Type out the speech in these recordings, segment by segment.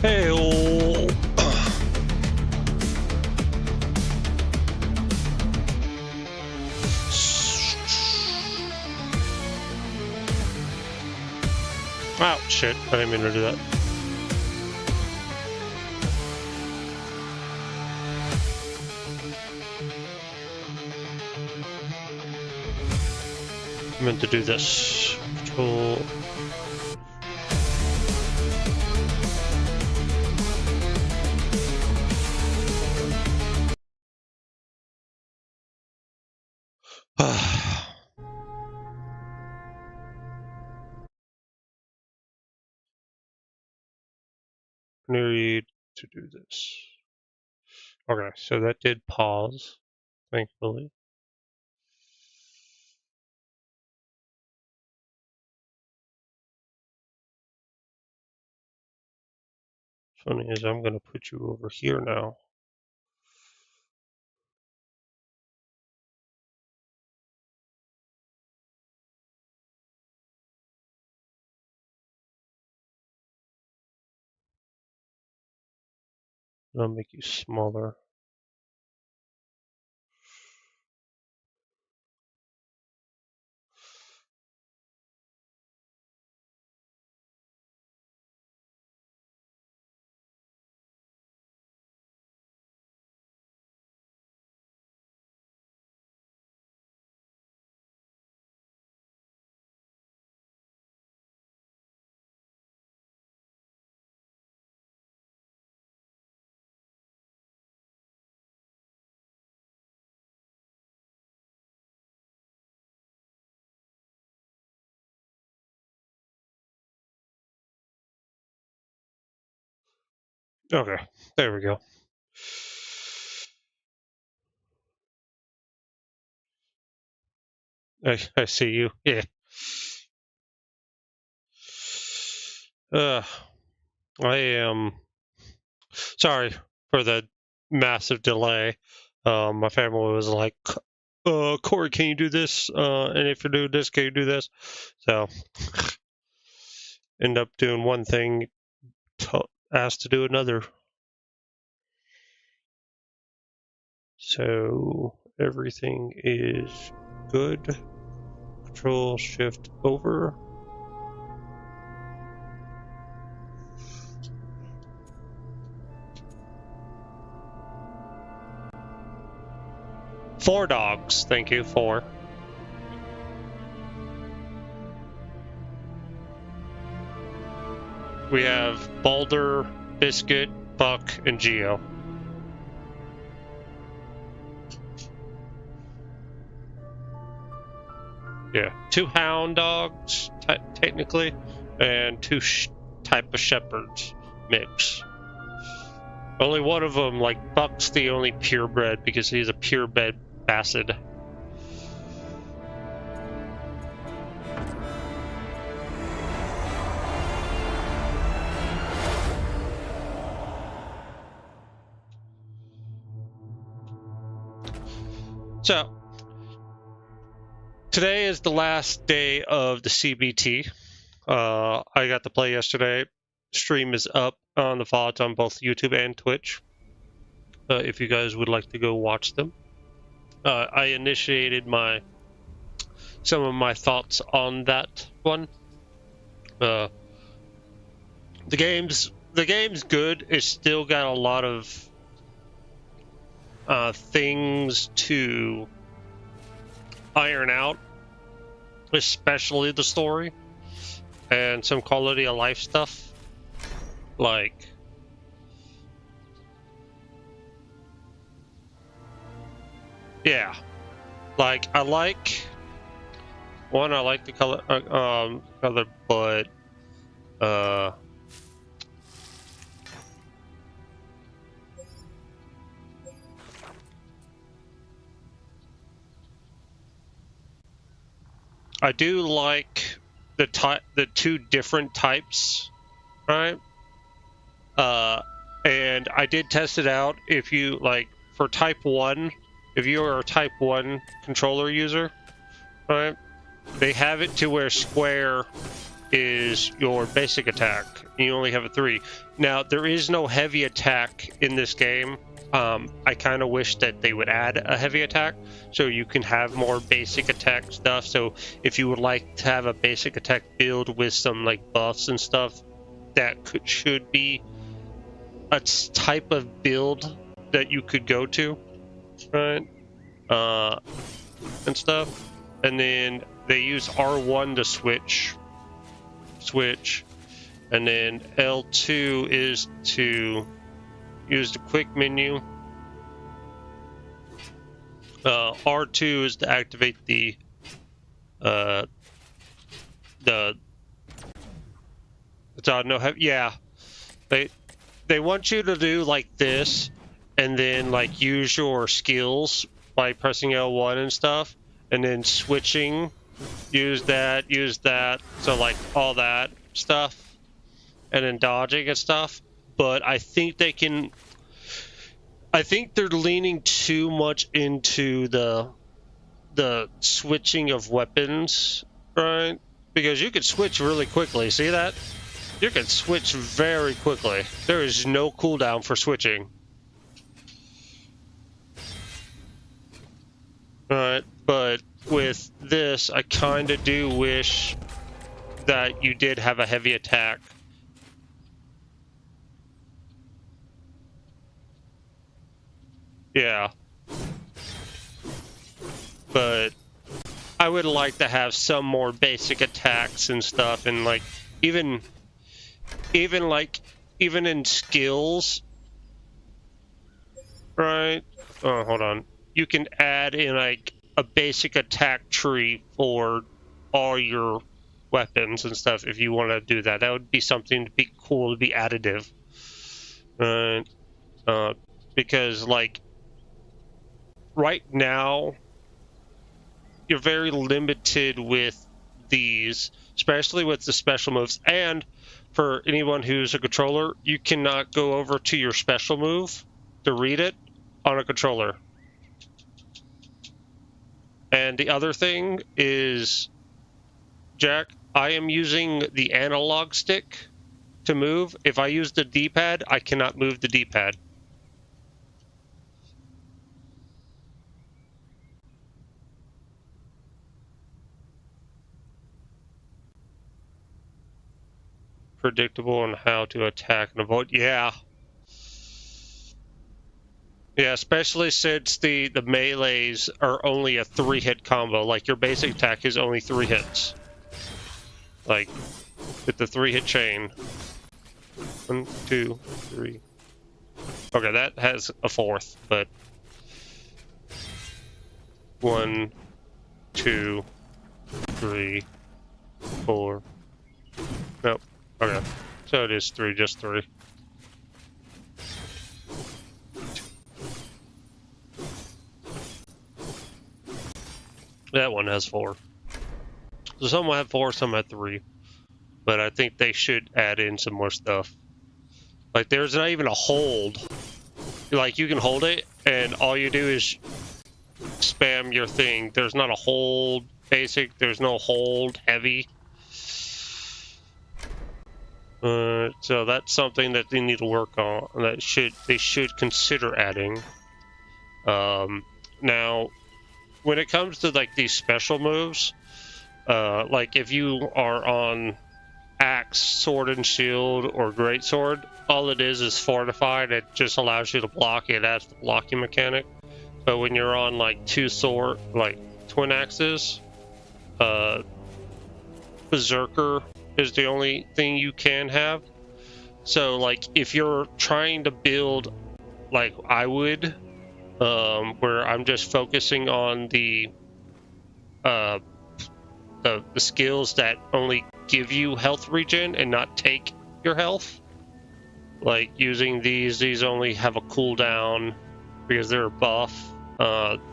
Hey, oh, shit. I didn't mean to do that. I meant to do this. Control. Need to do this. Okay, so that did pause, thankfully. Funny is, I'm going to put you over here now. I'll make you smaller. Okay, there we go. I see you. Yeah. I am sorry for the massive delay. My family was like, Corey, can you do this? And if you do this, can you do this? So, end up doing one thing, asked to do another. So, everything is good. Control Shift over. Four dogs, thank you, 4. We have Balder, Biscuit, Buck, and Geo. Yeah, 2 hound dogs, technically, and 2 type of shepherds mix. Only one of them, like Buck's the only purebred because he's a purebred basset. So, today is the last day of the CBT. I got to play yesterday. Stream is up on the VODs on both YouTube and Twitch. If you guys would like to go watch them. I initiated some of my thoughts on that one. The game's good. It's still got a lot of things to iron out, especially the story and some quality of life stuff. Like, yeah, like I like the color, but I do like the 2 different types, right? And I did test it out. If you like for type 1, if you are a type 1 controller user, right? They have it to where square is your basic attack. You only have a 3. Now, there is no heavy attack in this game. I kind of wish that they would add a heavy attack so you can have more basic attack stuff. So if you would like to have a basic attack build with some like buffs and stuff, that should be a type of build that you could go to, right? And stuff. And then they use R1 to switch, and then L2 is to use the quick menu. R2 is to activate the it's odd, no have yeah. They want you to do like this, and then like use your skills by pressing L1 and stuff, and then switching, use that, so like all that stuff, and then dodging and stuff. But I think they're leaning too much into the switching of weapons, right? Because you could switch really quickly. See that? You can switch very quickly. There is no cooldown for switching. Alright, but with this, I kind of do wish that you did have a heavy attack. Yeah. But I would like to have some more basic attacks and stuff, and like even in skills, right? Oh, hold on. You can add in like a basic attack tree for all your weapons and stuff if you want to do that. That would be something to be cool, to be additive. Right? Because like right now, you're very limited with these, especially with the special moves. And for anyone who's a controller, you cannot go over to your special move to read it on a controller. And the other thing is, Jack, I am using the analog stick to move. If I use the D-pad, I cannot move the D-pad. Predictable on how to attack and avoid. Yeah. Yeah, especially since the melees are only a 3-hit combo. Like, your basic attack is only 3 hits. Like, with the 3-hit chain. 1, 2, 3. Okay, that has a 4th, but 1, 2, 3, 4. Nope. Okay. So it is 3, just 3. That one has 4. So some will have 4, some have 3. But I think they should add in some more stuff. Like, there's not even a hold. Like, you can hold it, and all you do is spam your thing. There's not a hold basic, there's no hold heavy. So that's something that they need to work on. That they should consider adding. Now, when it comes to like these special moves, like if you are on axe, sword and shield, or greatsword, all it is fortified. It just allows you to block. It adds the blocking mechanic. But when you're on like twin axes, berserker is the only thing you can have. So like if you're trying to build like I would, where I'm just focusing on the skills that only give you health regen and not take your health. Like using these only have a cooldown because they're a buff.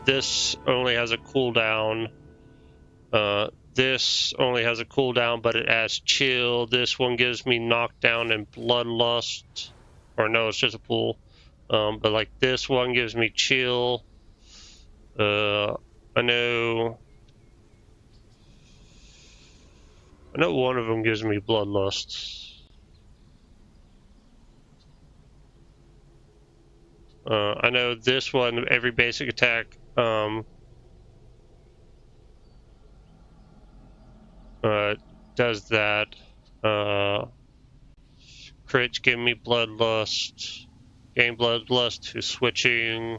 This only has a cooldown. This only has a cooldown, but it adds chill. This one gives me knockdown and bloodlust. Or no, it's just a pool. But like this one gives me chill. I know I know one of them gives me bloodlust. I know this one, every basic attack, does that. Crits give me bloodlust. Gain bloodlust to switching,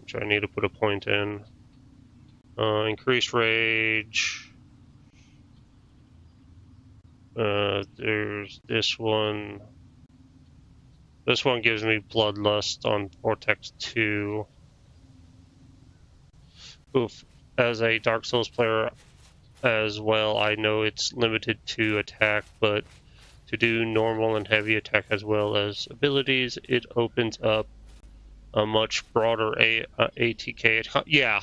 which I need to put a point in. Increased rage. There's this one. This one gives me bloodlust on Vortex 2. Oof. As a Dark Souls player as well, I know it's limited to attack, but to do normal and heavy attack as well as abilities, it opens up a much broader ATK. Yeah,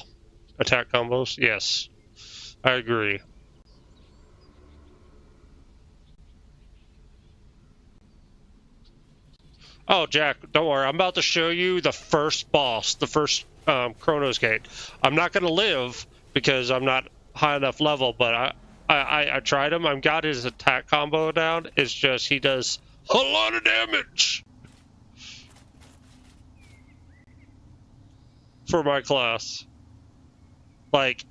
attack combos. Yes, I agree. Oh, Jack, don't worry. I'm about to show you the first boss, the first Chrono's Gate. I'm not going to live because I'm not high enough level, but I tried him. I've got his attack combo down. It's just he does a lot of damage for my class. Like,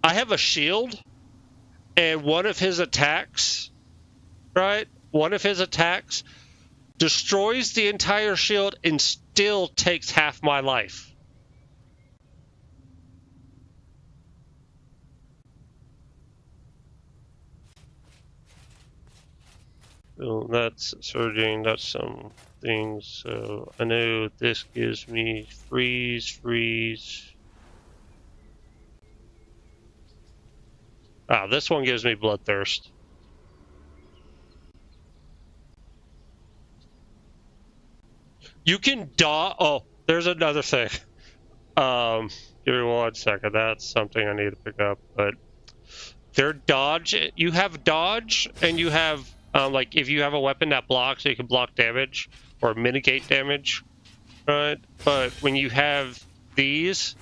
I have a shield, and one of his attacks, right? One of his attacks destroys the entire shield and still takes half my life. So that's surging, that's some things. So I know this gives me freeze. Ah, this one gives me bloodthirst. You can dodge. Oh, there's another thing. Give me 1 second. That's something I need to pick up. But their dodge. You have dodge, and you have like if you have a weapon that blocks, you can block damage or mitigate damage, right? But when you have these,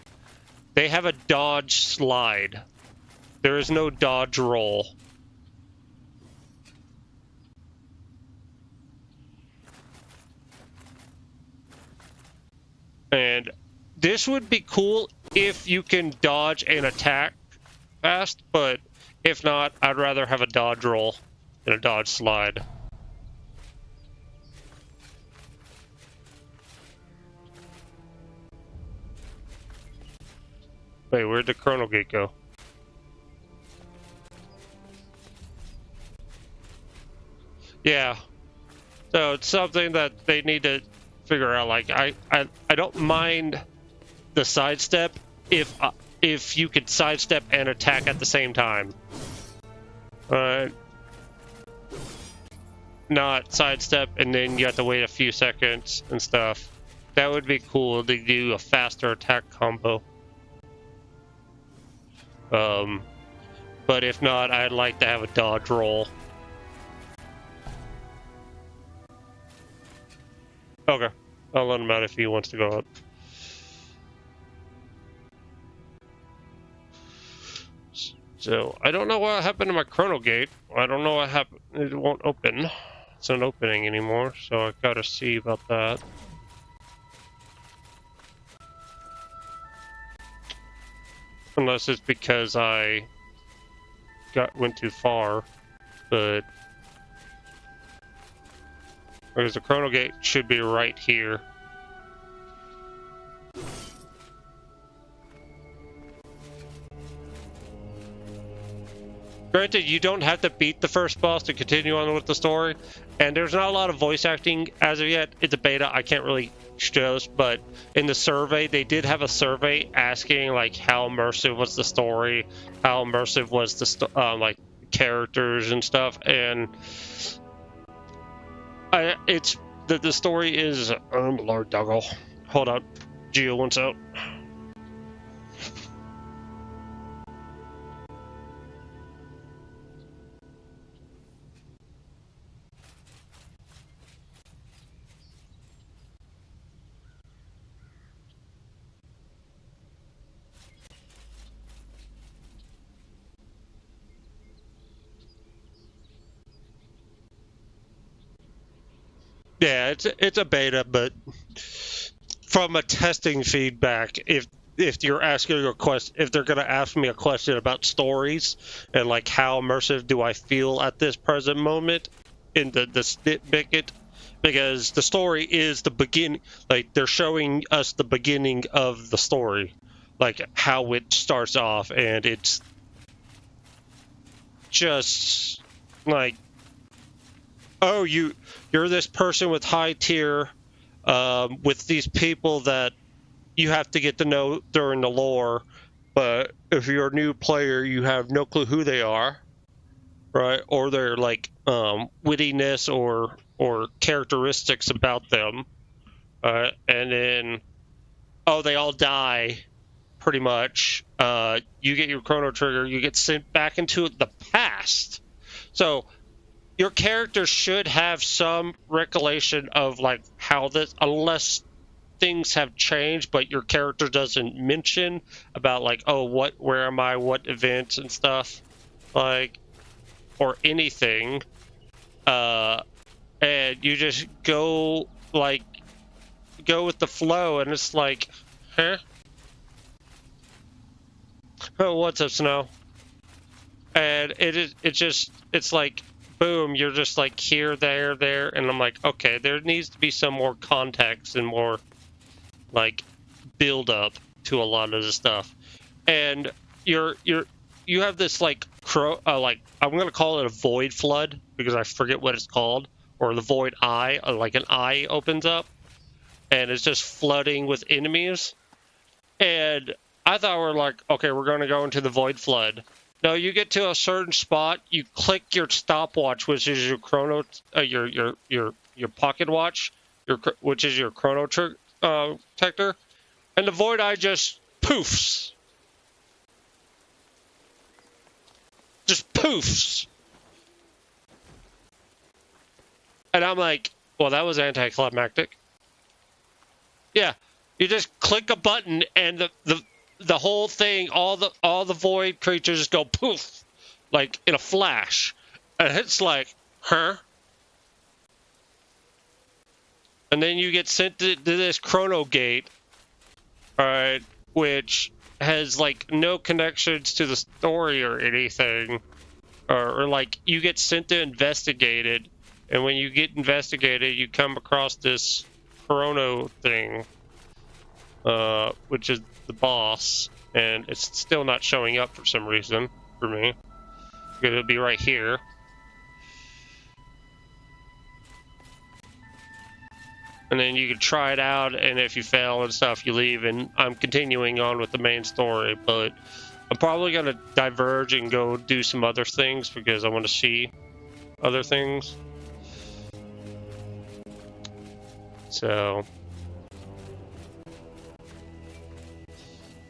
they have a dodge slide. There is no dodge roll. And this would be cool if you can dodge and attack fast, but if not, I'd rather have a dodge roll than a dodge slide. Wait, where'd the Chrono Gate go? Yeah. So it's something that they need to figure out. Like, I don't mind the sidestep if you could sidestep and attack at the same time. Not sidestep and then you have to wait a few seconds and stuff. That would be cool to do a faster attack combo. But if not, I'd like to have a dodge roll. Okay, I'll let him out if he wants to go up. So, I don't know what happened to my Chrono Gate. I don't know what happened. It won't open. It's not opening anymore, so I gotta see about that. Unless it's because I went too far, but because the Chrono Gate should be right here. Granted, you don't have to beat the first boss to continue on with the story, and there's not a lot of voice acting as of yet. It's a beta, I can't really show this, but in the survey, they did have a survey asking like how immersive was the story, how immersive was the like characters and stuff, and it's the story is Lord Duggle. Hold up, Geo wants out. Yeah, it's a beta, but from a testing feedback, if you're asking a question, if they're gonna ask me a question about stories and like how immersive do I feel at this present moment in the snitpicket, because the story is the beginning, like they're showing us the beginning of the story, like how it starts off, and it's just like, oh, you're this person with high tier, with these people that you have to get to know during the lore, but if you're a new player, you have no clue who they are, right? Or their like wittiness or characteristics about them, and then oh, they all die pretty much. You get your chrono trigger, you get sent back into the past, so your character should have some recollection of like how this, unless things have changed, but your character doesn't mention about like, oh, where am I, what events and stuff, like, or anything. And you just go with the flow, and it's like, huh? Oh, what's up, Snow? And it's like, boom, you're just like here, there, and I'm like, okay, there needs to be some more context and more like build up to a lot of the stuff. And you have this like like, I'm gonna call it a void flood because I forget what it's called, or the void eye, like an eye opens up and it's just flooding with enemies. And I thought we're like, okay, we're gonna go into the void flood. No, you get to a certain spot, you click your stopwatch, which is your chrono, your pocket watch, which is your chrono detector, and the void eye just poofs. Just poofs. And I'm like, well, that was anticlimactic. Yeah, you just click a button and the whole thing, all the void creatures just go poof, like in a flash. And it's like, huh? And then you get sent to this chrono gate, all right, which has like no connections to the story or anything, or like you get sent to investigate it, and when you get investigated, you come across this Chrono thing, which is the boss, and it's still not showing up for some reason for me. It'll be right here. And then you can try it out, and if you fail and stuff, you leave, and I'm continuing on with the main story, but I'm probably going to diverge and go do some other things because I want to see other things. So...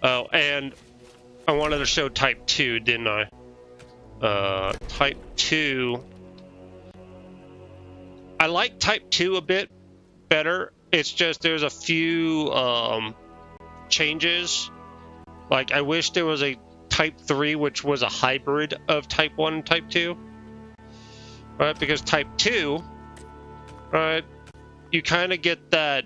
oh, and I wanted to show Type 2, didn't I? Type 2... I like Type 2 a bit better. It's just there's a few changes. Like, I wish there was a Type 3 which was a hybrid of Type 1 and Type 2. Right? Because Type 2, right, you kind of get that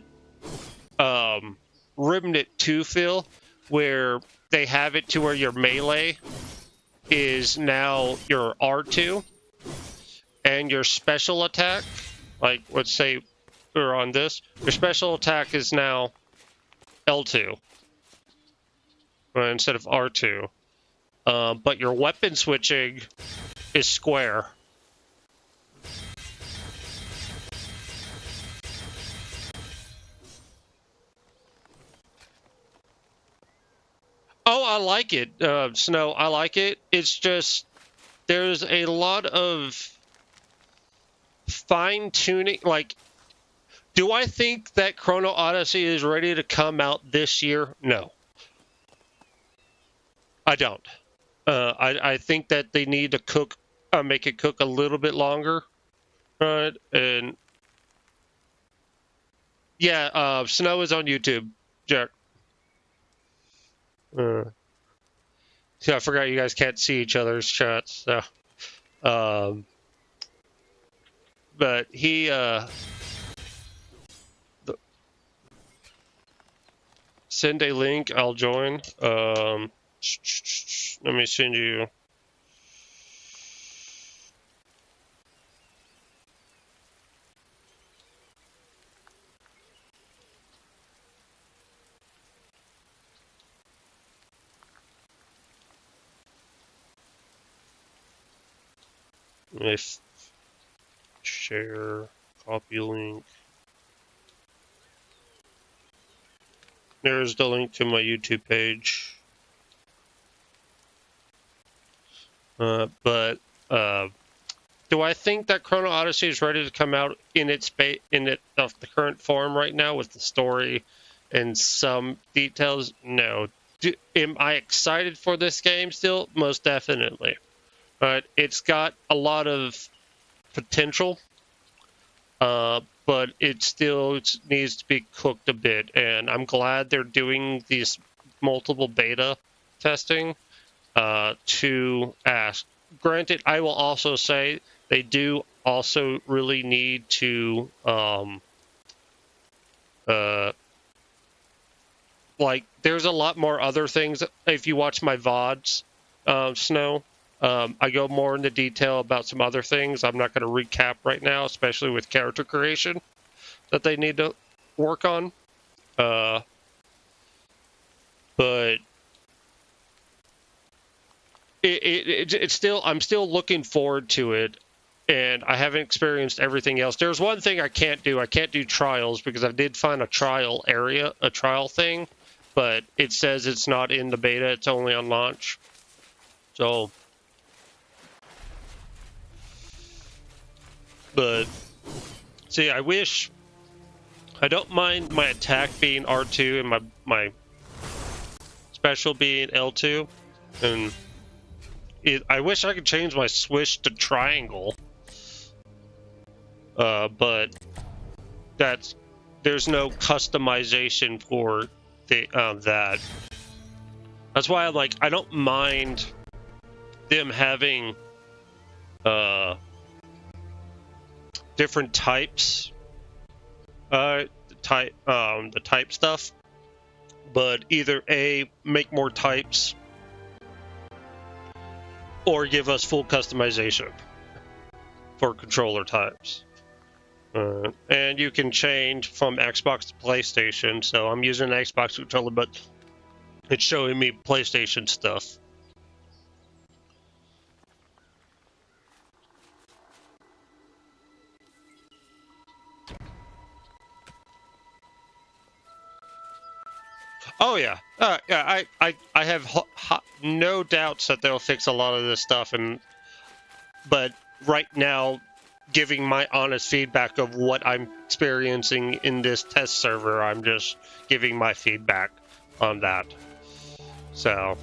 Remnant 2 feel, where they have it to where your melee is now your R2, and your special attack, like, let's say we're on this, your special attack is now L2 instead of R2. But your weapon switching is square. Oh, I like it, Snow. I like it. It's just there's a lot of fine-tuning. Like, do I think that Chrono Odyssey is ready to come out this year? No. I don't. I think that they need to cook, make it cook a little bit longer, right? And yeah, Snow is on YouTube, Jack. Yeah, I forgot you guys can't see each other's chats. So, but he, Send a link, I'll join. Let me send you. If share, copy link. There's the link to my YouTube page. But do I think that Chrono Odyssey is ready to come out in its the current form right now with the story and some details? No. Am I excited for this game still? Most definitely. But it's got a lot of potential, but it still needs to be cooked a bit. And I'm glad they're doing these multiple beta testing to ask. Granted, I will also say they do also really need to like there's a lot more other things. If you watch my VODs, Snow, I go more into detail about some other things. I'm not going to recap right now, especially with character creation that they need to work on. But it's still, I'm still looking forward to it, and I haven't experienced everything else. There's one thing I can't do. I can't do trials because I did find a trial area, a trial thing, but it says it's not in the beta. It's only on launch. So, but see, I wish, I don't mind my attack being R2 and my special being L2, and I wish I could change my swish to triangle, but there's no customization for that. That's why I'm like, I don't mind them having different types, the type stuff, but either A, make more types, or give us full customization for controller types. And you can change from Xbox to PlayStation, so I'm using an Xbox controller, but it's showing me PlayStation stuff. Oh yeah, yeah. I have no doubts that they'll fix a lot of this stuff, but right now, giving my honest feedback of what I'm experiencing in this test server, I'm just giving my feedback on that. So.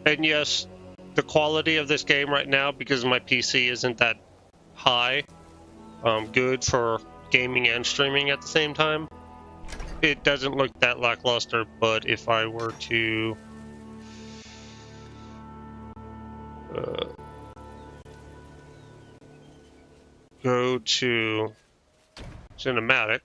And yes, the quality of this game right now, because my PC isn't that high, good for gaming and streaming at the same time, it doesn't look that lackluster. But if I were to go to cinematic,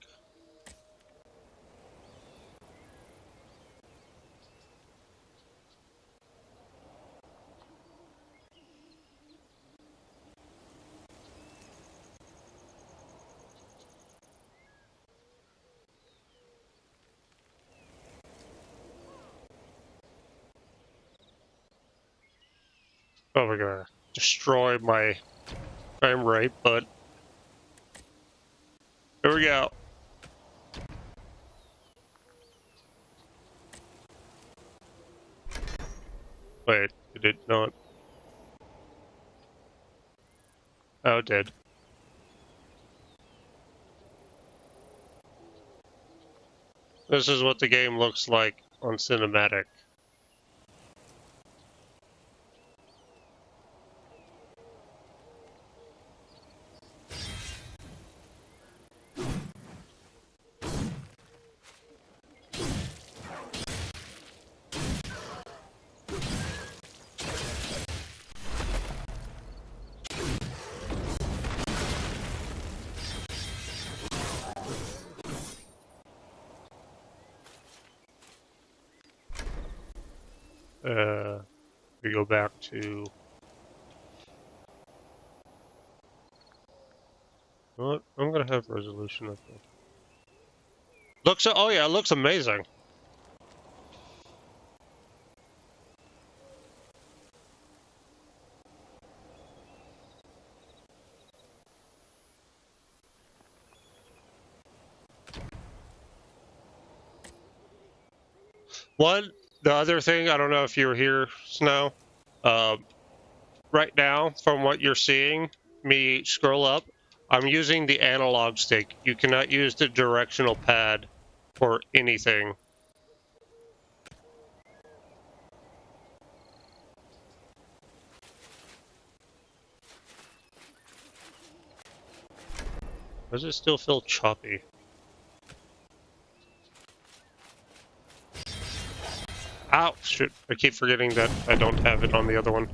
oh, we're gonna destroy my frame rate, but here we go. Wait, it did not. Oh, it did. This is what the game looks like on cinematic. We go back to what? I'm gonna have resolution up there. Looks, oh yeah, it looks amazing. The other thing, I don't know if you're here, Snow. Right now, from what you're seeing, me scroll up, I'm using the analog stick. You cannot use the directional pad for anything. Does it still feel choppy? Ow! Shit, I keep forgetting that I don't have it on the other one.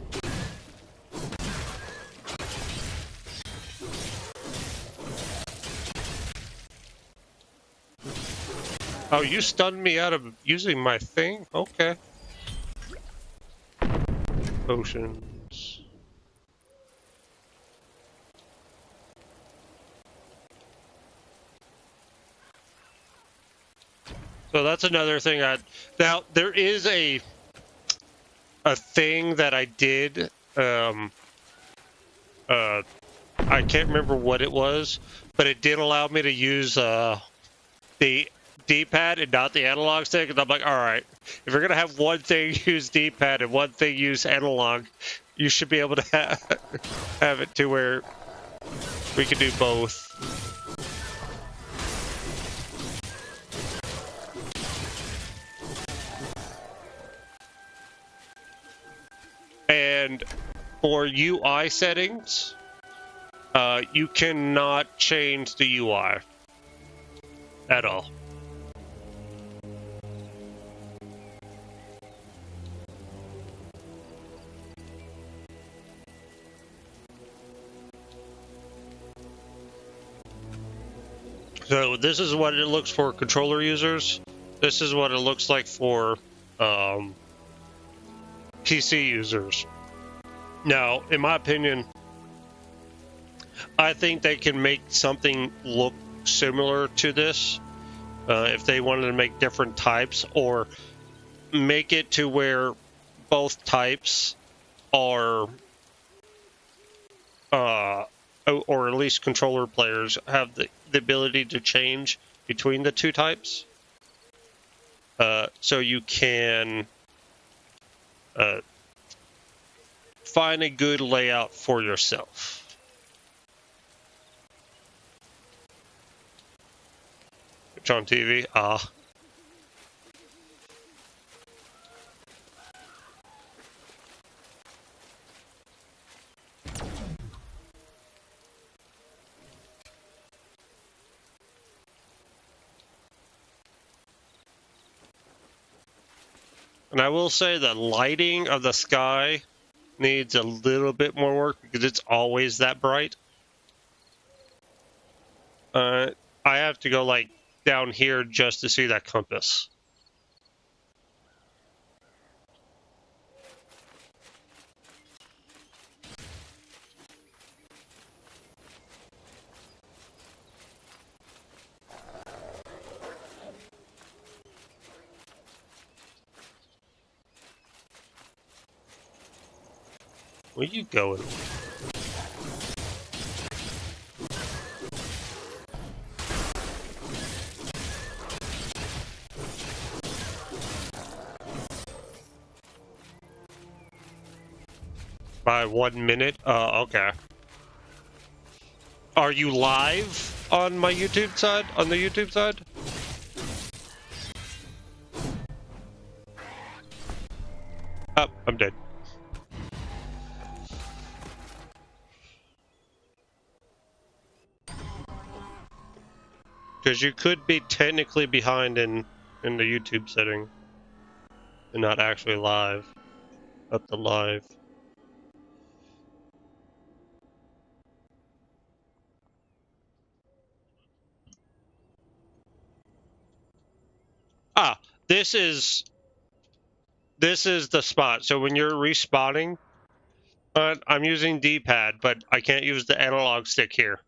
Oh, you stunned me out of using my thing? Okay. Potions. So that's another thing now there is a thing that I did, I can't remember what it was, but it did allow me to use, the D-pad and not the analog stick, and I'm like, alright, if you're gonna have one thing use D-pad and one thing use analog, you should be able to have it to where we can do both. And for UI settings, you cannot change the UI at all. So this is what it looks for controller users. This is what it looks like for PC users. Now, in my opinion, I think they can make something look similar to this if they wanted to make different types, or make it to where both types are, or at least controller players have the ability to change between the two types. So you can find a good layout for yourself. It's on TV. And I will say the lighting of the sky needs a little bit more work because it's always that bright. I have to go like down here just to see that compass. Where you going? By 1 minute? Okay. Are you live on my YouTube side? On the YouTube side? Oh, I'm dead. Because you could be technically behind in the YouTube setting and not actually live. Up to live. Ah, this is this is the spot. So when you're respawning, I'm using D-pad, but I can't use the analog stick here.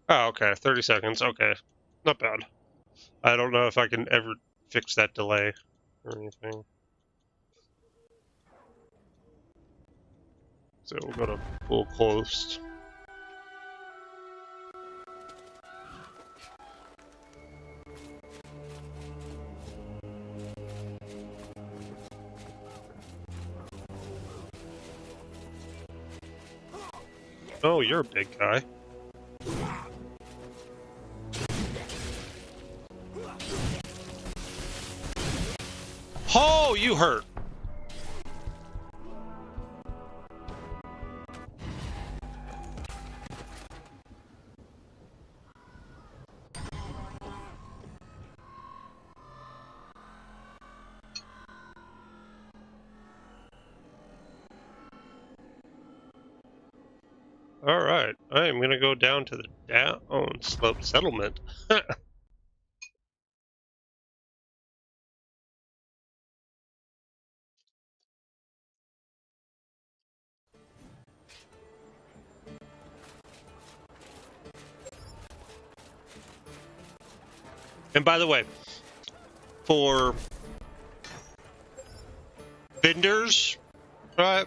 Oh, okay. 30 seconds. Okay. Not bad. I don't know if I can ever fix that delay or anything. So we'll go to full closed. Oh, you're a big guy. Oh, you hurt. All right, I am gonna go down to the down slope settlement. And by the way, for vendors, right?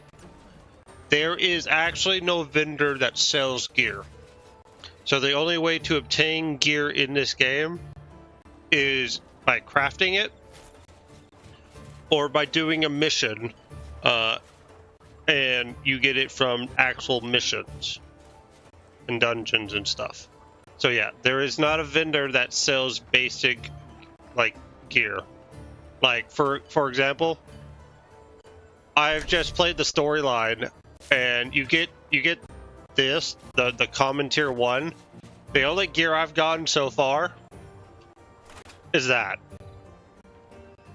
There is actually no vendor that sells gear. So the only way to obtain gear in this game is by crafting it or by doing a mission, and you get it from actual missions and dungeons and stuff. So yeah, there is not a vendor that sells basic like gear. Like for example, I've just played the storyline, and you get this, the common tier 1. The only gear I've gotten so far is that.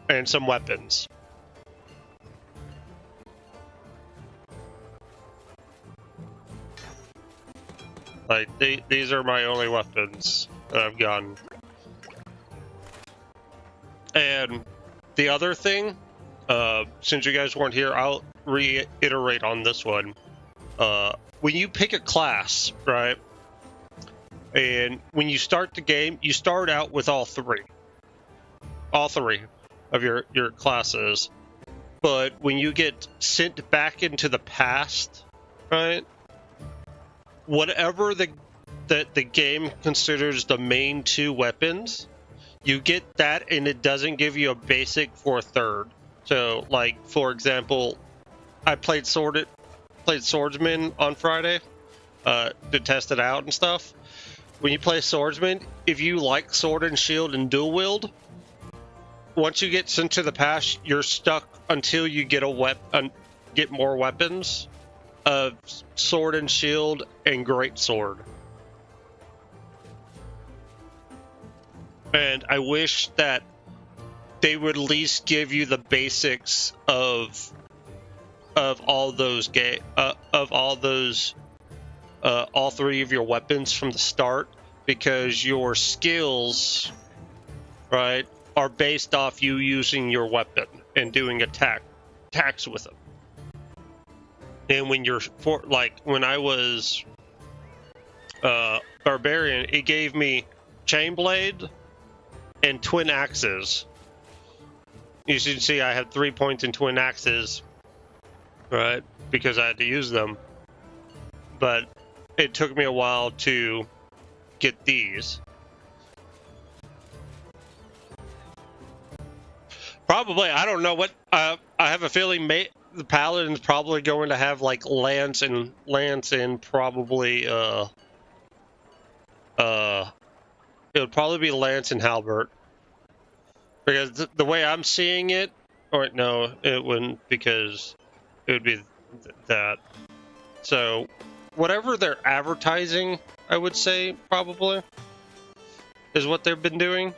And some weapons. Like, these are my only weapons that I've gotten. And the other thing, since you guys weren't here, I'll reiterate on this one. When you pick a class, right? And when you start the game, you start out with all three of your classes. But when you get sent back into the past, right? Whatever the game considers the main 2 weapons, you get that, and it doesn't give you a basic for a third. So, like, for example, I played Swordsman on Friday to test it out and stuff. When you play Swordsman, if you like Sword and Shield and dual wield, once you get sent to the past, you're stuck until you get get more weapons of Sword and Shield and Great Sword. And I wish that they would at least give you the basics of all those all 3 of your weapons from the start, because your skills, right, are based off you using your weapon and doing attacks with them. And when you're when I was barbarian, it gave me chain blade and twin axes. You should see I have 3 points in twin axes, right? Because I had to use them. But it took me a while to get these. Probably, I don't know what. I have a feeling the paladin's probably going to have like lance and probably it would probably be lance and halberd, because the way I'm seeing it, or no, it wouldn't, because it would be that. So whatever they're advertising, I would say probably is what they've been doing.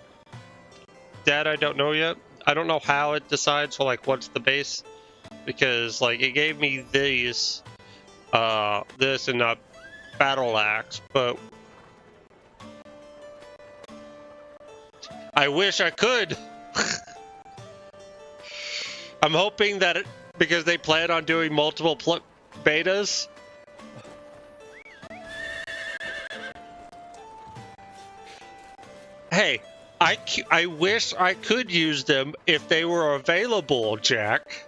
That I don't know yet. I don't know how it decides, so like what's the base, because like it gave me these, this and not battle axe, but I wish I could. I'm hoping that because they plan on doing multiple betas. Hey, I wish I could use them if they were available, Jack.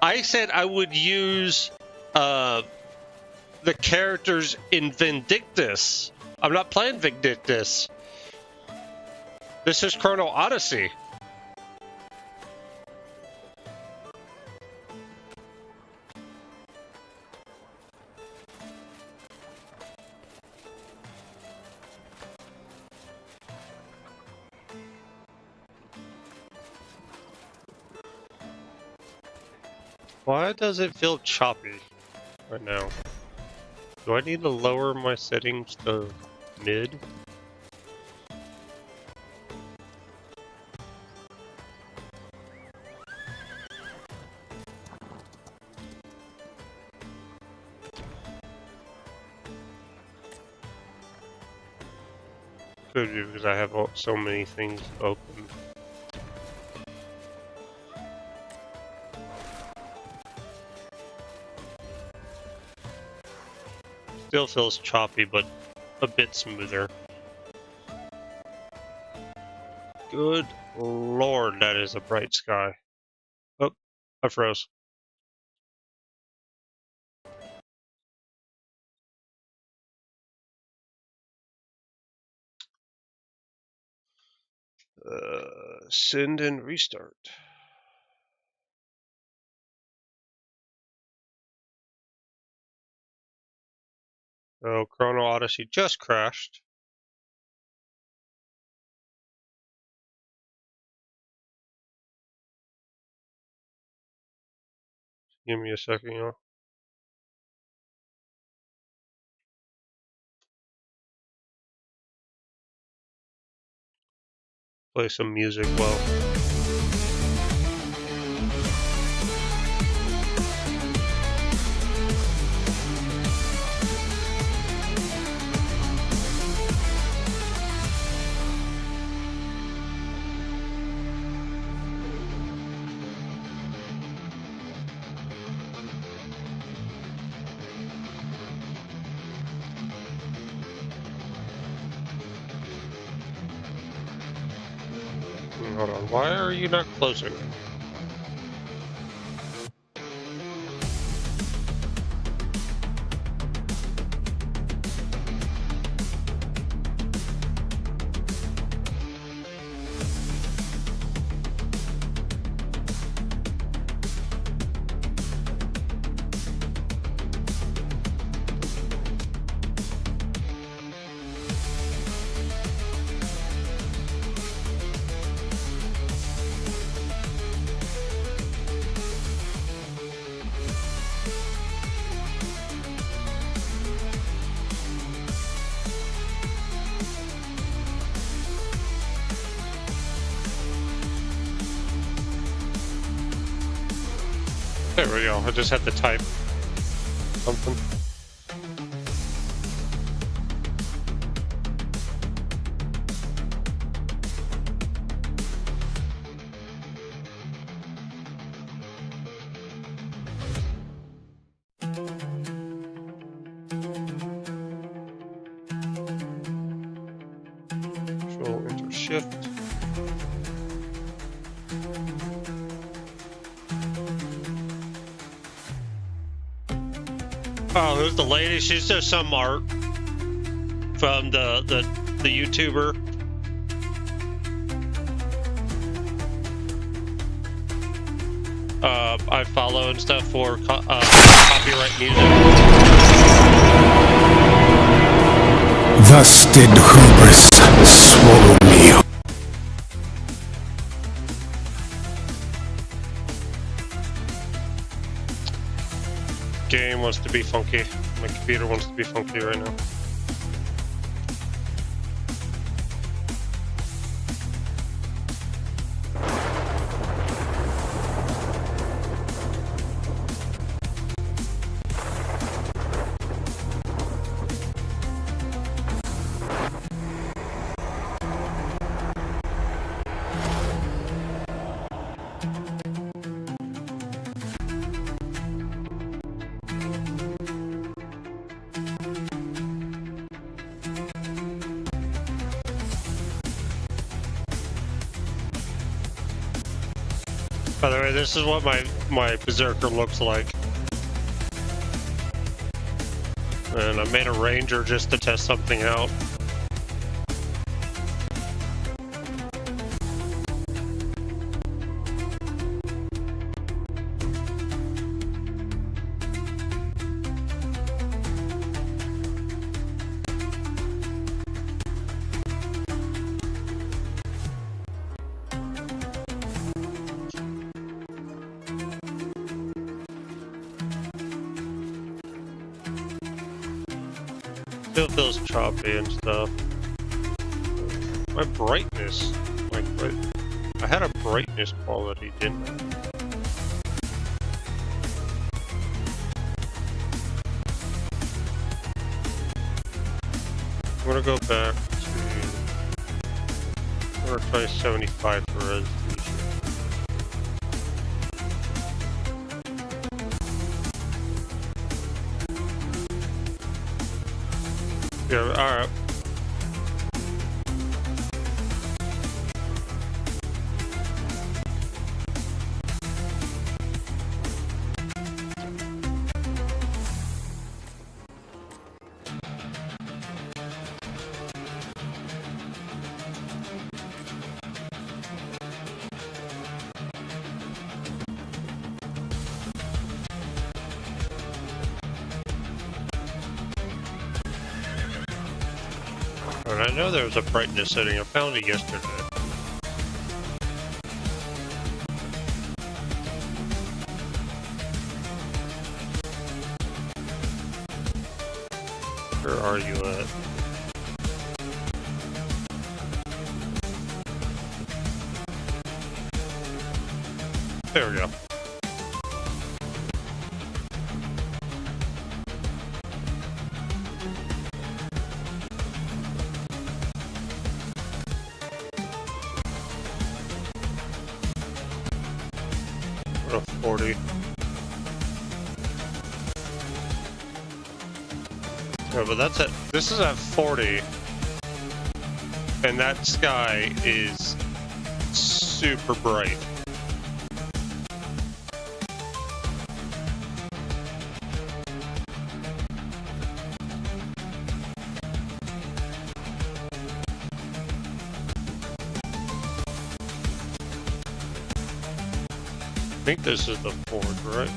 I said I would use the characters in Vindictus. I'm not playing Vindictus. This is Chrono Odyssey. Why does it feel choppy right now? Do I need to lower my settings to mid? Could be because I have so many things open. Still feels choppy, but a bit smoother. Good lord, that is a bright sky. Oh, I froze. Send and restart. Oh, Chrono Odyssey just crashed. Give me a second, y'all. Play some music well. Hold on, why are you not closing? There we go, I just had to type something. Control Enter Shift. Oh, who's the lady? She's just some art from the YouTuber. I follow and stuff for copyright music. Thus did hubris swallow me. Game wants to be funky. My computer wants to be funky right now. By the way, this is what my berserker looks like. And I made a ranger just to test something out. Still feels choppy and stuff. My brightness, like, I had a brightness quality, didn't I? I'm gonna go back to. I'm gonna try 75 for resolution. Yeah, alright. And I know there was a brightness setting. I found it yesterday. Where are you at? There we go. What a 40. Yeah, but that's at. This is at 40. And that sky is super bright. I think this is the Ford, right?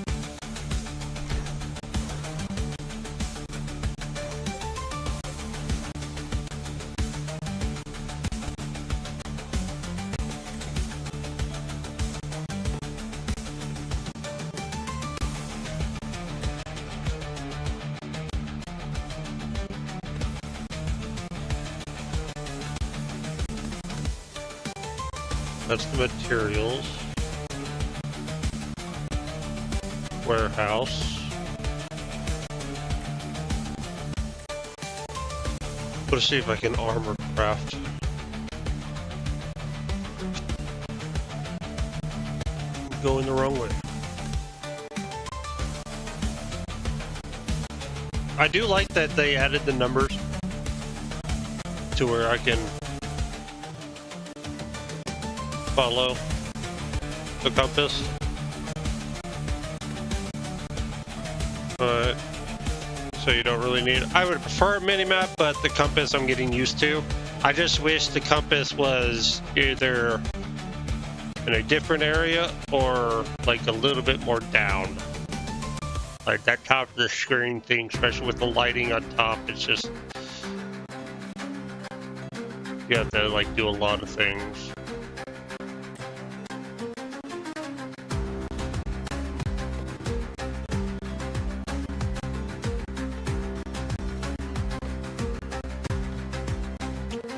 That's the materials. Warehouse. Let's see if I can armor craft. I'm going the wrong way. I do like that they added the numbers to where I can follow the compass. But so you don't really need. I would prefer a mini-map, but the compass I'm getting used to. I just wish the compass was either in a different area or like a little bit more down. Like that top of the screen thing, especially with the lighting on top, it's just you have to like do a lot of things.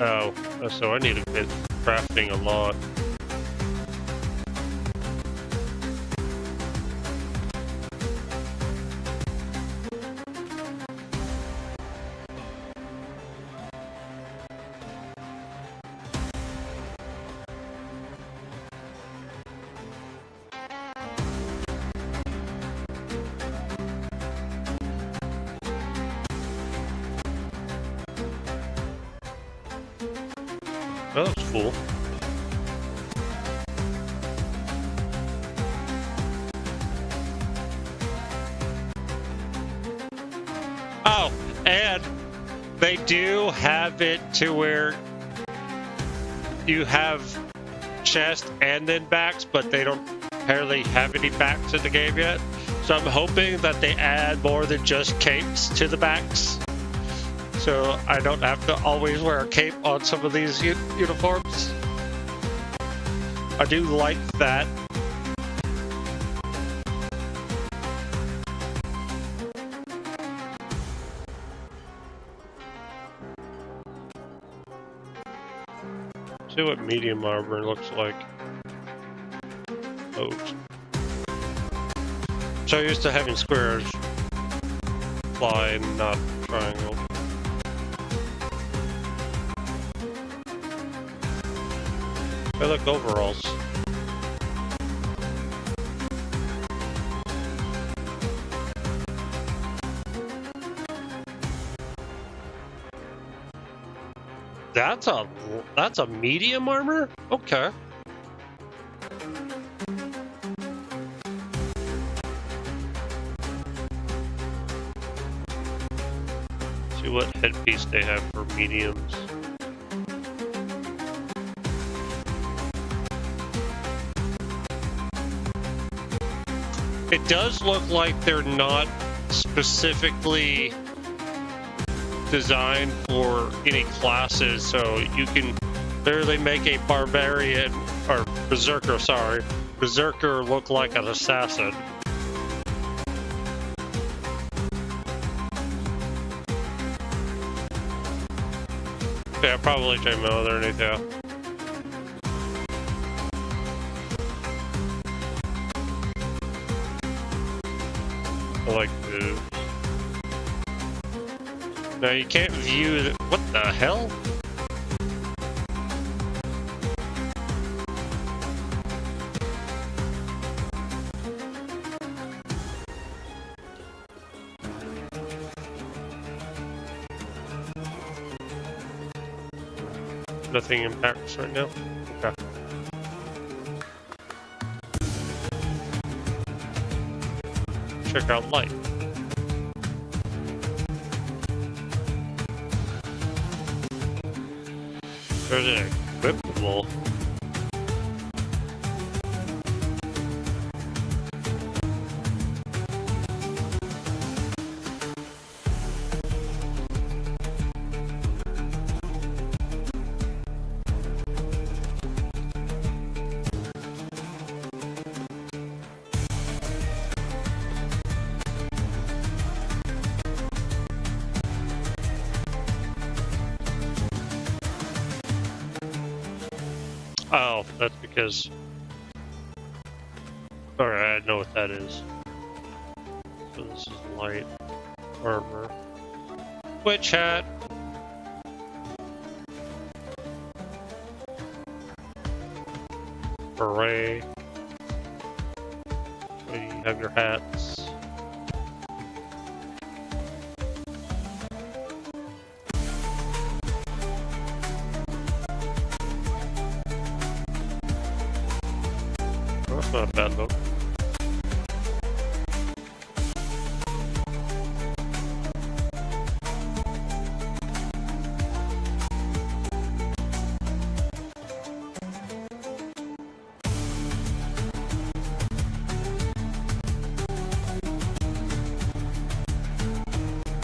Oh, so I need to get crafting a lot. Oh, that's cool. And they do have it to where you have chest and then backs, but they don't apparently have any backs in the game yet. So I'm hoping that they add more than just capes to the backs, so I don't have to always wear a cape on some of these uniforms. I do like that. See what medium armor looks like. Oh. So used to having squares fly and not triangle. I look overalls. That's a medium armor? Okay. See what headpiece they have for mediums. It does look like they're not specifically designed for any classes, so you can literally make a barbarian or berserker, sorry, berserker look like an assassin. Yeah, probably check my other underneath out. I like this. No, you can't view the, what the hell? Nothing impacts right now. Okay. Check out light. There's an equipable. Oh, that's because... Alright, I know what that is. So this is light armor. Witch hat! Beret. So you have your hats. That's not a bad look.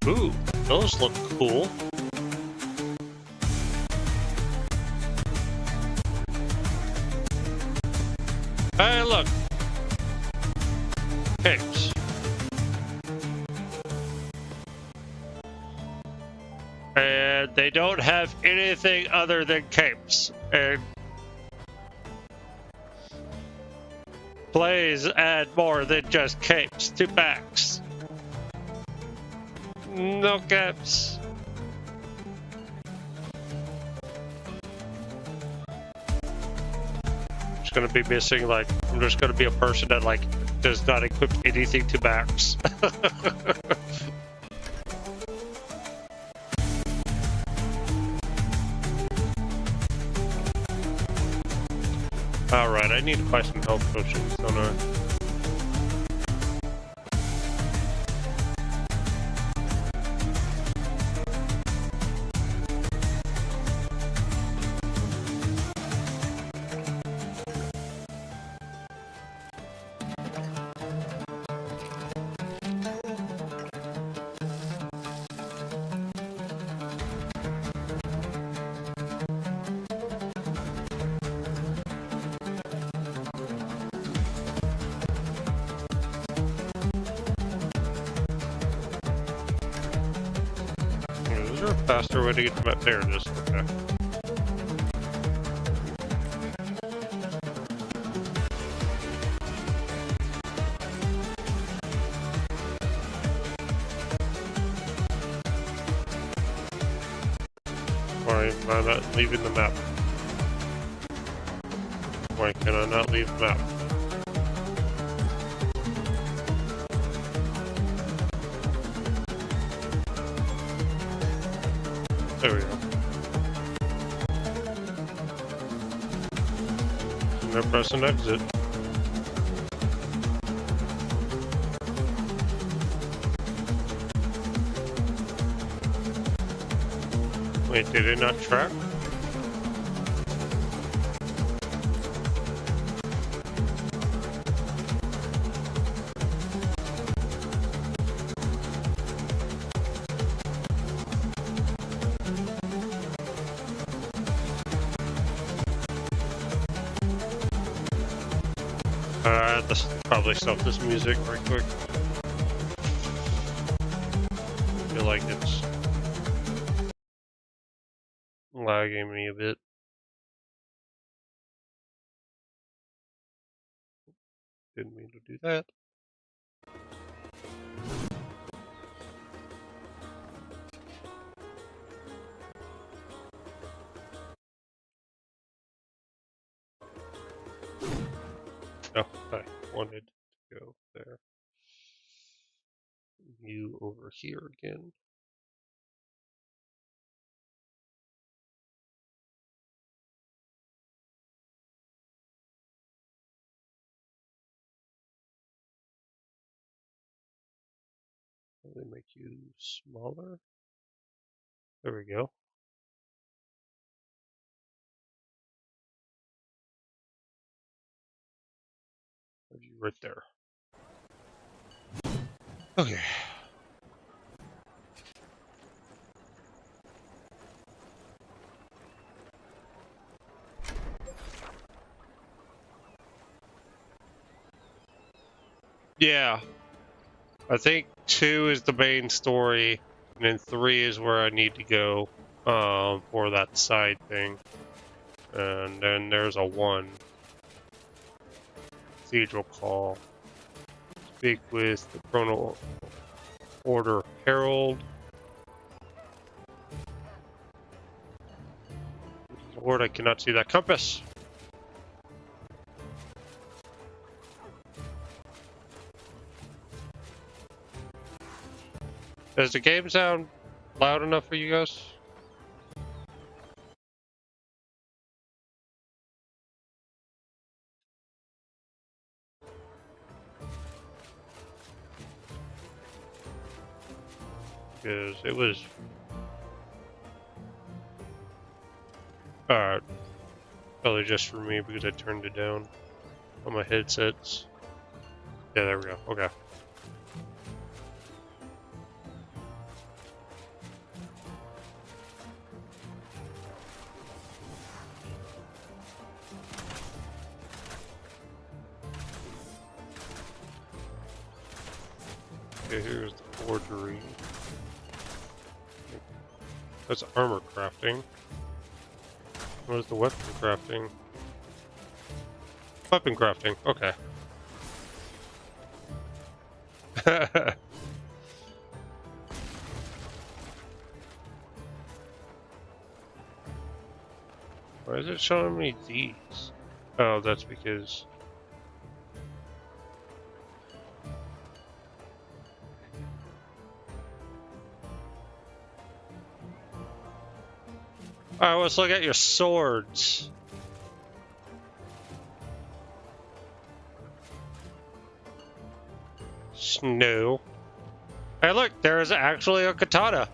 Ooh, those look cool. Hey, look! Capes. And they don't have anything other than capes. And please add more than just capes to backs. No capes. Gonna be missing, like, I'm just gonna be a person that, like, does not equip anything to backs. Alright, I need to buy some health potions, don't I? Is there a faster way to get to map? There it is. Okay. Why am I not leaving the map? Why can I not leave the map? There we go. And then press an exit. Wait, did it not track? Let's probably stop this music right quick. I feel like it's lagging me a bit. Didn't mean to do that. Oh, I wanted to go there. You over here again. They make you smaller. There we go. Right there. Okay. Yeah. I think 2 is the main story, and then 3 is where I need to go for that side thing. And then there's a 1. Cathedral Call. Speak with the Chrono Order Herald. Lord, I cannot see that compass. Does the game sound loud enough for you guys? Because it was... probably just for me because I turned it down on my headsets. Yeah, there we go. Okay. Okay, here's the forgery. That's armor crafting. What is the weapon crafting? Weapon crafting, okay. Why is it showing me these? Oh, that's because... Alright, let's look at your swords. Snow. Hey look, there is actually a katana.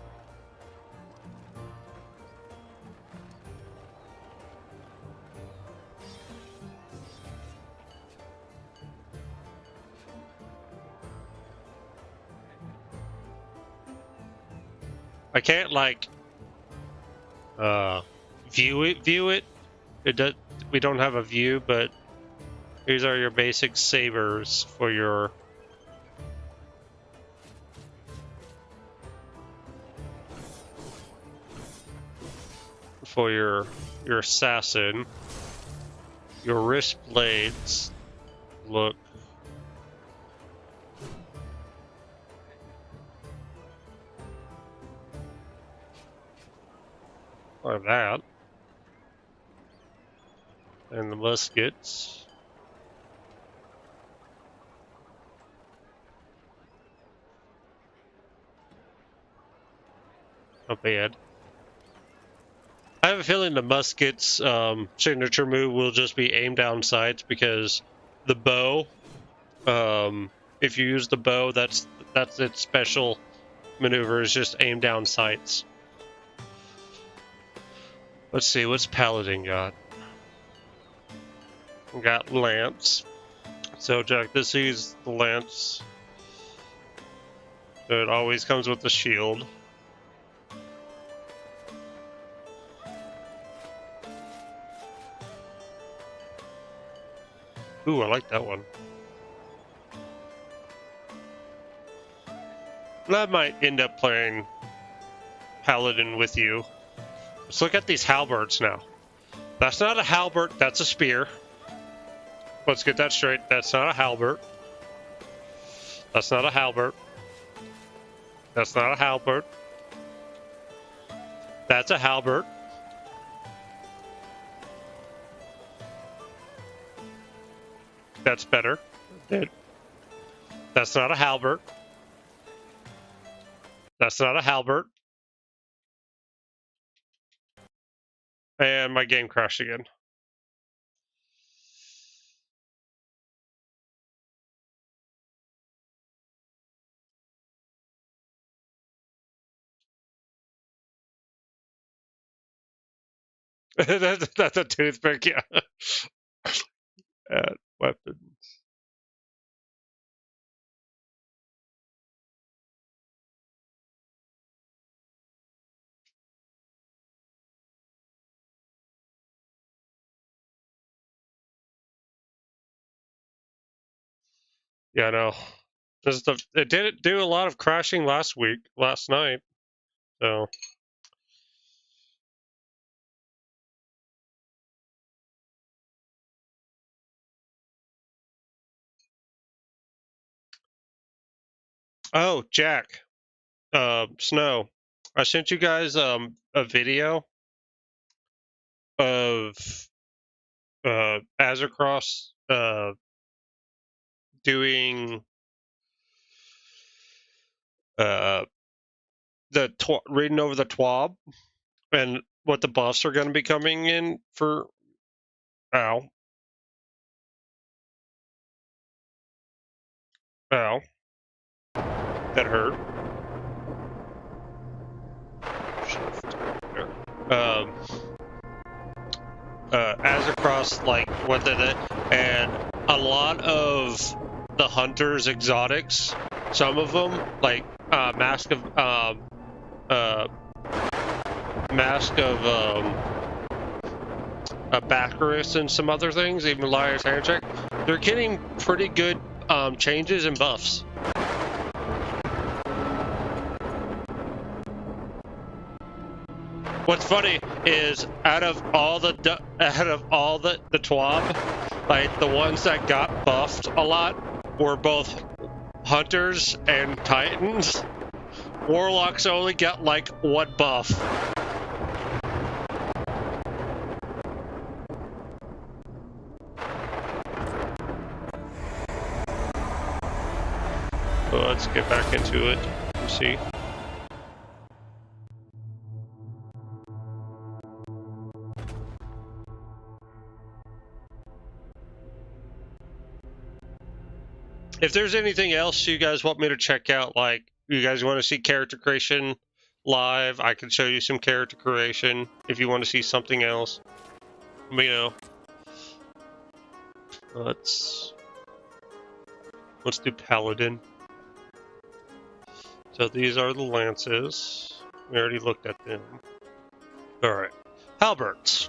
I can't like view it. It does. We don't have a view, but these are your basic sabers for your. for your assassin. Your wrist blades look like that. And the muskets. Not bad. I have a feeling the musket's signature move will just be aim down sights because the bow, if you use the bow, that's its special maneuver is just aim down sights. Let's see, what's Paladin got? We got Lance. So Jack, this is the Lance. So it always comes with the shield. Ooh, I like that one. And I might end up playing Paladin with you. Let's look at these halberds now. That's not a halberd, that's a spear. Let's get that straight. That's not a halberd. That's not a halberd. That's not a halberd. That's a halberd. That's better. That's not a halberd. That's not a halberd. And my game crashed again. That's a toothpick, yeah. Weapons. Yeah, I know. It didn't do a lot of crashing last night. So. Oh, Jack. Snow. I sent you guys a video of Azercross doing reading over the TWAB and what the buffs are going to be coming in for. Ow. Ow. That hurt. Azercross, like what did it, and a lot of the hunters exotics, some of them like Mask of Baccarus and some other things, even Liar's Handshake, they're getting pretty good changes and buffs. What's funny is out of all the TWAB, like the ones that got buffed a lot were both hunters and titans. Warlocks only got like one buff. So let's get back into it and see. If there's anything else you guys want me to check out, like you guys want to see character creation live, I can show you some character creation. If you want to see something else, let me know. Let's do Paladin. So these are the lances. We already looked at them. Alright. Halberds.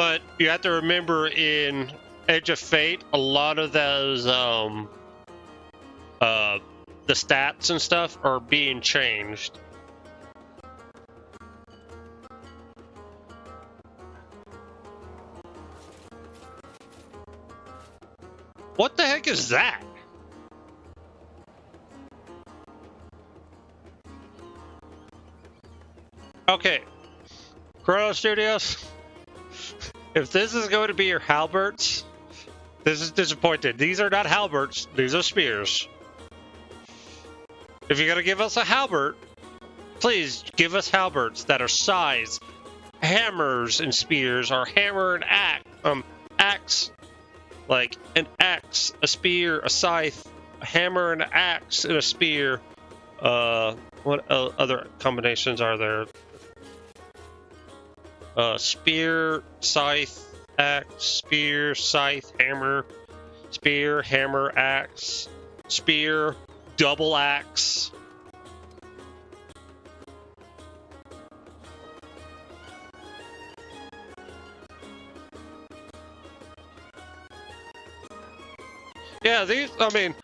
But you have to remember in Edge of Fate, a lot of those the stats and stuff are being changed. What the heck is that? Okay, Chrono Studios, if this is going to be your halberds, this is disappointed. These are not halberds, these are spears. If you're going to give us a halberd, please give us halberds that are size, hammers and spears, or hammer and axe. Like an axe, a spear, a scythe, a hammer and an axe, and a spear. What other combinations are there? Spear, scythe, axe, spear, scythe, hammer, spear, hammer, axe, spear, double axe. Yeah, these, I mean,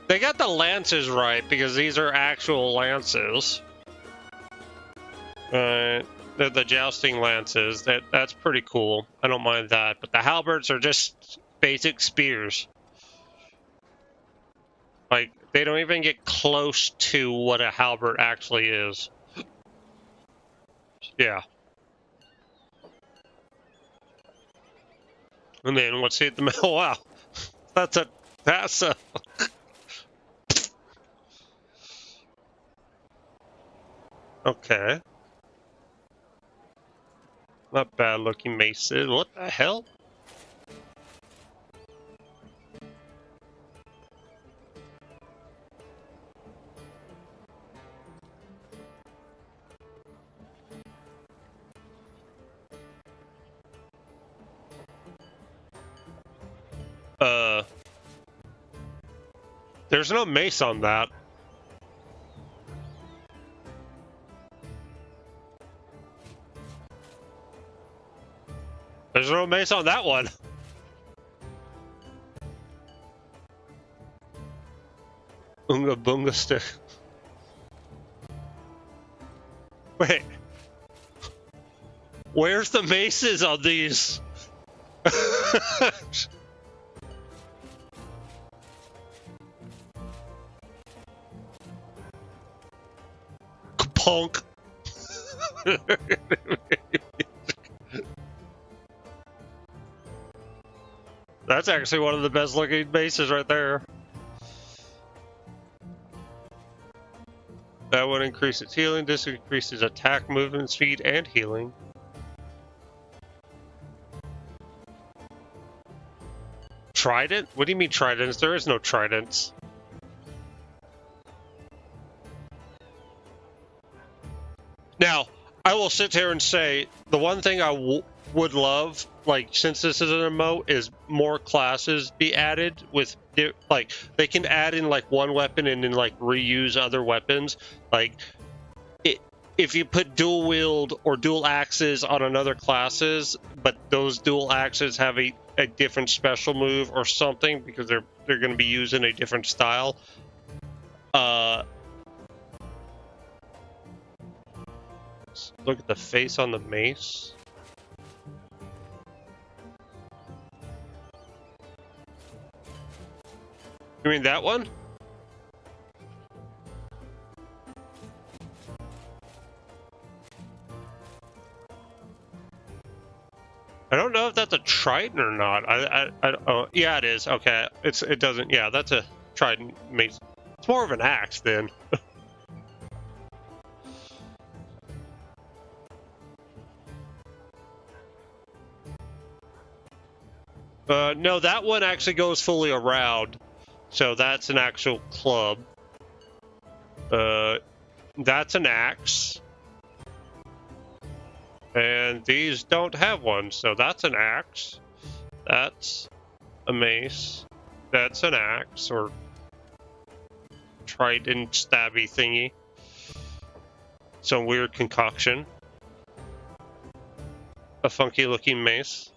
they got the lances right because these are actual lances. The jousting lances, that's pretty cool. I don't mind that, but the halberds are just basic spears. Like, they don't even get close to what a halberd actually is. Yeah. And then let's see the middle. Wow. That's a okay. Not bad looking maces. What the hell? There's no mace on that. There's no mace on that one. Unga bunga stick. Wait. Where's the maces on these? Punk. That's actually one of the best looking bases right there. That one increases healing. This increases attack, movement, speed, and healing. Trident? What do you mean tridents? There is no tridents. Now, I will sit here and say, the one thing I would love, like, since this is an emote, is more classes be added with, like, they can add in, like, one weapon and then, like, reuse other weapons. Like, if you put dual wield or dual axes on another classes, but those dual axes have a different special move or something because they're going to be using a different style, look at the face on the mace. You mean that one? I don't know if that's a trident or not. Oh, yeah, it is. Okay, it doesn't. Yeah, that's a trident mace. It's more of an axe then. No, that one actually goes fully around. So that's an actual club. That's an axe. And these don't have one, so that's an axe. That's a mace. That's an axe, or trident stabby thingy. Some weird concoction. a funky looking mace.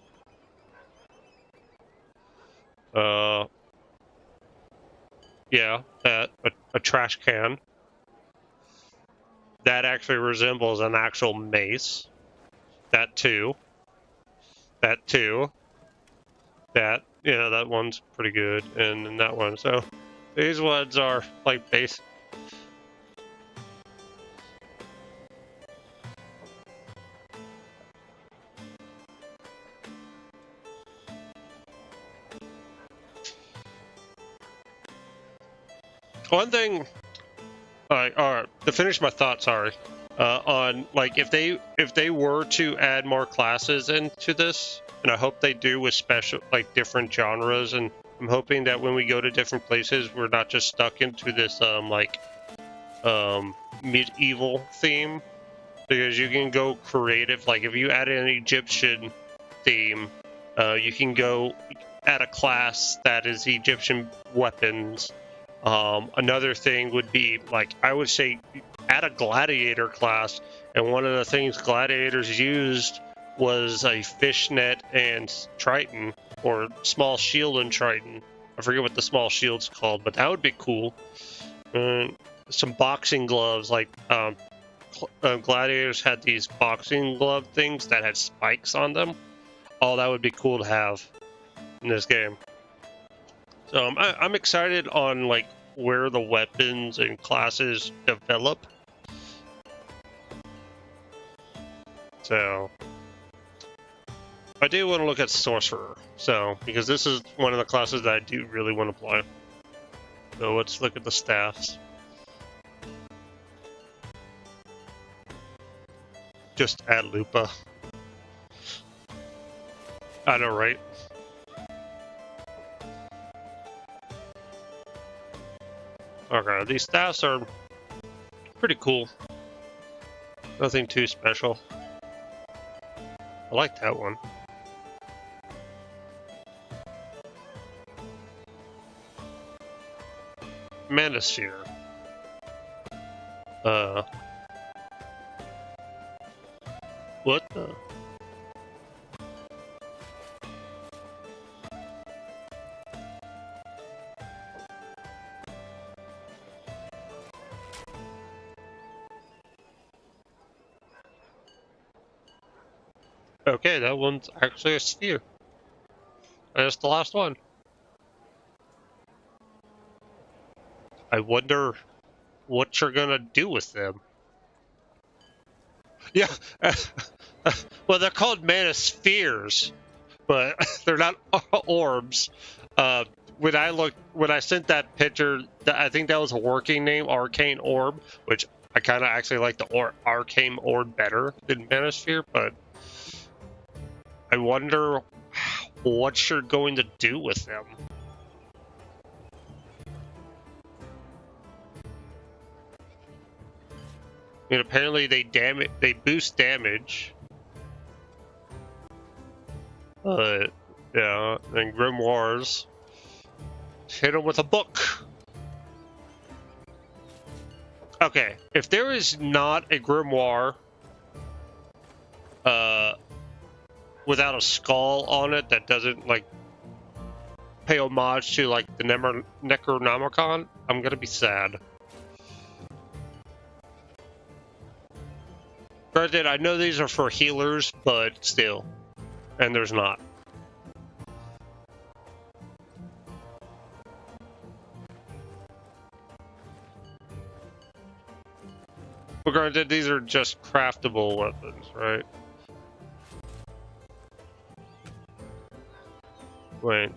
Yeah, that a trash can. That actually resembles an actual mace. That too. That too. That, yeah, that one's pretty good, and then that one. So these ones are like base. One thing, to finish my thought, sorry, on like if they were to add more classes into this, and I hope they do with special like different genres, and I'm hoping that when we go to different places, we're not just stuck into this medieval theme, because you can go creative. Like if you add an Egyptian theme, you can go add a class that is Egyptian weapons. Another thing would be, like, I would say add a gladiator class, and one of the things gladiators used was a fishnet and triton, or small shield and triton. I forget what the small shield's called, but that would be cool. Some boxing gloves, like gladiators had these boxing glove things that had spikes on them. Oh, that would be cool to have in this game. So I'm excited on like where the weapons and classes develop. So I do want to look at sorcerer. So because this is one of the classes that I do really want to play. So let's look at the staffs. Just add Lupa. I know, right? Okay, these staffs are pretty cool. Nothing too special. I like that one. Manosphere. What the? Okay, that one's actually a sphere. That's the last one. I wonder what you're gonna do with them. Yeah, well, they're called manospheres, but they're not orbs. When I sent that picture, I think that was a working name, Arcane Orb, which I kind of actually like the Arcane Orb better than Manosphere, but I wonder what you're going to do with them. I mean, apparently they boost damage. Yeah, and grimoires. Hit them with a book. Okay, if there is not a grimoire without a skull on it that doesn't like pay homage to like the Necronomicon, I'm gonna be sad. Granted, I know these are for healers, but still. And there's not. But granted, these are just craftable weapons, right? Wait.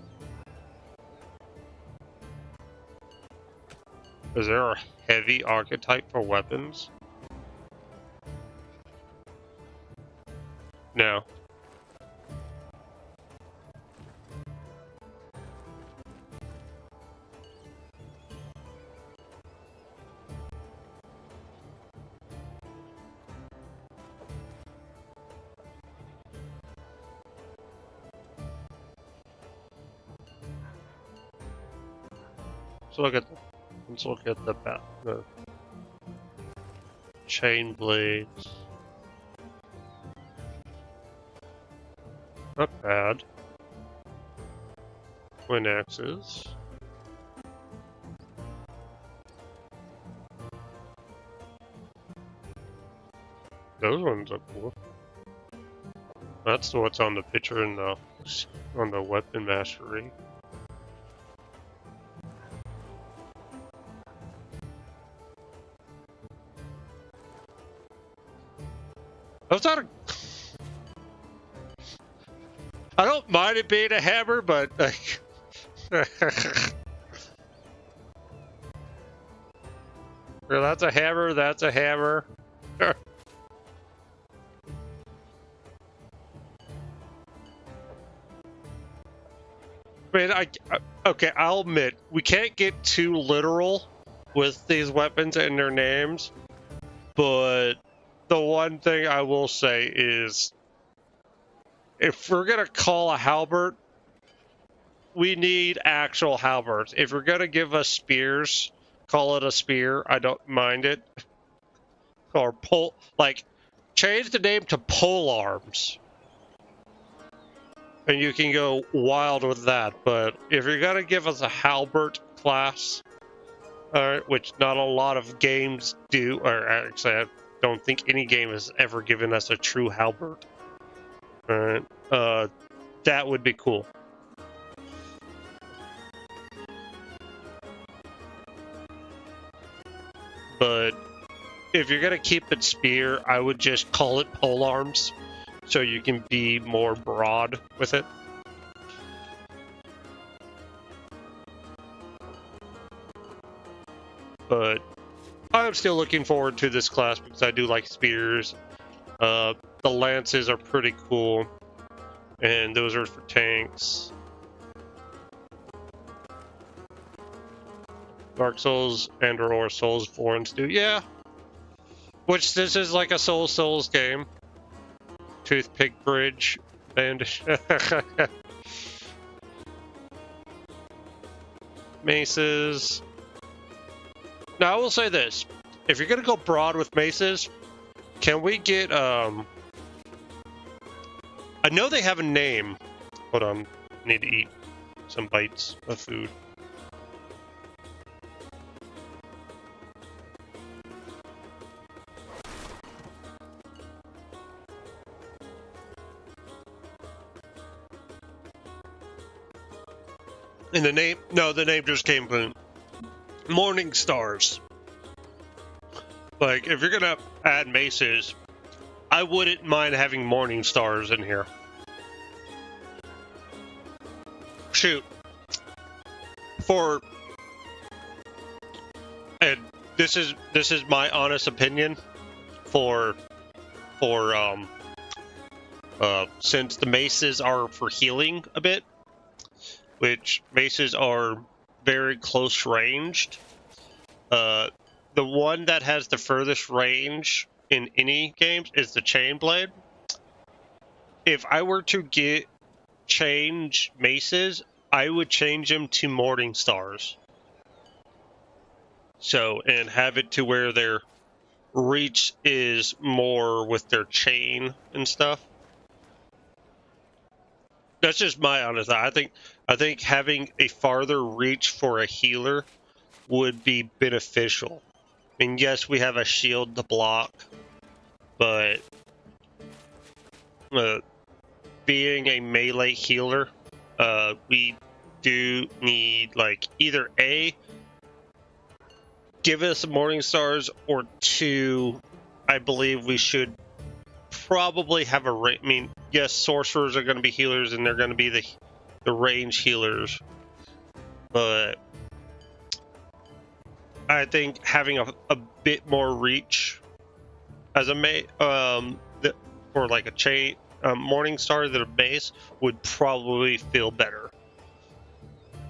Is there a heavy archetype for weapons? No. Let's look at the chain blades. Not bad. Twin axes. Those ones are cool. That's what's on the picture in the on the weapon mastery. Those are. I don't mind it being a hammer, but like, well, that's a hammer. That's a hammer. I mean, okay, I'll admit, we can't get too literal with these weapons and their names, but the one thing I will say is, if we're gonna call a halberd, we need actual halberds. If you're gonna give us spears, call it a spear. I don't mind it. Or change the name to pole arms. And you can go wild with that, but if you're gonna give us a halberd class, which not a lot of games do, or actually I don't think any game has ever given us a true halberd, that would be cool. But if you're gonna keep it spear, I would just call it pole arms, so you can be more broad with it. But I'm still looking forward to this class because I do like spears. The lances are pretty cool, and those are for tanks. Dark Souls and or Souls 4 and 2, yeah. Which this is like a Souls game. Toothpick Bridge and maces. Now I will say this: if you're gonna go broad with maces, can we get I know they have a name. Hold on, I need to eat some bites of food. And the name, no, the name just came from Morning Stars. Like, if you're gonna add maces, I wouldn't mind having Morning Stars in here. Shoot. And this is my honest opinion since the maces are for healing a bit, which maces are very close ranged. The one that has the furthest range in any games is the chain blade. If I were to change maces, I would change them to Morning Stars. So, and have it to where their reach is more with their chain and stuff. That's just my honest. I think having a farther reach for a healer would be beneficial. And yes, we have a shield to block, but being a melee healer, we do need either A, give us Morning Stars, or 2, I believe we should probably have I mean, yes, sorcerers are going to be healers and they're going to be the range healers, but I think having a bit more reach as a for like a chain Morning Star that a base would probably feel better.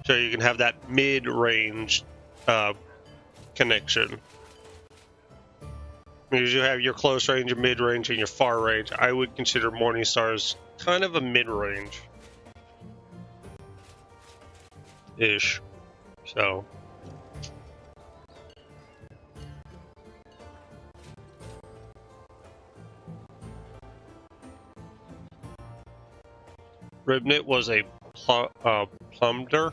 So you can have that mid-range connection. Because you have your close range, your mid-range, and your far range. I would consider Morning Stars kind of a mid-range ish. So Ribnit was a plunder.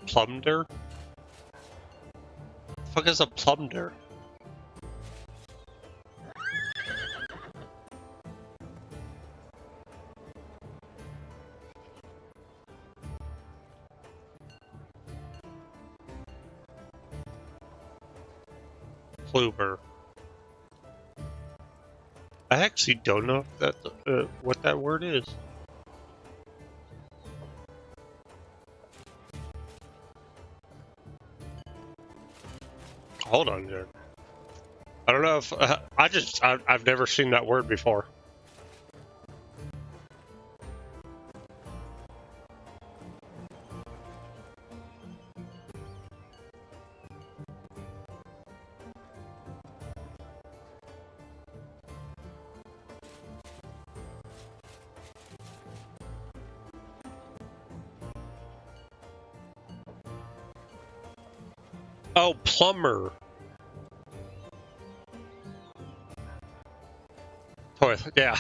Plunder? The fuck is a plunder? Pluber. I actually don't know if that what that word is. Hold on there. I don't know if I've never seen that word before. Oh, plumber. Toilet, yeah.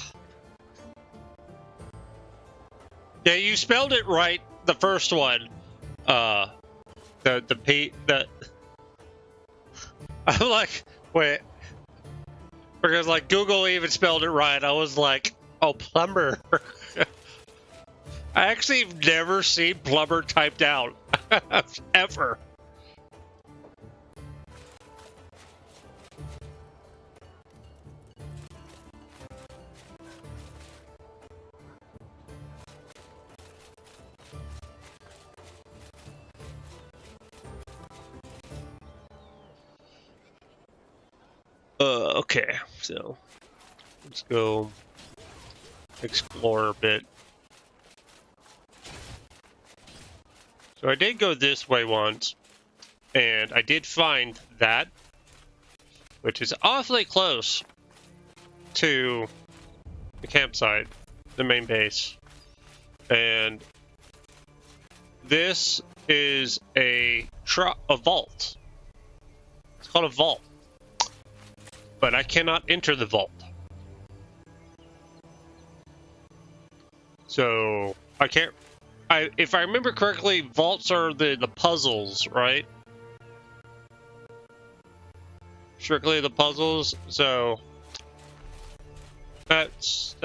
Yeah, you spelled it right the first one. The I'm like, wait, because like Google even spelled it right. I was like, oh, plumber. I actually have never seen plumber typed out ever. Okay, so let's go explore a bit. So I did go this way once, and I did find that, which is awfully close to the campsite, the main base. And this is a vault. It's called a vault. But I cannot enter the vault. So I can't. If I remember correctly, vaults are the puzzles, right? Strictly the puzzles. So it's.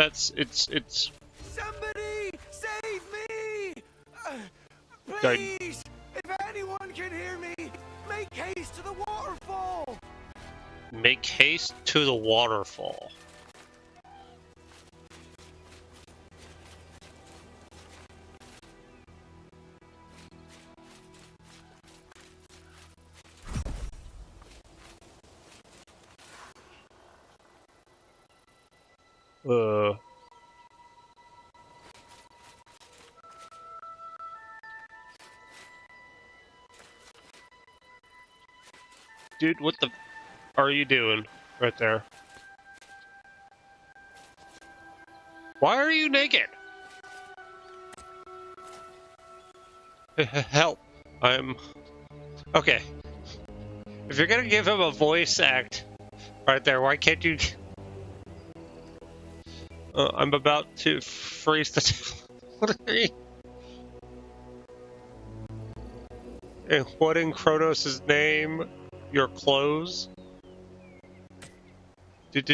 Somebody save me! Please, if anyone can hear me, make haste to the waterfall. Make haste to the waterfall. Dude, what the are you doing right there? Why are you naked? Help. I'm... Okay. If you're gonna give him a voice act right there, why can't you... I'm about to freeze the... What are you... And what in Chronos' name? Your clothes? Did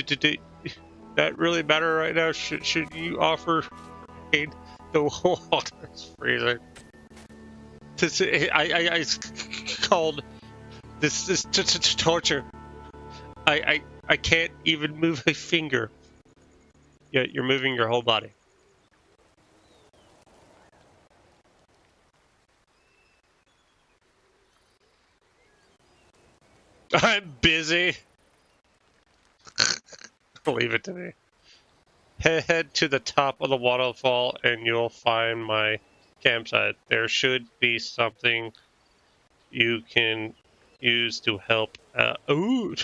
that really matter right now? Should you offer aid? The water's freezing. I called this torture. I can't even move a finger. Yet you're moving your whole body. I'm busy. Leave it to me. Head to the top of the waterfall and you'll find my campsite. There should be something you can use to help out. Ooh.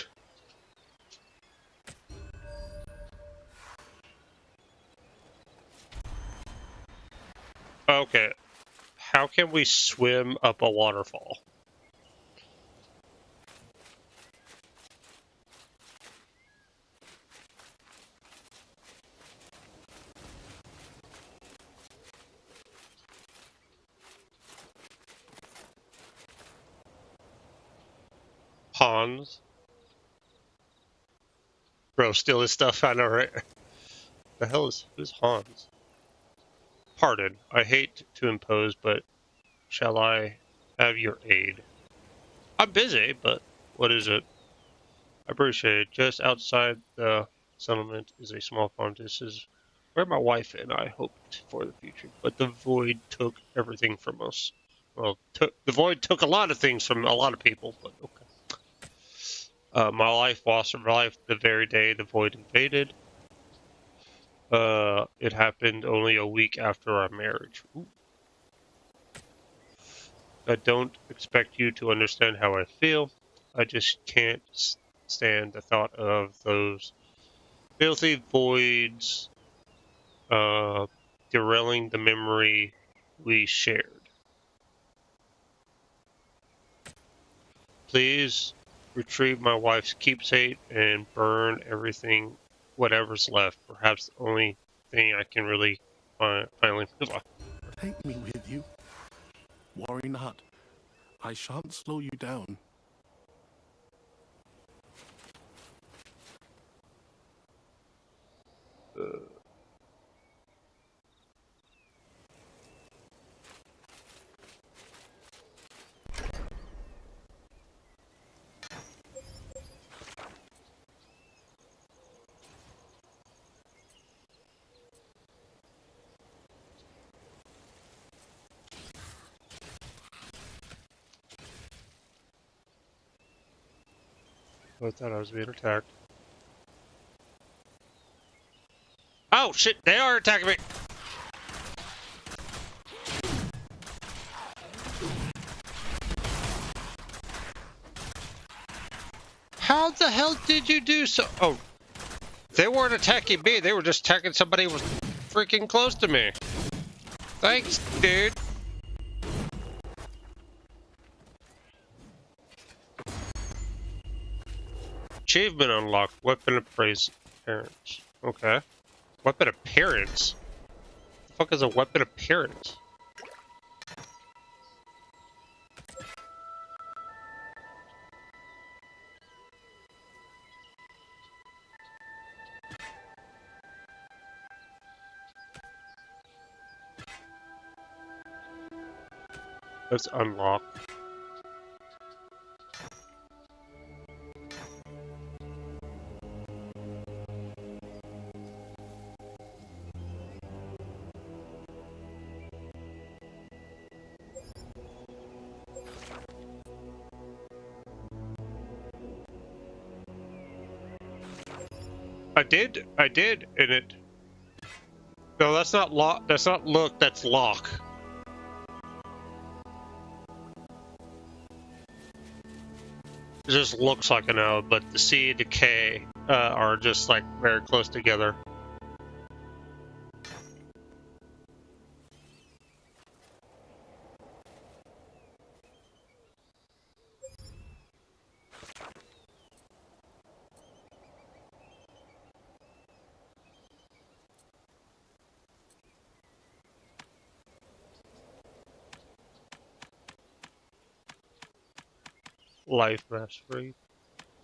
Okay. How can we swim up a waterfall? Hans. Bro, steal his stuff. I know, right? The hell is who's Hans? Pardon, I hate to impose, but shall I have your aid? I'm busy, but what is it? I appreciate it. Just outside the settlement is a small farm. This is where my wife and I hoped for the future, but the void took everything from us. Well, the void took a lot of things from a lot of people, but okay. My life was survived the very day the void invaded. It happened only a week after our marriage. Ooh. I don't expect you to understand how I feel. I just can't stand the thought of those filthy voids derailing the memory we shared. Please retrieve my wife's keepsake and burn everything, whatever's left. Perhaps the only thing I can really finally move on. Take me with you. Worry not. I shan't slow you down. I thought I was being attacked. Oh shit, they are attacking me! How the hell did you do so? Oh, they weren't attacking me, they were just attacking somebody who was freaking close to me. Thanks, dude. Achievement unlocked. Weapon appraisal. Appearance. Okay. Weapon appearance? The fuck is a weapon appearance? Let's unlock. I did, and it... No, that's not lock, that's not look, that's lock. It just looks like an L, but the C and the K are just like very close together. Life mastery.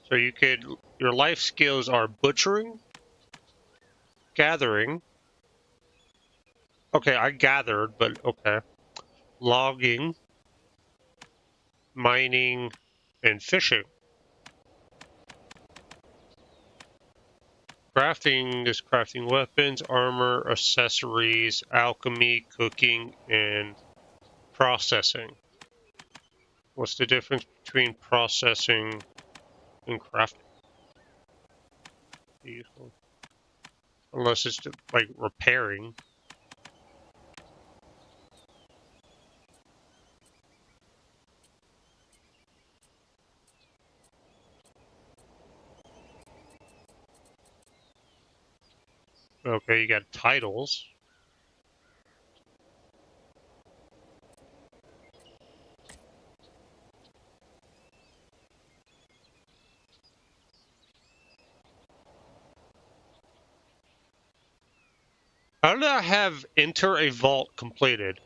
So you could, your life skills are butchering, gathering. Okay, I gathered, but okay. Logging, mining, and fishing. Crafting is crafting weapons, armor, accessories, alchemy, cooking, and processing. What's the difference between processing and crafting? Unless it's like repairing. Okay, you got titles. How did I have enter a vault completed?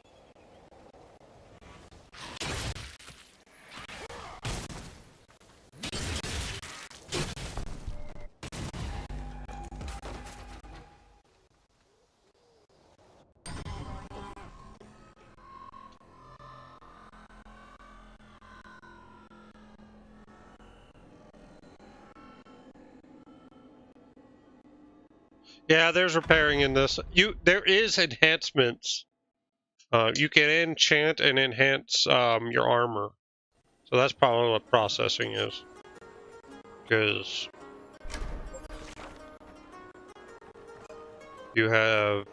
Yeah, there's repairing in this. There is enhancements. You can enchant and enhance your armor. So that's probably what processing is. Because you have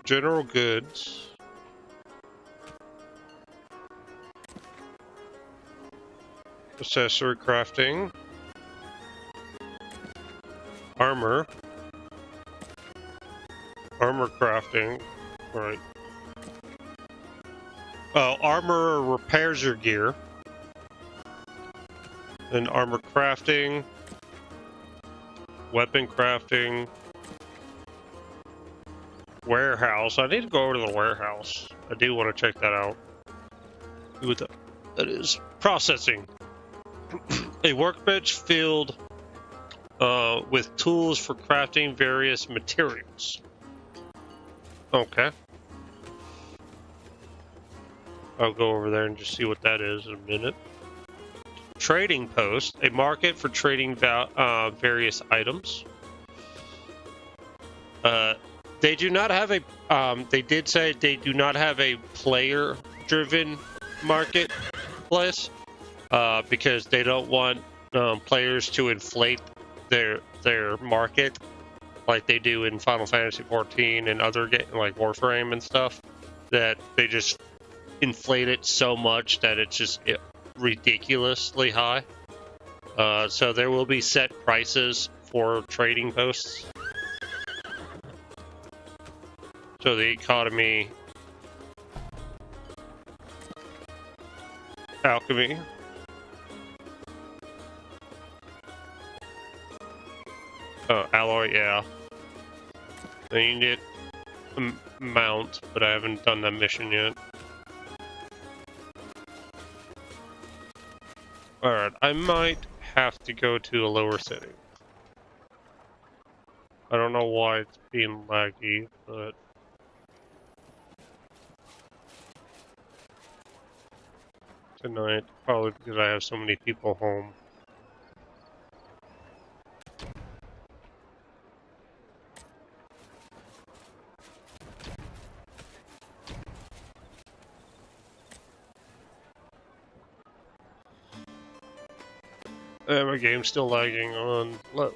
general goods, accessory crafting, armor crafting, right? Armor repairs your gear, and armor crafting, weapon crafting, warehouse. I need to go over to the warehouse. I do want to check that out. See what that is. Processing. A workbench filled with tools for crafting various materials. Okay. I'll go over there and just see what that is in a minute. Trading post, a market for trading various items. They do not have a. They did say they do not have a player-driven marketplace because they don't want players to inflate their market like they do in Final Fantasy XIV and other games like Warframe and stuff. That they just inflate it so much that it's just ridiculously high. So there will be set prices for trading posts. So the economy, alchemy, alloy, yeah. I need it mount, but I haven't done that mission yet. Alright, I might have to go to a lower setting. I don't know why it's being laggy, but tonight, probably because I have so many people home. My game's still lagging on low.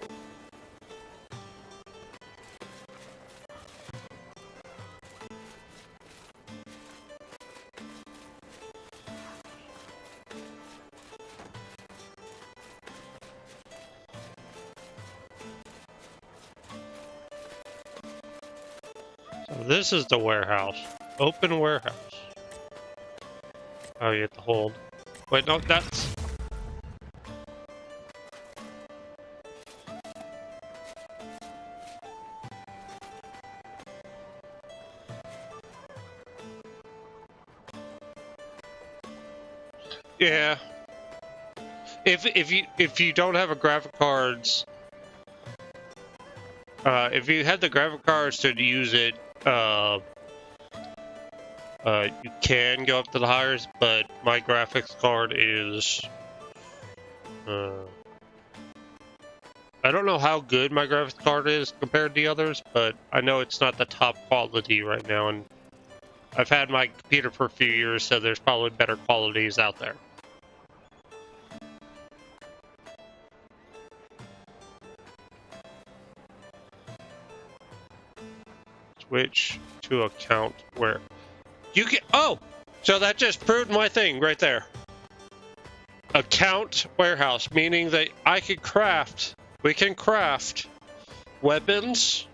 So this is the warehouse. Open warehouse. Oh, you have to hold. Wait, no, that's... Yeah. If you don't have a graphic cards, if you had the graphic cards to use it, you can go up to the highest, but my graphics card is, I don't know how good my graphics card is compared to the others, but I know it's not the top quality right now, and I've had my computer for a few years, so there's probably better qualities out there. Switch to account where you can. Oh, so that just proved my thing right there. Account warehouse, meaning that I could craft. We can craft weapons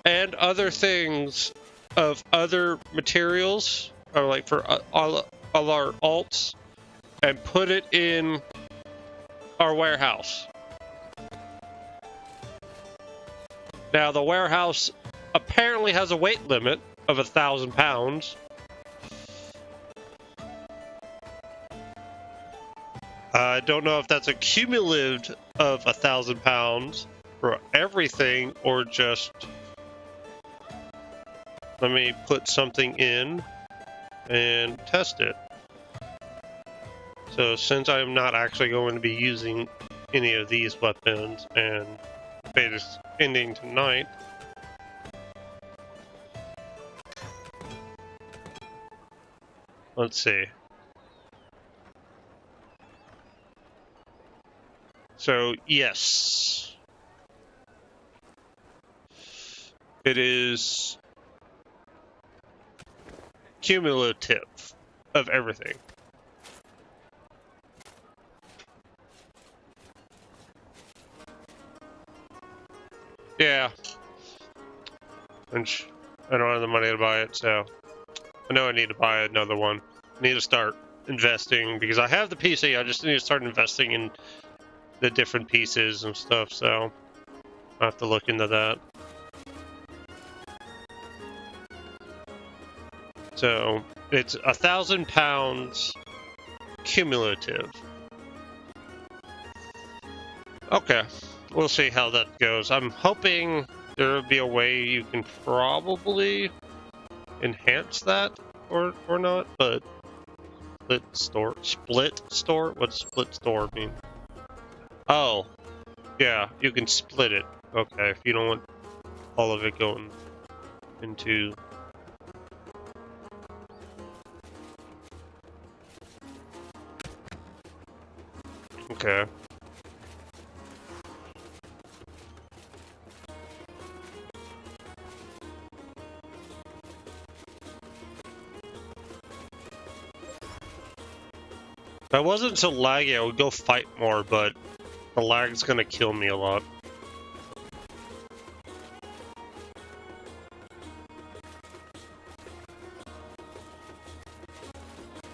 and other things of other materials, or like for all our alts, and put it in our warehouse. Now the warehouse apparently has a weight limit of 1,000 pounds. I don't know if that's a cumulative of 1,000 pounds for everything or just... Let me put something in and test it. So since I'm not actually going to be using any of these weapons and beta's ending tonight. Let's see. So, yes. It is cumulative of everything. Yeah. Which I don't have the money to buy it, so I know I need to buy another one. I need to start investing because I have the PC. I just need to start investing in the different pieces and stuff, so I have to look into that. So it's 1,000 pounds cumulative. Okay, we'll see how that goes. I'm hoping there will be a way you can probably enhance that or not, but split store? What's split store mean? Oh, yeah, you can split it. Okay, if you don't want all of it going into... Okay. If I wasn't so laggy, I would go fight more, but the lag's gonna kill me a lot.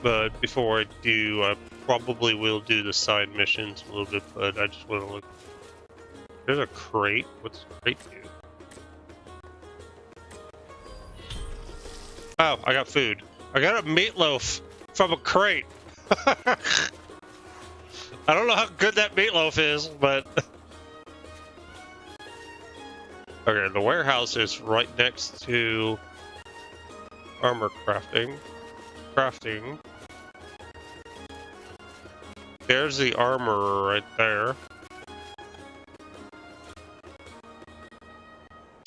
But before I do, I probably will do the side missions a little bit, but I just want to look. There's a crate. What's the crate do? Oh, I got food. I got a meatloaf from a crate. I don't know how good that meatloaf is, but... Okay, the warehouse is right next to armor crafting. There's the armor right there.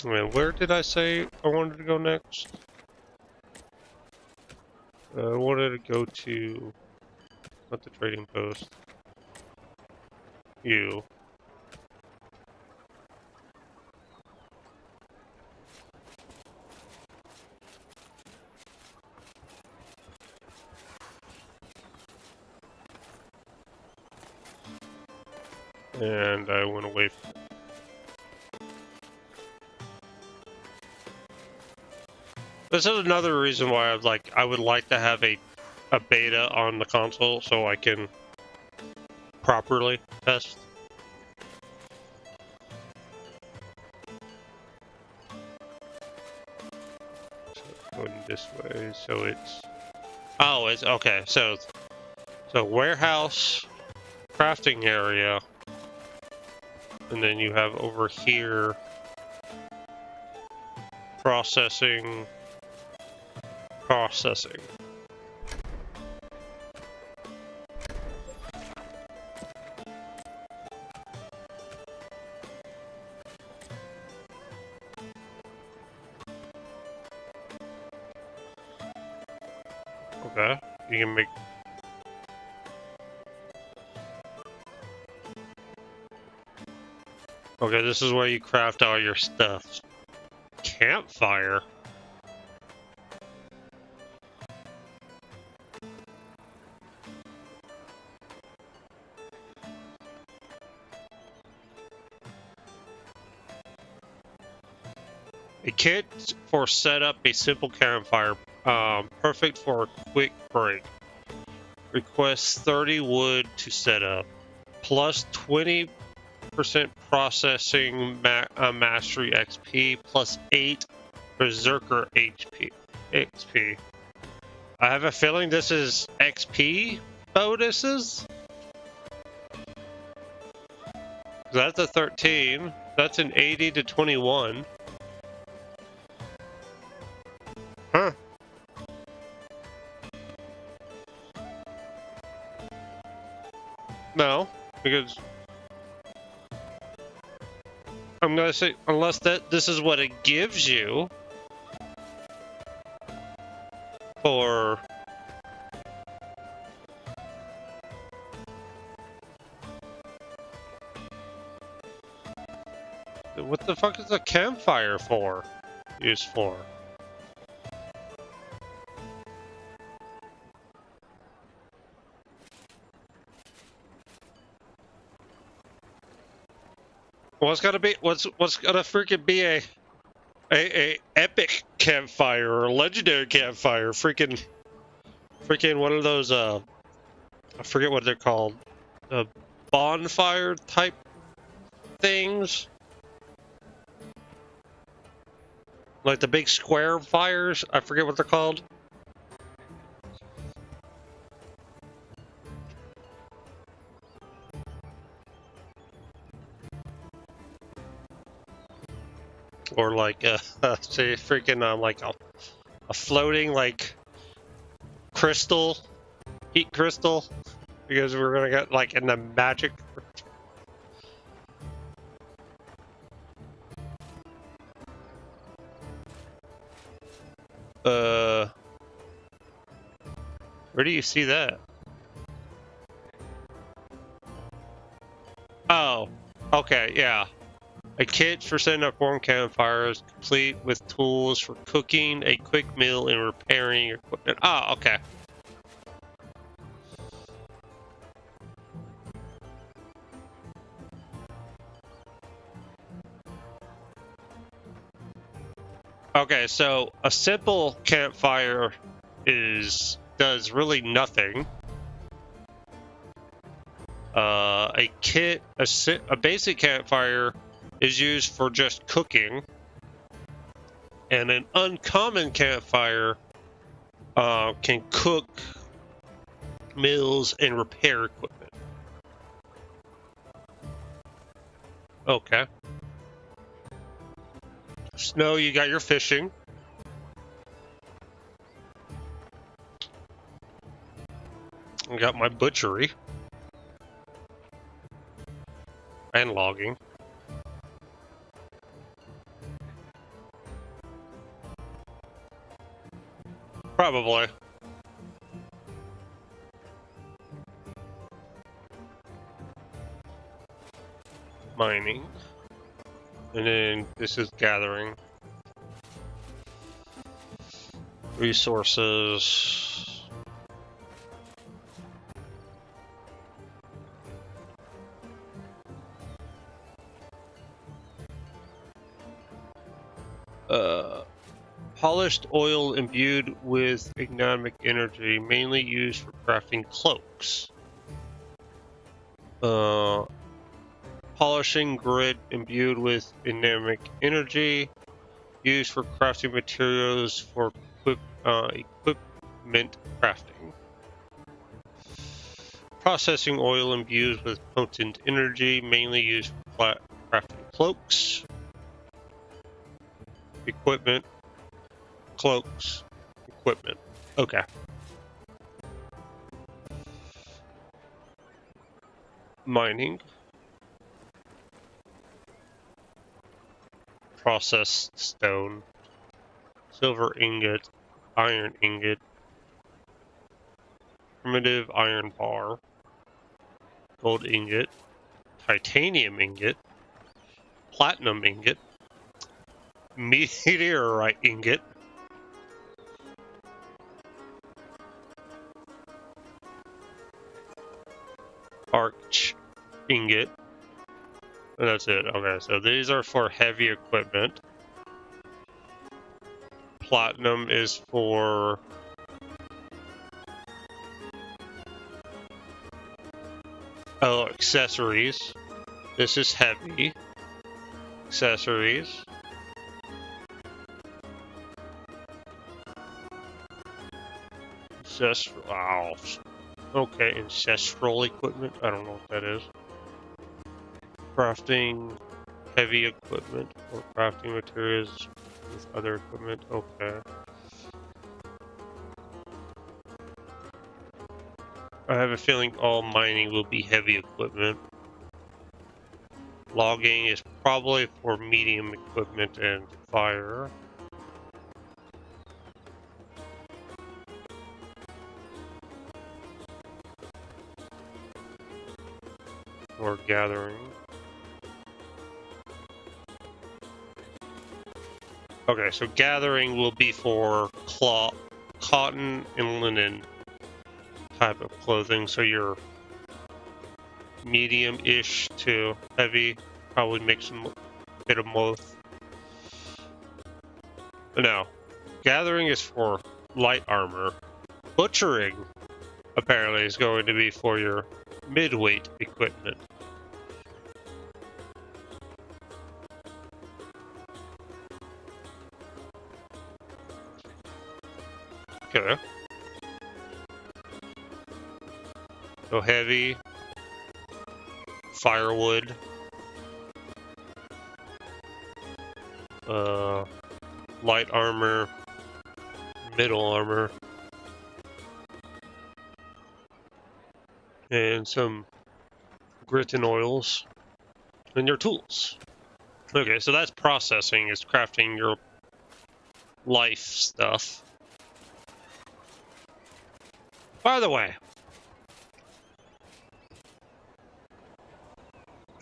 I mean, where did I say I wanted to go next? I wanted to go to... Not the trading post. You. And I went away from... This is another reason why I would like to have a beta on the console so I can properly test. So going this way, so it's... Oh, it's okay. So warehouse, crafting area, and then you have over here processing. Okay, you can make... Okay, this is where you craft all your stuff. Campfire? A kit for set up a simple campfire, perfect for a quick break. Request 30 wood to set up, plus 20% processing mastery XP, plus 8 berserker XP. I have a feeling this is XP bonuses. That's a 13. That's an 80 to 21. Huh. No, because I'm gonna say, unless this is what it gives you for. What the fuck is a campfire for? Used for? What's gotta freaking be a epic campfire or a legendary campfire? Freaking one of those I forget what they're called. Bonfire type things. Like the big square fires? I forget what they're called. Or like, say freaking, like a floating, like, crystal, heat crystal. Because we're gonna get, like, in the magic. Where do you see that? Oh, okay, yeah. A kit for setting up warm campfires, complete with tools for cooking, a quick meal, and repairing equipment. Oh, okay. Okay, so a simple campfire does really nothing. A basic campfire is used for just cooking, and an uncommon campfire can cook meals and repair equipment. Okay. Snow, you got your fishing. I got my butchery. And logging. Probably. Mining. And then this is gathering. Resources. Polished oil imbued with magnetic energy, mainly used for crafting cloaks. Polishing grid imbued with magnetic energy, used for crafting materials for equipment crafting. Processing oil imbued with potent energy, mainly used for crafting cloaks. Equipment. Cloaks. Equipment. Okay. Mining. Processed stone. Silver ingot. Iron ingot. Primitive iron bar. Gold ingot. Titanium ingot. Platinum ingot. Meteorite ingot. Arch ingot. And that's it. Okay, so these are for heavy equipment. Platinum is for accessories. This is heavy. Accessories. Ancestral. Wow. Okay, ancestral equipment. I don't know what that is. Crafting heavy equipment or crafting materials with other equipment. Okay. I have a feeling all mining will be heavy equipment. Logging is probably for medium equipment and fire. Or gathering. Okay, so gathering will be for cloth, cotton and linen type of clothing, so you're medium-ish to heavy, probably mix a bit of both. No, gathering is for light armor. Butchering, apparently, is going to be for your mid-weight equipment. Okay. So heavy, firewood, light armor, middle armor, and some grit and oils, and your tools. Okay, so that's processing, is crafting your life stuff. By the way,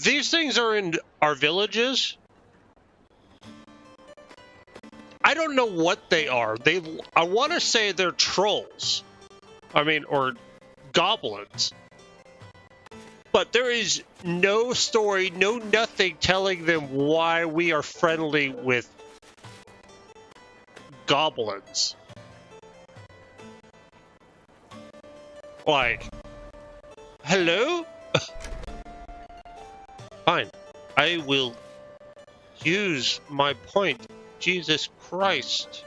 these things are in our villages. I don't know what they are. I want to say they're trolls. I mean, or goblins. But there is no story, no nothing telling them why we are friendly with goblins. Like, hello? Fine. I will use my point. Jesus Christ.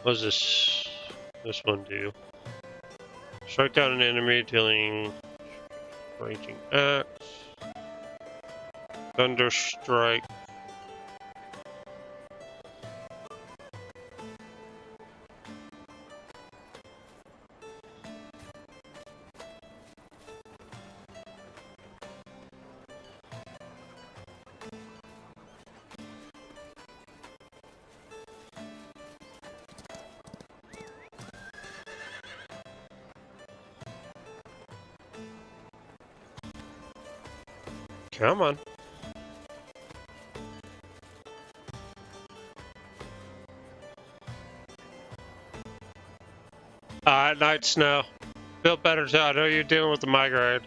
What does this one do? Strike down an enemy dealing raging axe. Thunder strike. Come on. Night snow. Feel better too. I know you're dealing with the migraine.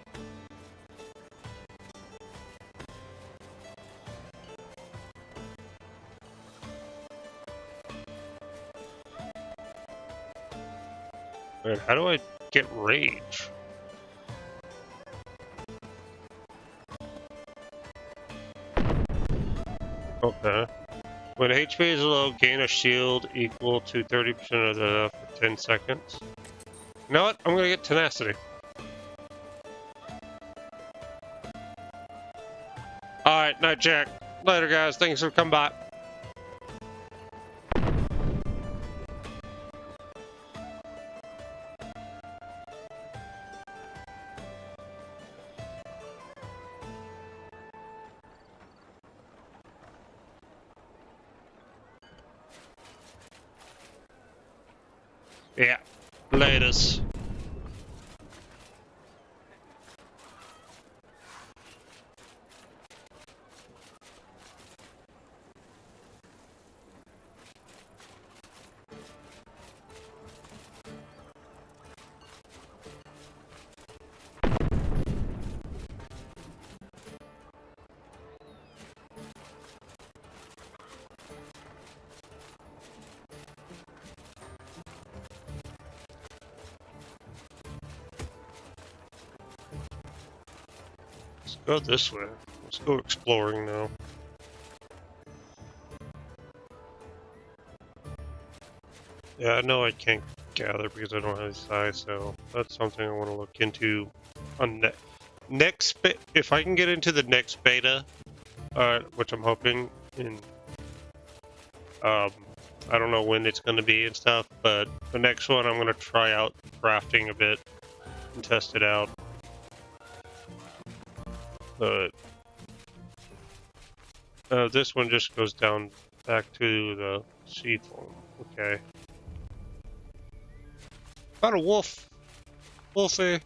Man, how do I get rage? Okay. When HP is low, gain a shield equal to 30% of the for 10 seconds. You know what? I'm gonna get tenacity. Alright, night Jack. Later guys, thanks for coming by. Yeah, laters. Let's go this way. Let's go exploring now. Yeah, I know I can't gather because I don't have size, so that's something I want to look into on next if I can get into the next beta which I'm hoping in. I don't know when it's going to be and stuff, but the next one I'm going to try out crafting a bit and test it out. But this one just goes down back to the sea foam. Okay. Got a wolf. Wolfie.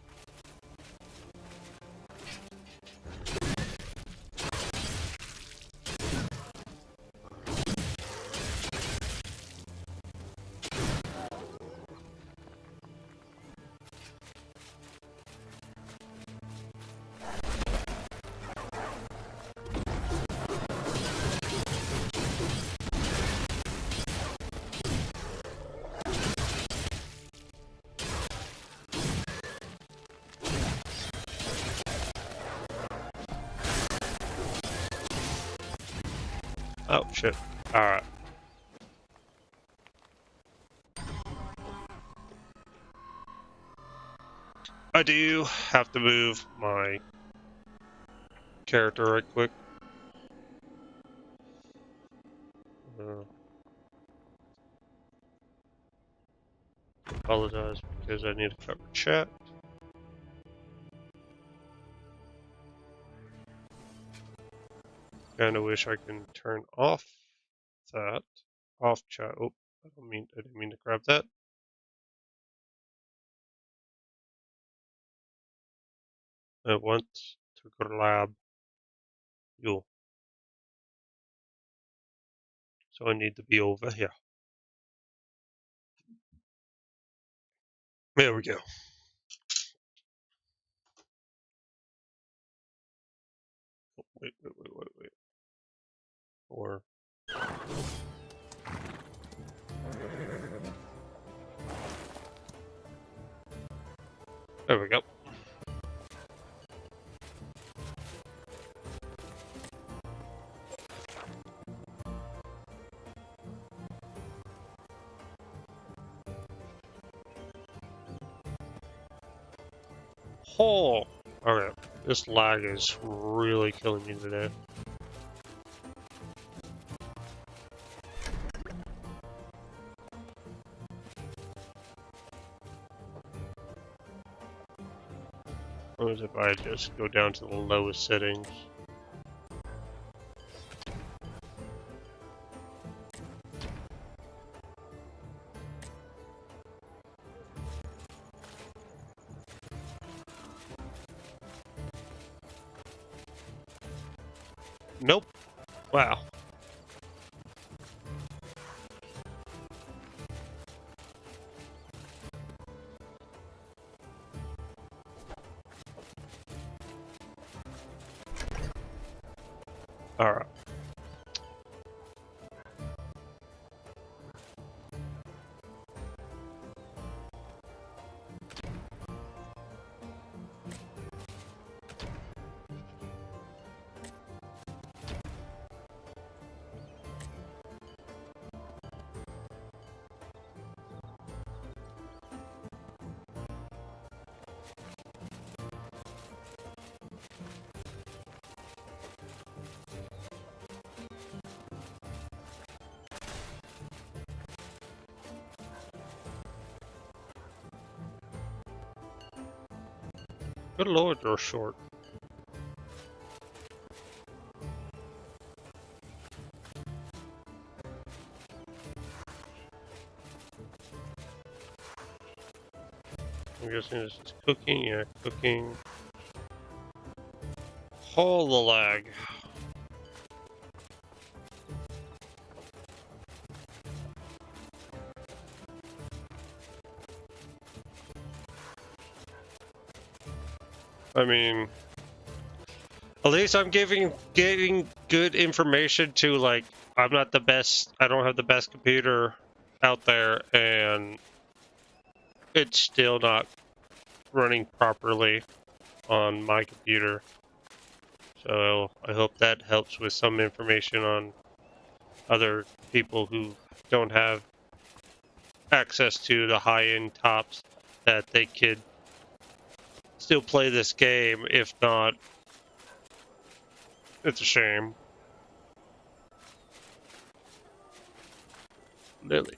Oh, shit. Alright. I do have to move my character right quick. Apologize because I need to cover chat. Kinda wish I can turn off that. Off chat. Oh, I didn't mean to grab that. I want to grab you. So I need to be over here. There we go. Oh, wait. Or there we go. Oh, okay. This lag is really killing me today. What is if I just go down to the lowest settings? Nope. Wow. Alright. Good lord, you're short. I'm guessing this is cooking, yeah, cooking. Hold the lag. I mean, at least I'm getting good information to, like, I'm not the best, I don't have the best computer out there, and it's still not running properly on my computer. So I hope that helps with some information on other people who don't have access to the high-end tops, that they could still play this game. If not, it's a shame. Lily.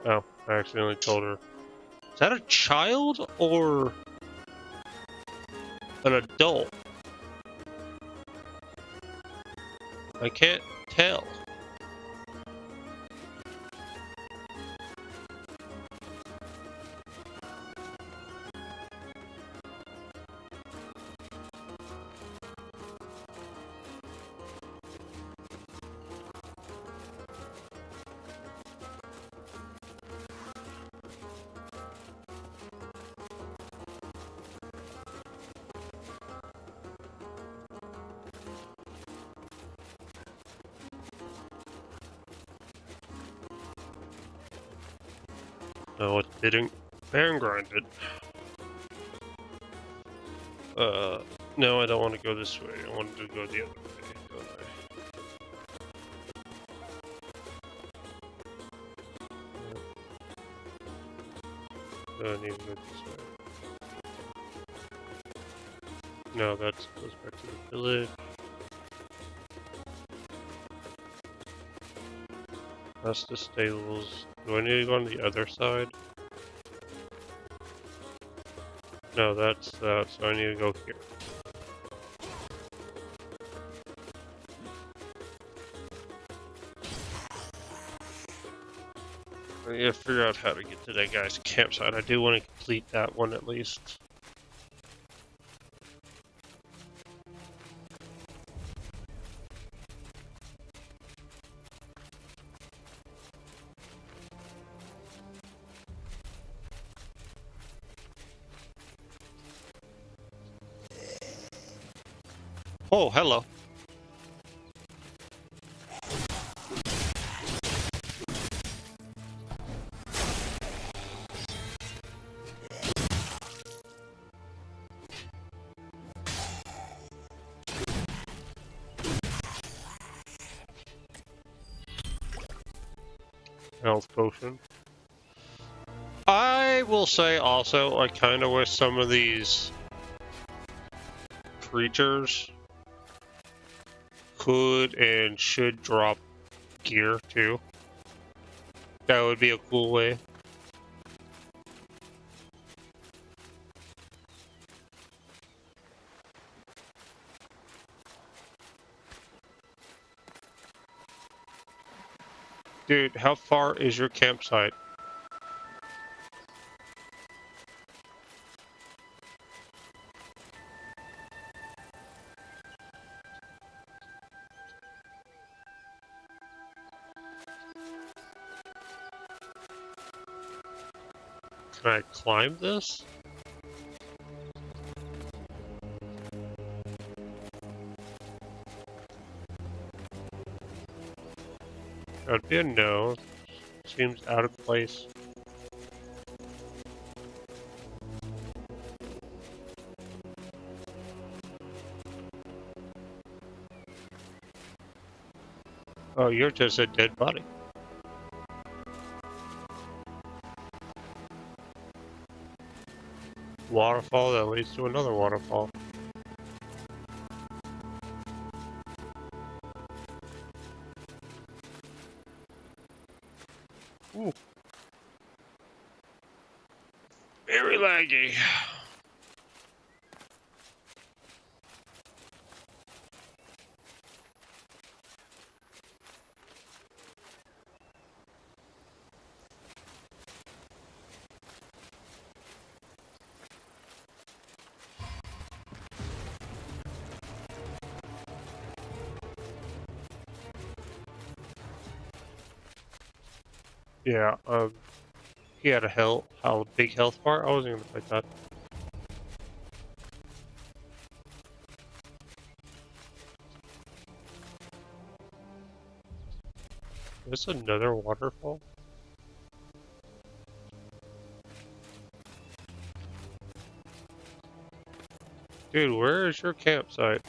Oh, I accidentally told her. Is that a child or an adult? I can't tell. No, it didn't. Baron grinded. No, I don't want to go this way. I wanted to go the other way, don't I? I need to go this way. No, that goes back to the village. That's the stables. Do I need to go on the other side? No, that's that, so I need to go here. I need to figure out how to get to that guy's campsite. I do want to complete that one at least. Oh, hello. Health potion. I will say also, I kind of wish some of these creatures could and should drop gear too. That would be a cool way. Dude, how far is your campsite? Can I climb this? That'd be a no. Seems out of place. Oh, you're just a dead body. Waterfall that leads to another waterfall. Ooh. Very laggy. Yeah, he had a big health bar. I wasn't gonna fight that. There's another waterfall. Dude, where is your campsite?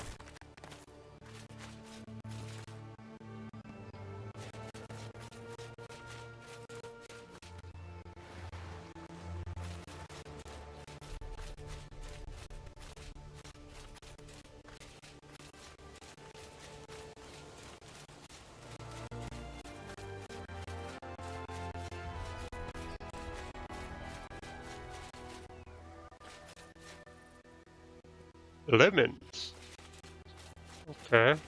Lemons. Okay.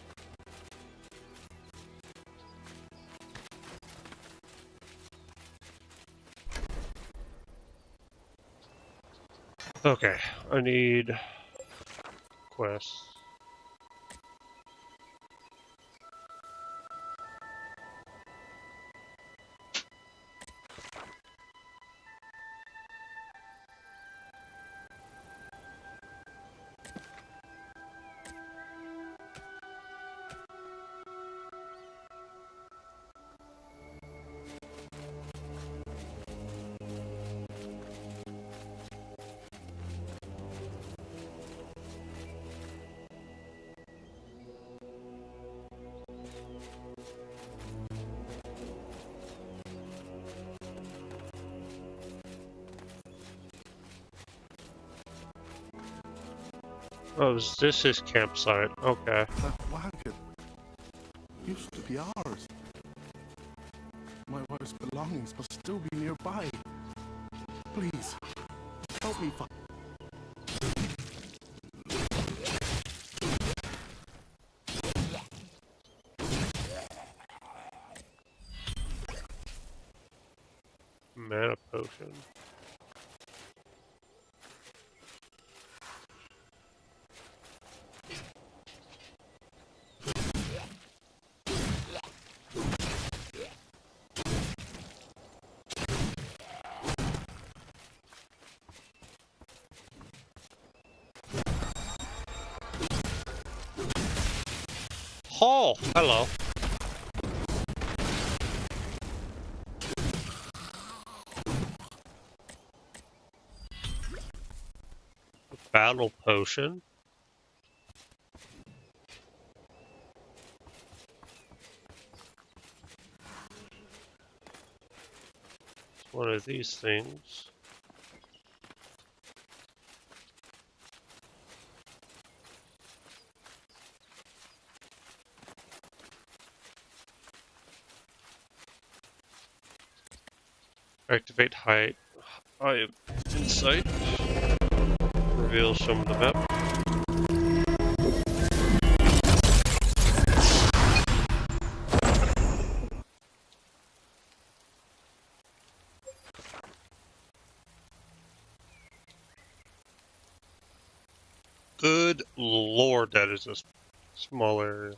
Okay, I need quests. Oh, this is campsite. Okay. That wagon used to be ours. My wife's belongings must still be nearby. Please, help me find. Mana potion. Oh, hello. Battle potion. It's one of these things. Activate height. I am insight. Reveal some of the map. Good lord, that is a small area.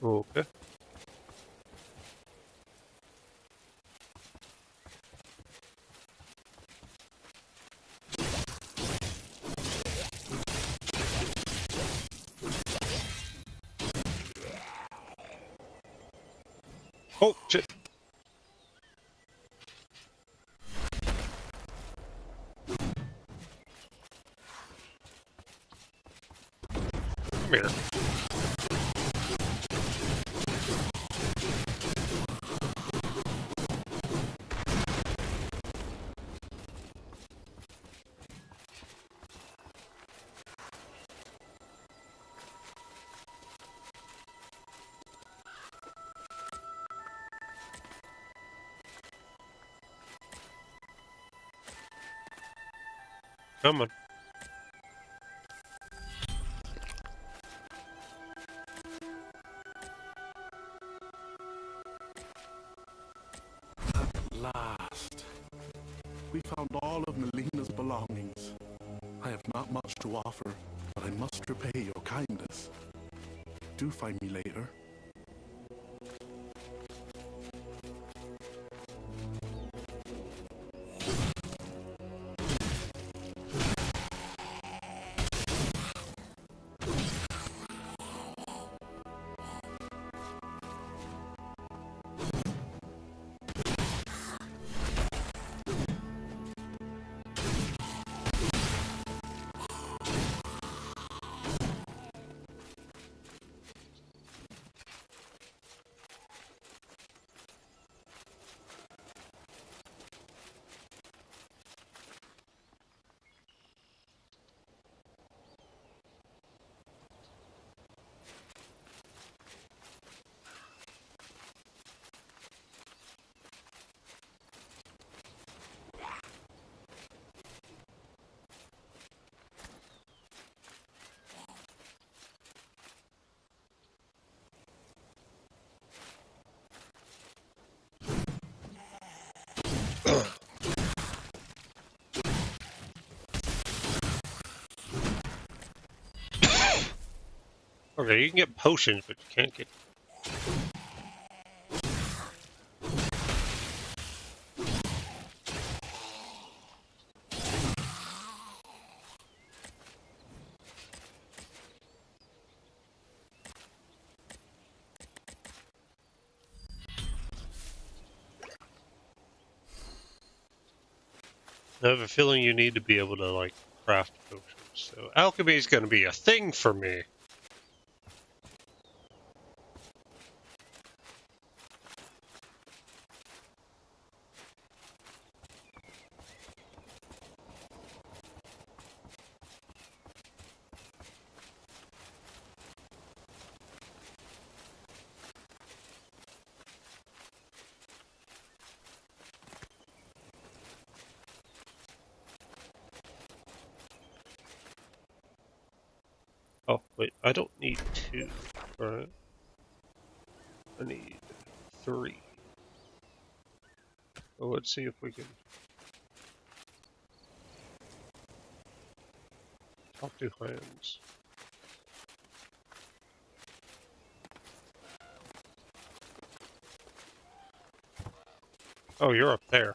Okay. Oh, shit. Come here. Come on. We found all of Melina's belongings. I have not much to offer, but I must repay your kindness. Do find me later. Okay, you can get potions, but you can't get... I have a feeling you need to be able to, like, craft potions. So alchemy is going to be a thing for me. Oh, wait, I don't need 2, right? I need 3. Well, let's see if we can talk to hands. Oh, you're up there.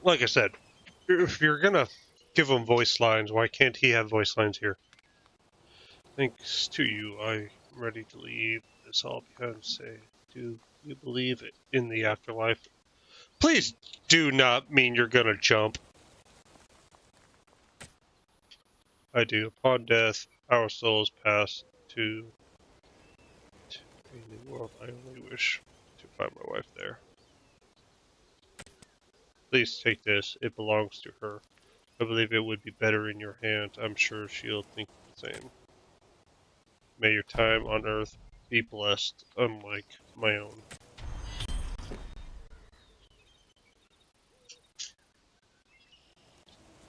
Like I said, if you're gonna give him voice lines, why can't he have voice lines here? Thanks to you, I'm ready to leave this all behind and say, do you believe in the afterlife? Please do not mean you're gonna jump. I do. Upon death, our souls pass to a new world. I only wish to find my wife there. Please take this. It belongs to her. I believe it would be better in your hands. I'm sure she'll think the same. May your time on earth be blessed, unlike my own.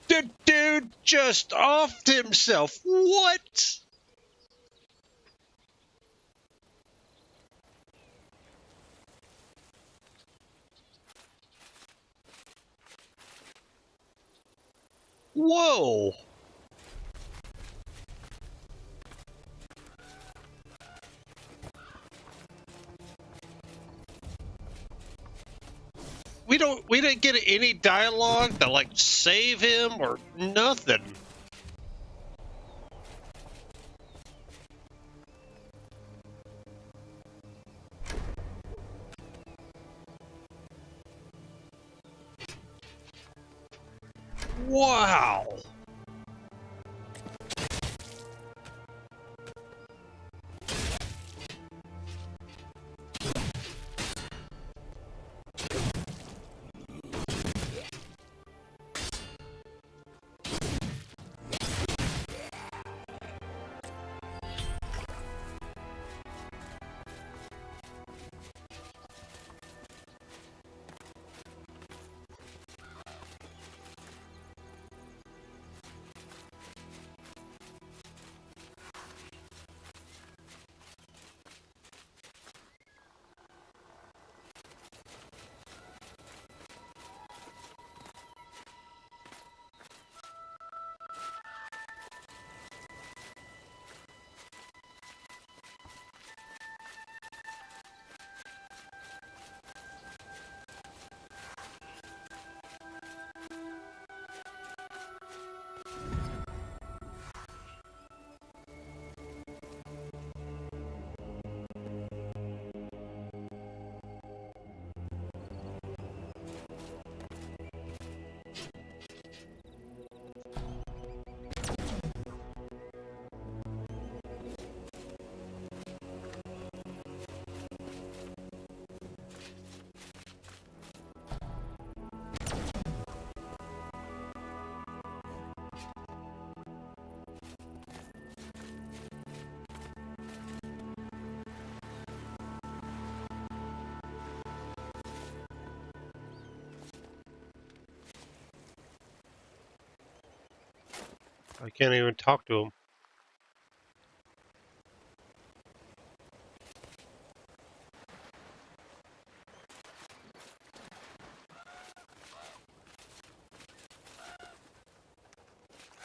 The dude just offed himself. What? Whoa. We didn't get any dialogue to like save him or nothing. Wow. I can't even talk to him.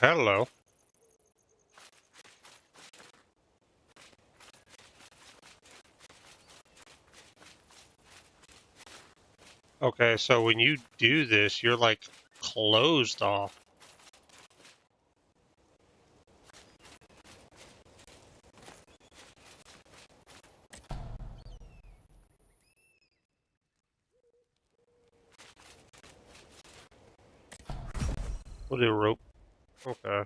Hello. Okay, so when you do this, you're like closed off. With a rope. Okay.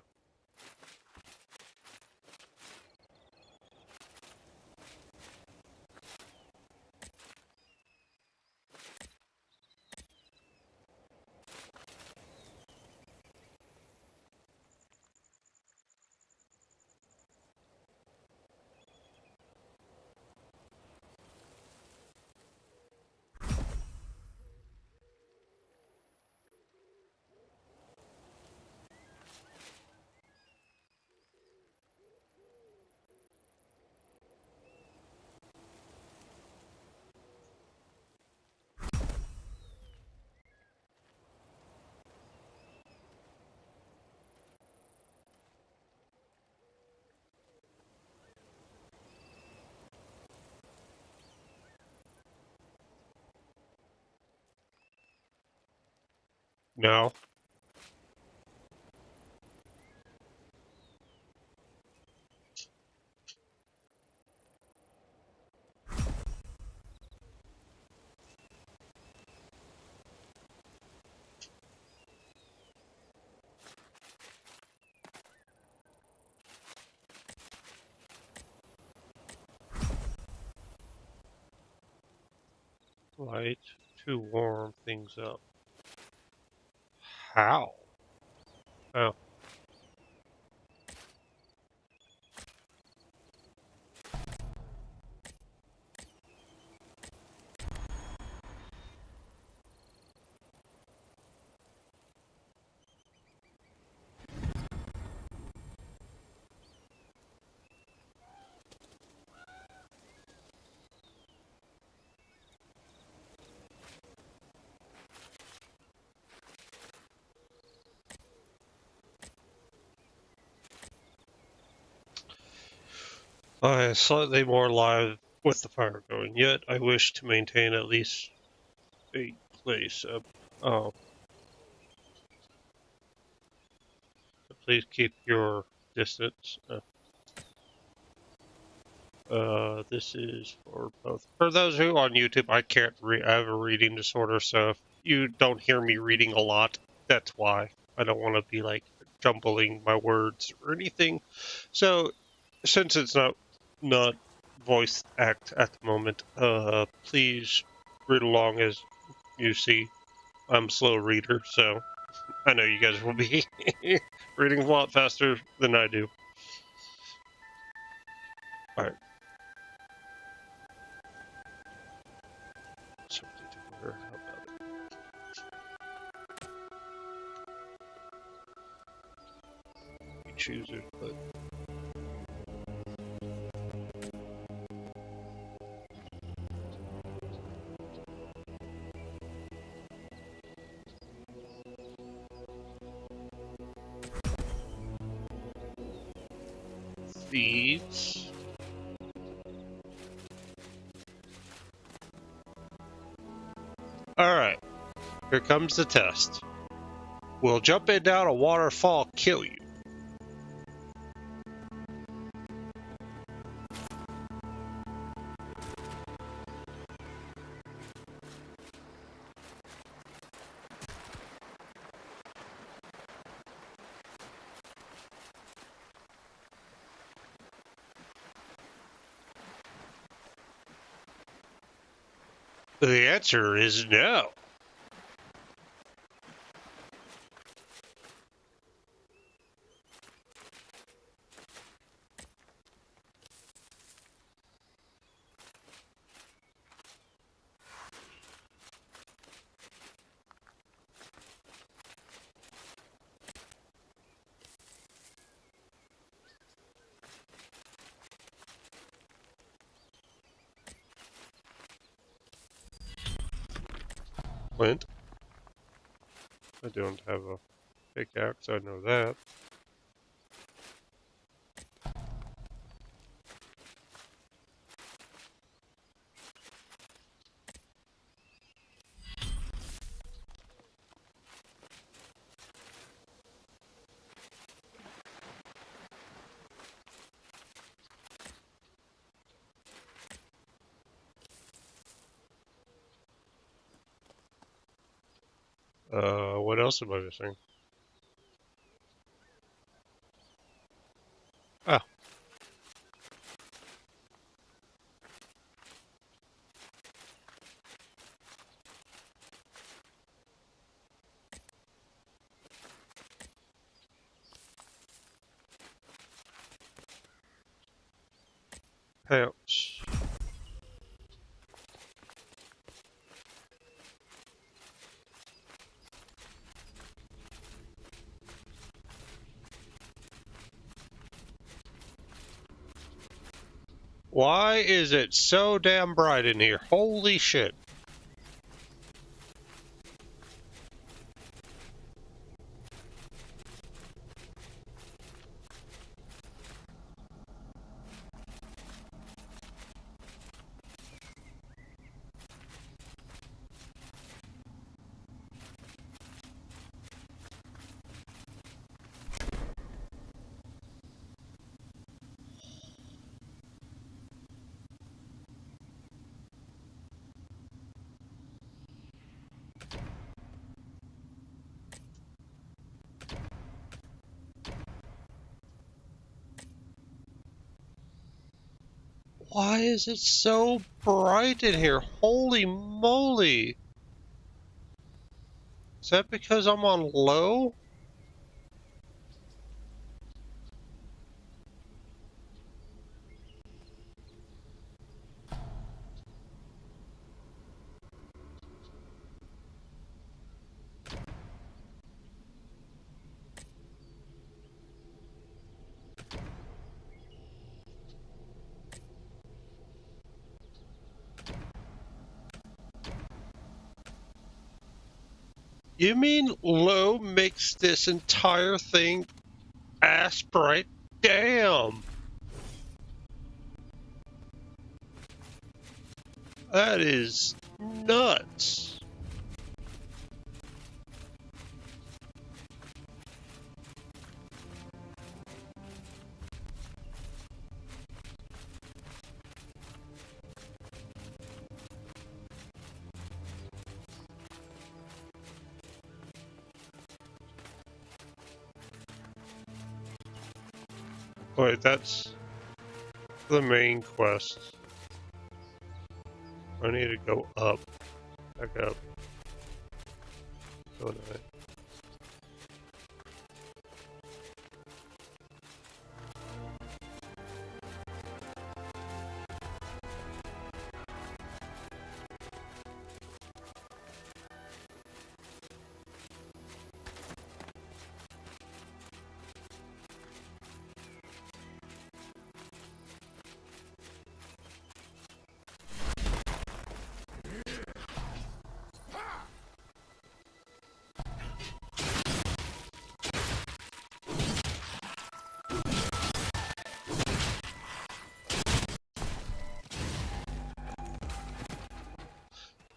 No. Light to warm things up. How? Oh. I am slightly more alive with the fire going, yet I wish to maintain at least a place. Oh, please keep your distance. This is for both. For those who on YouTube, I can't read. I have a reading disorder, so if you don't hear me reading a lot, that's why. I don't want to be like jumbling my words or anything. So, since it's not voice act at the moment, please read along as you see. I'm a slow reader, so I know you guys will be reading a lot faster than I do. All right. Something to order. How about it? You choose it, but thieves. All right. Here comes the test. Will jumping down a waterfall kill you? The answer is no. flint. I don't have a pickaxe, I know that. What else am I missing? Ah, pants. Why is it so damn bright in here? Holy shit. Why is it so bright in here? Holy moly. Is that because I'm on low? You mean low makes this entire thing ass bright? Damn! That is nuts. Wait, that's the main quest. I need to go up. Back up. Go to it.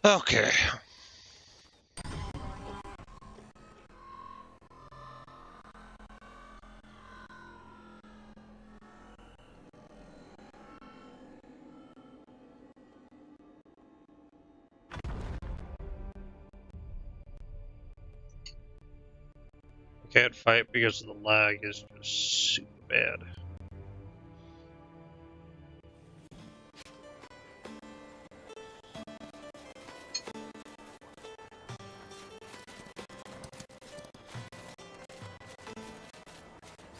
Okay. I can't fight because the lag is just super bad.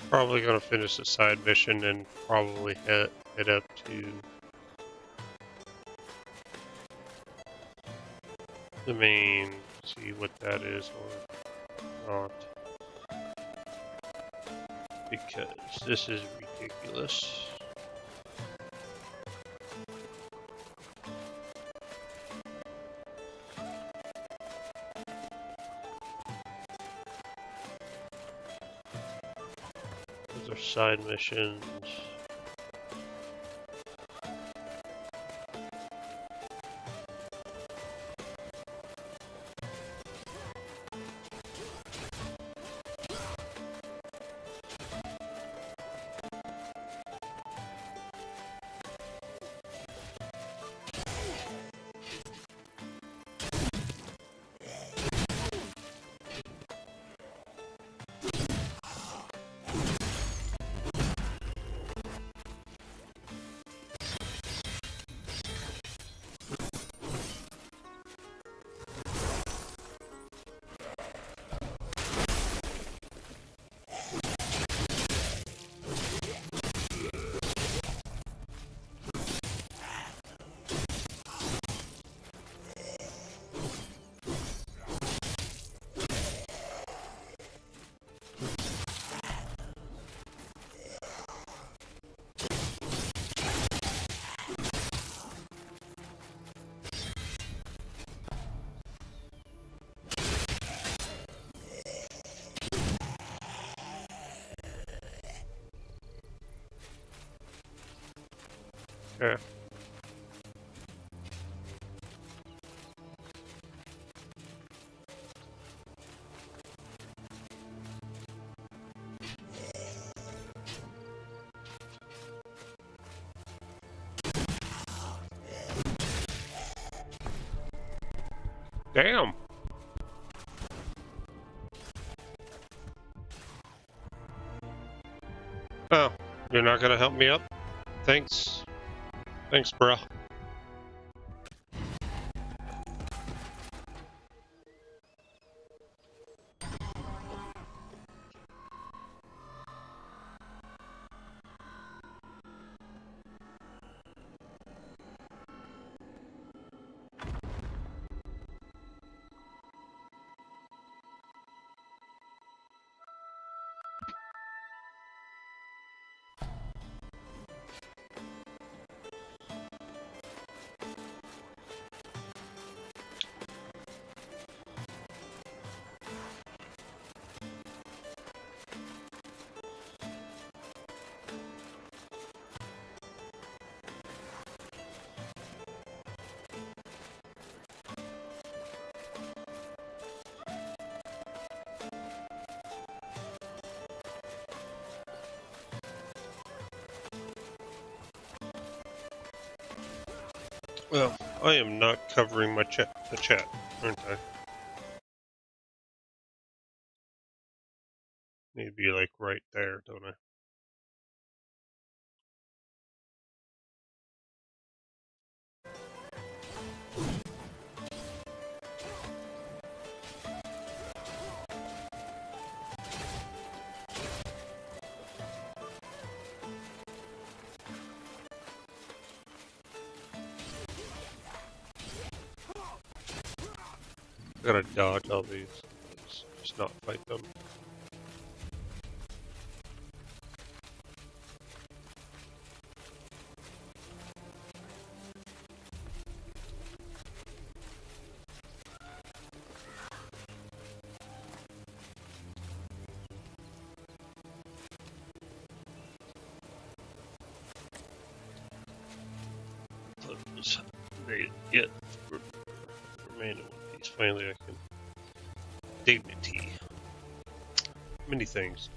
Probably gonna finish the side mission and probably head up to the main, see what that is or not. Because this is ridiculous. There's side missions. Yeah. Damn. Oh, you're not gonna help me up? Thanks. Thanks, bro. Well, I am not covering the chat, aren't I? Need to be like right there, don't I? Gotta dodge all these. Just not fight them. They get remain in one piece. Finally, I can. Dignity. Many things.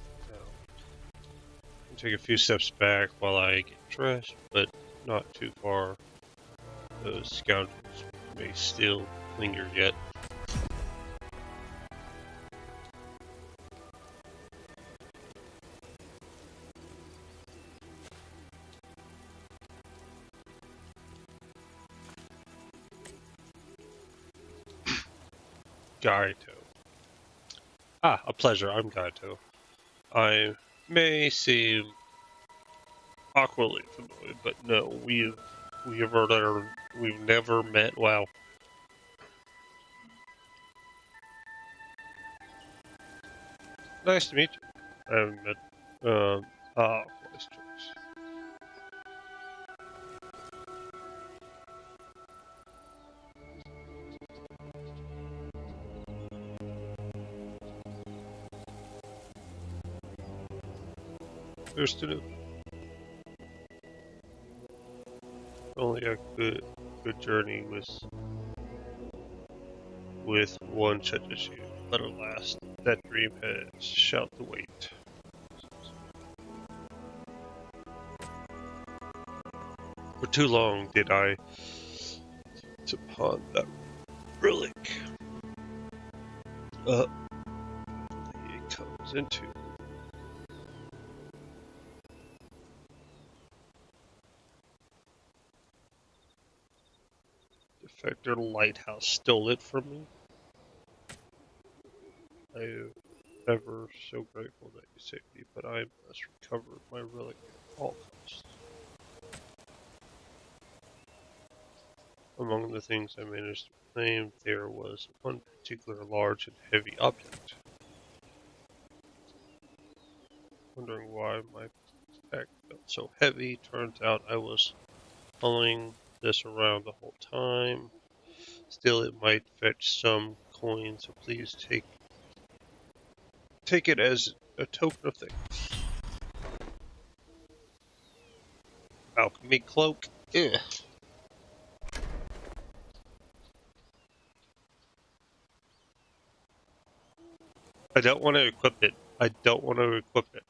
Take a few steps back while I get dressed, but not too far. Those scoundrels may still linger yet. Gaito. Ah, a pleasure. I'm Gaito. I may seem awkwardly familiar, but no, we've never met. Wow. Nice to meet you. I haven't met. Voice choice. There's to do. Only a good journey with one such issue. But alas, that dream has shall to wait. For too long did I upon that relic. It comes into Defector lighthouse stole it from me. I am ever so grateful that you saved me, but I must recover my relic at all costs. Among the things I managed to claim, there was one particular large and heavy object. Wondering why my pack felt so heavy, turns out I was hauling this around the whole time. Still, it might fetch some coin, so please take it as a token of thanks. Alchemy cloak. Ugh. I don't want to equip it. I don't want to equip it.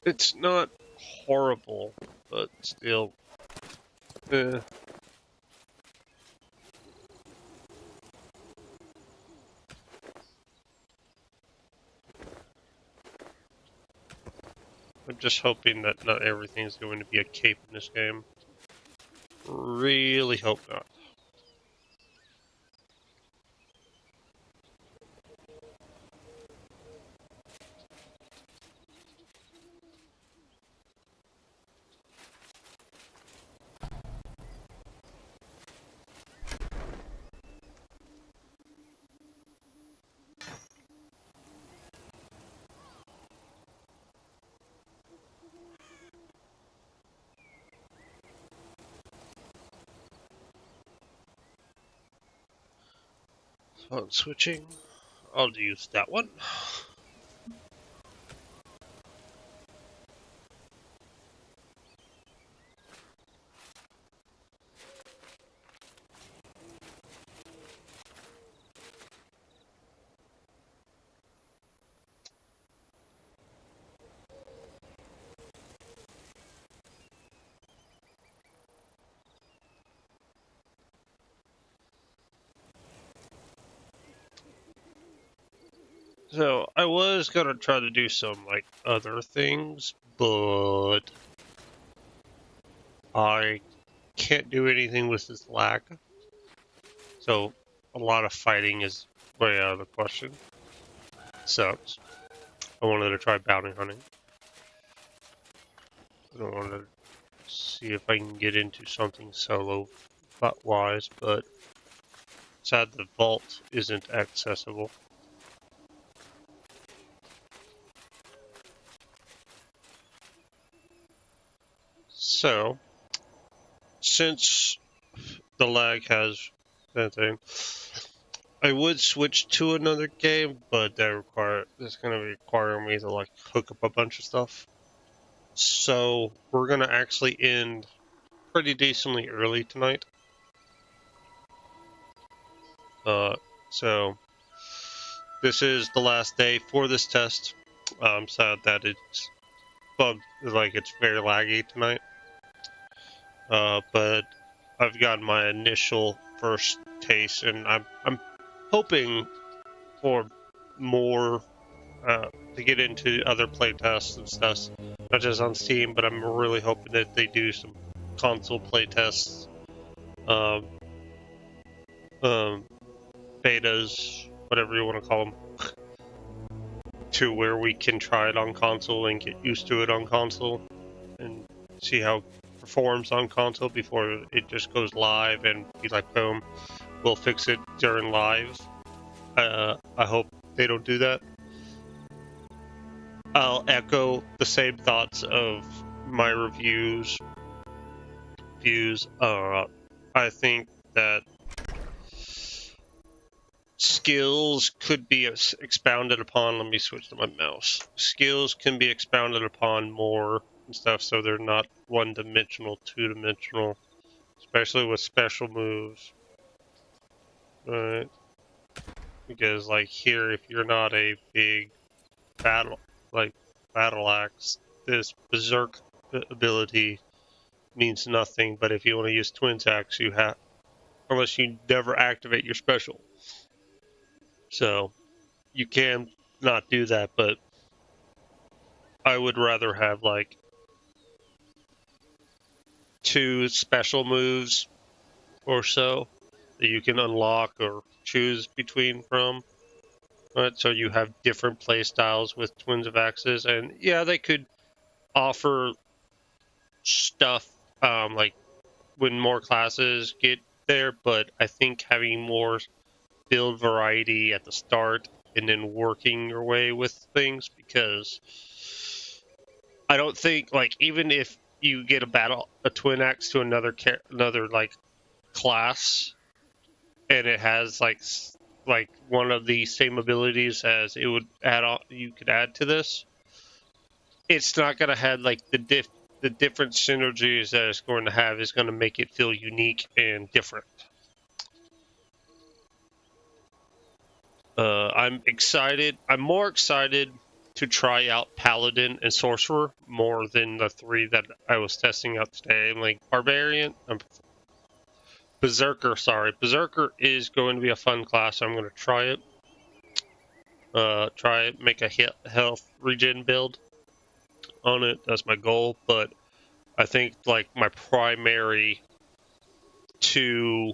It's not horrible, but still. I'm just hoping that not everything's going to be a cape in this game. Really hope not. On switching, I'll use that one. So, I was gonna try to do some, like, other things, but I can't do anything with this lag. So, a lot of fighting is way out of the question. Sucks. I wanted to try bounty hunting. I wanted to see if I can get into something solo wise, but sad the vault isn't accessible. So, since the lag has that thing, I would switch to another game, but that's gonna require me to like hook up a bunch of stuff. So we're gonna actually end pretty decently early tonight. So this is the last day for this test. I'm sad that it's bugged, like it's very laggy tonight. But I've got my initial first taste, and I'm hoping for more to get into other playtests and stuff, not just on Steam, but I'm really hoping that they do some console playtests, betas, whatever you want to call them, to where we can try it on console and get used to it on console and see how it performs on console before it just goes live and be like, boom, we'll fix it during live. I hope they don't do that. I'll echo the same thoughts of my views. I think that skills could be expounded upon. Let me switch to my mouse. Skills can be expounded upon more and stuff, so they're not one-dimensional, two-dimensional, especially with special moves. Right? Because like here, if you're not a big battle axe, this berserk ability means nothing. But if you want to use twins axe, you have, unless you never activate your special. So you can not do that, but I would rather have like 2 special moves or so that you can unlock or choose between from. Right, so you have different play styles with Twins of Axes, and yeah, they could offer stuff like when more classes get there, but I think having more build variety at the start and then working your way with things, because I don't think, like, even if you get a twin axe to another like class, and it has like one of the same abilities as it would you could add to this, it's not going to have like the different synergies that it's going to have is going to make it feel unique and different. I'm excited. I'm more excited to try out Paladin and Sorcerer more than the 3 that I was testing out today. I'm like Barbarian, Berserker. Sorry, Berserker is going to be a fun class. So I'm going to try it. Make a health regen build on it. That's my goal. But I think like my primary 2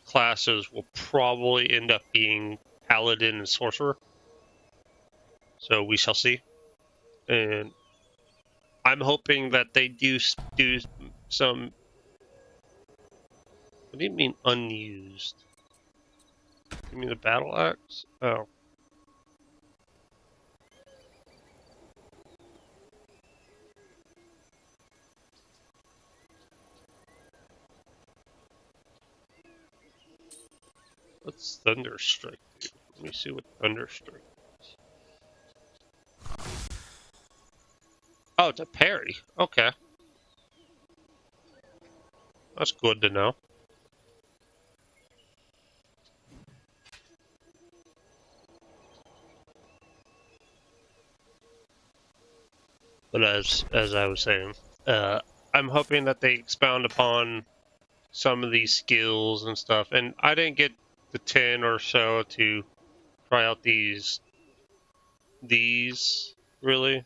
classes will probably end up being Paladin and Sorcerer. So we shall see. And I'm hoping that they do some. What do you mean unused? You mean the battle axe? Oh. What's Thunderstrike do? Let me see what Thunderstrike is. Oh, it's a parry. Okay. That's good to know. But as I was saying, I'm hoping that they expound upon some of these skills and stuff. And I didn't get the 10 or so to try out these really.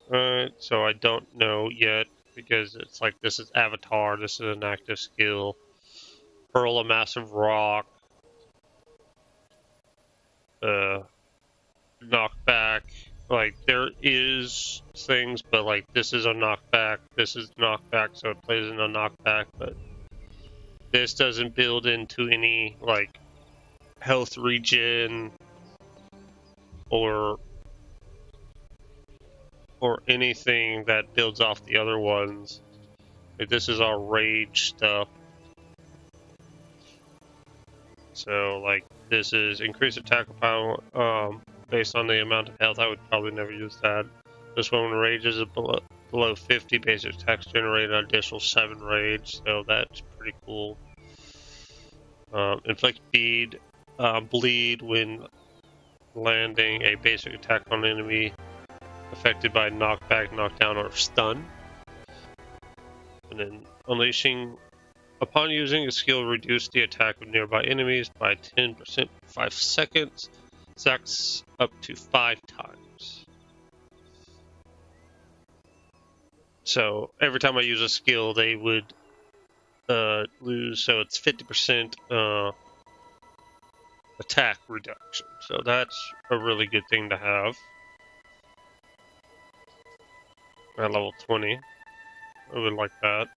So I don't know yet, because it's like this is Avatar, this is an active skill. Hurl a massive rock. Knockback. Like there is things, but like this is a knockback, this is knockback, so it plays in a knockback, but this doesn't build into any like health regen or anything that builds off the other ones. Like, this is all rage stuff. So like this is increased attack power based on the amount of health. I would probably never use that. This one, when rage is below 50, basic attacks generate an additional 7 rage, so that's pretty cool. Inflict bleed when landing a basic attack on an enemy affected by knockback, knockdown, or stun. And then unleashing, upon using a skill, reduce the attack of nearby enemies by 10% for 5 seconds. Stacks up to 5 times. So every time I use a skill, they would lose. So it's 50% attack reduction. So that's a really good thing to have at level 20. I would like that.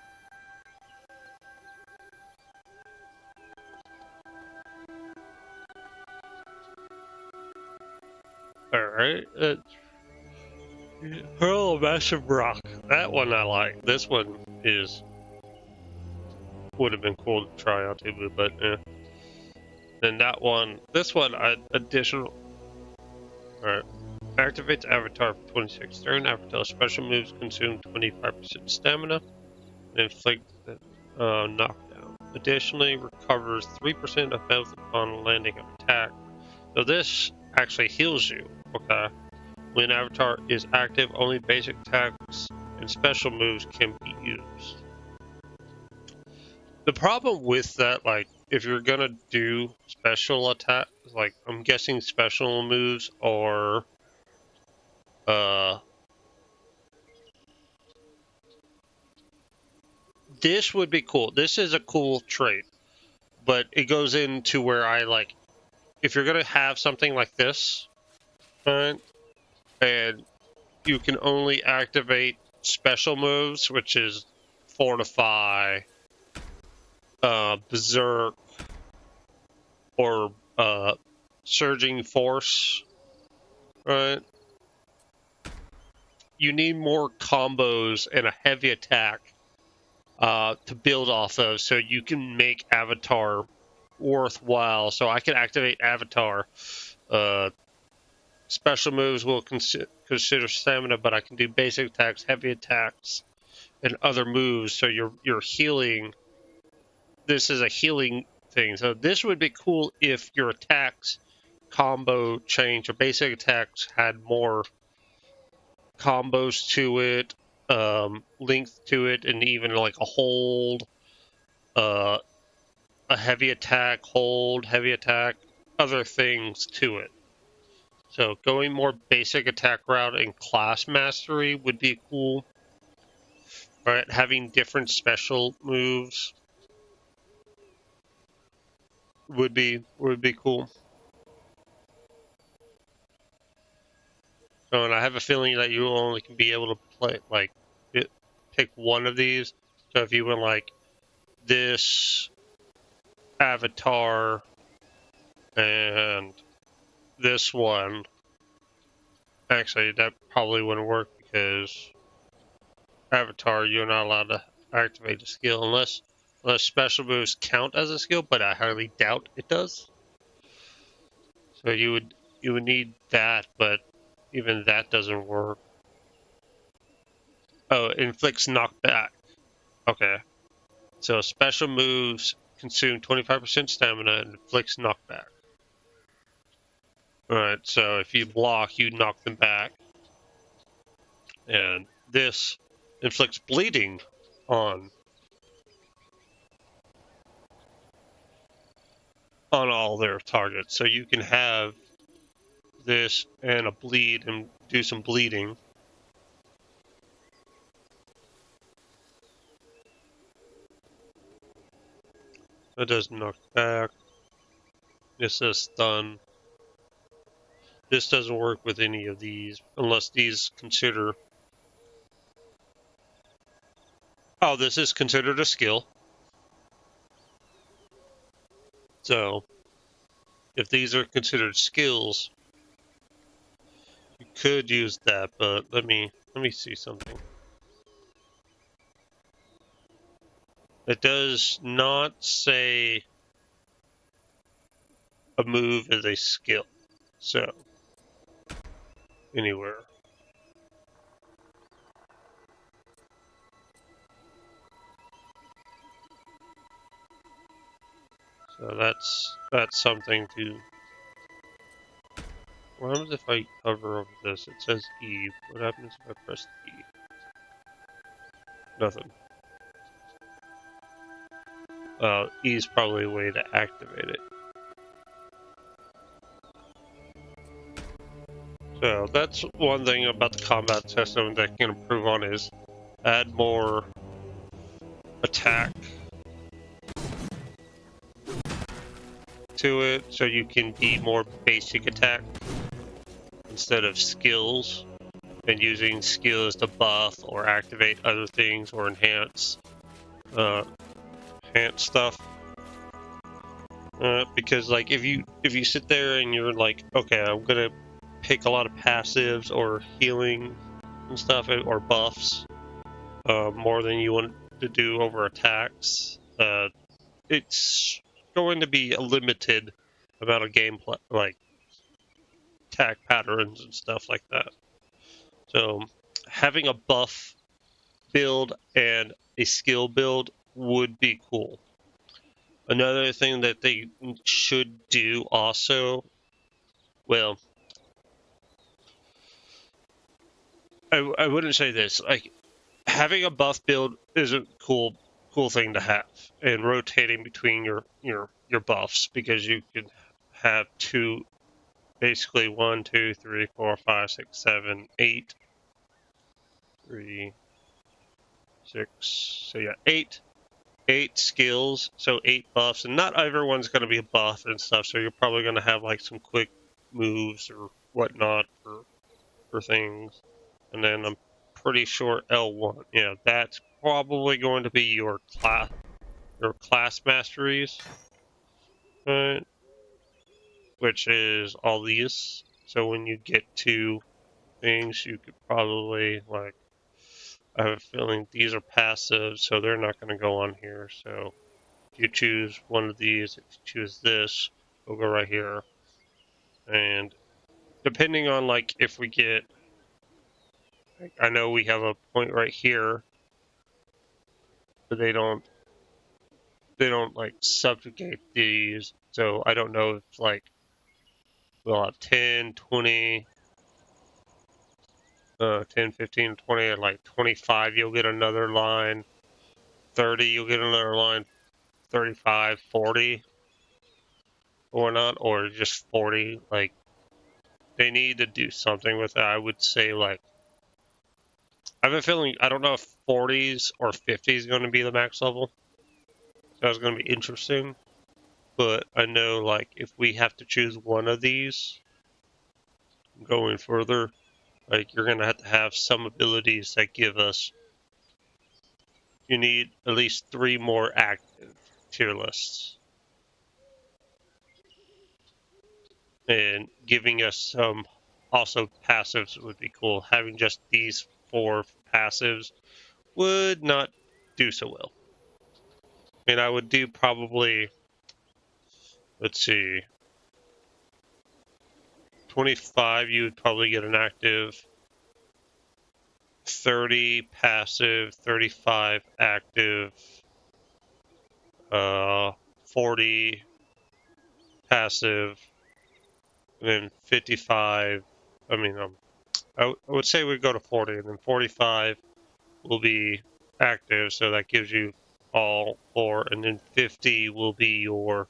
Alright, hurl a massive rock. That one I like. This one is would have been cool to try out too, but yeah. Then that one, this one, additional. Alright. Activates avatar for 26 turn. Avatar special moves consume 25% stamina and inflict knockdown. Additionally, recovers 3% of health upon landing an attack. So this actually heals you. Okay. When avatar is active, only basic attacks and special moves can be used. The problem with that, like, if you're gonna do special attack, like, I'm guessing special moves or, this would be cool. This is a cool trait, but it goes into where I, like, if you're gonna have something like this, right, and you can only activate special moves, which is Fortify, Berserk, or Surging Force, right? You need more combos and a heavy attack to build off of, so you can make Avatar worthwhile. So I can activate Avatar. Special moves will consider stamina, but I can do basic attacks, heavy attacks, and other moves. So you're healing. This is a healing thing. So this would be cool if your attacks combo change, or basic attacks had more combos to it, length to it, and even like a hold, a heavy attack, hold, heavy attack, other things to it. So going more basic attack route and class mastery would be cool. Right, having different special moves would be cool. So, and I have a feeling that you only can be able to play like pick one of these. So if you went like this avatar and this one, actually that probably wouldn't work because avatar you're not allowed to activate a skill unless special moves count as a skill, but I highly doubt it does. So you would need that, but even that doesn't work. Oh, it inflicts knockback. Okay. So special moves consume 25% stamina and inflicts knockback. Alright, so if you block, you knock them back. And this inflicts bleeding on all their targets. So you can have this and a bleed and do some bleeding. It does knock back. This says stun. This doesn't work with any of these unless these consider. Oh, this is considered a skill. So if these are considered skills, you could use that, but let me see something. It does not say a move is a skill. So anywhere. So that's something to. What happens if I hover over this? It says E. What happens if I press E? Nothing. E is probably a way to activate it. So that's one thing about the combat system that can improve on is add more attack to it, so you can be more basic attack instead of skills, and using skills to buff or activate other things or enhance stuff. Because like if you sit there and you're like, okay, I'm gonna pick a lot of passives or healing and stuff or buffs more than you want to do over attacks, it's going to be a limited amount of gameplay, like attack patterns and stuff like that. So having a buff build and a skill build would be cool. Another thing that they should do also, well, I wouldn't say this. Like having a buff build is a cool thing to have, and rotating between your buffs, because you could have two, basically 1, 2, 3, 4, 5, 6, 7, 8, 3, 6. So yeah, eight skills, so 8 buffs, and not everyone's going to be a buff and stuff. So you're probably going to have like some quick moves or whatnot for things, and then I'm pretty sure L1. Yeah, that's probably going to be your class masteries, right? Which is all these. So when you get to things, you could probably like. I have a feeling these are passive, so they're not going to go on here. So if you choose one of these, if you choose this, we'll go right here. And depending on like if we get, like, I know we have a point right here, but they don't like subjugate these. So I don't know if like we'll have 10, 20, 10, 15, 20, and like 25, you'll get another line. 30, you'll get another line. 35, 40, or not, or just 40. Like, they need to do something with it. I would say, like, I have a feeling, I don't know if 40s or 50s is going to be the max level. That's going to be interesting. But I know, like, if we have to choose one of these going further, like, you're going to have some abilities that give us, you need at least 3 more active tier lists. And giving us some also passives would be cool. Having just these 4 passives would not do so well. I mean, I would do probably, let's see, 25, you would probably get an active, 30 passive, 35 active, 40 passive, and then 55. I mean, I would say we go to 40, and then 45 will be active, so that gives you all 4, and then 50 will be your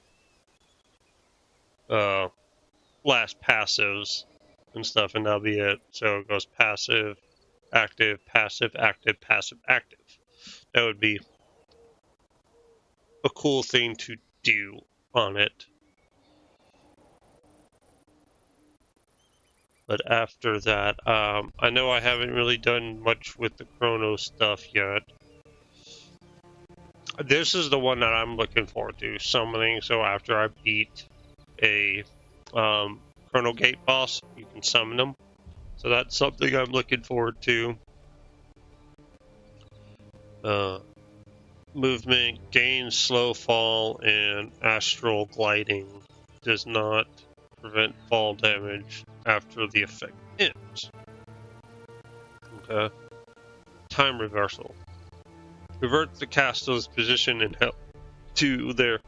last passives and stuff, and that'll be it. So it goes passive, active, passive, active, passive, active. That would be a cool thing to do on it. But after that, I know I haven't really done much with the Chrono stuff yet. This is the one that I'm looking forward to, summoning. So after I beat a Chrono Gate boss, you can summon them. So that's something I'm looking forward to. Movement, gain slow fall, and astral gliding does not prevent fall damage after the effect ends. Okay. Time reversal. Revert the castle's position in hell to their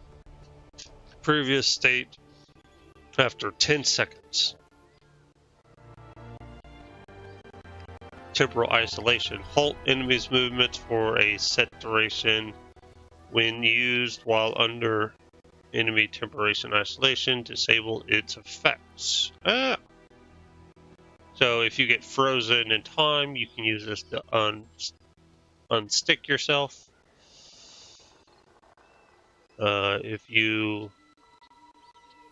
previous state after 10 seconds. Temporal isolation. Halt enemies' movements for a set duration. When used while under enemy temporary isolation, disable its effects. So if you get frozen in time, you can use this to unstick yourself. If you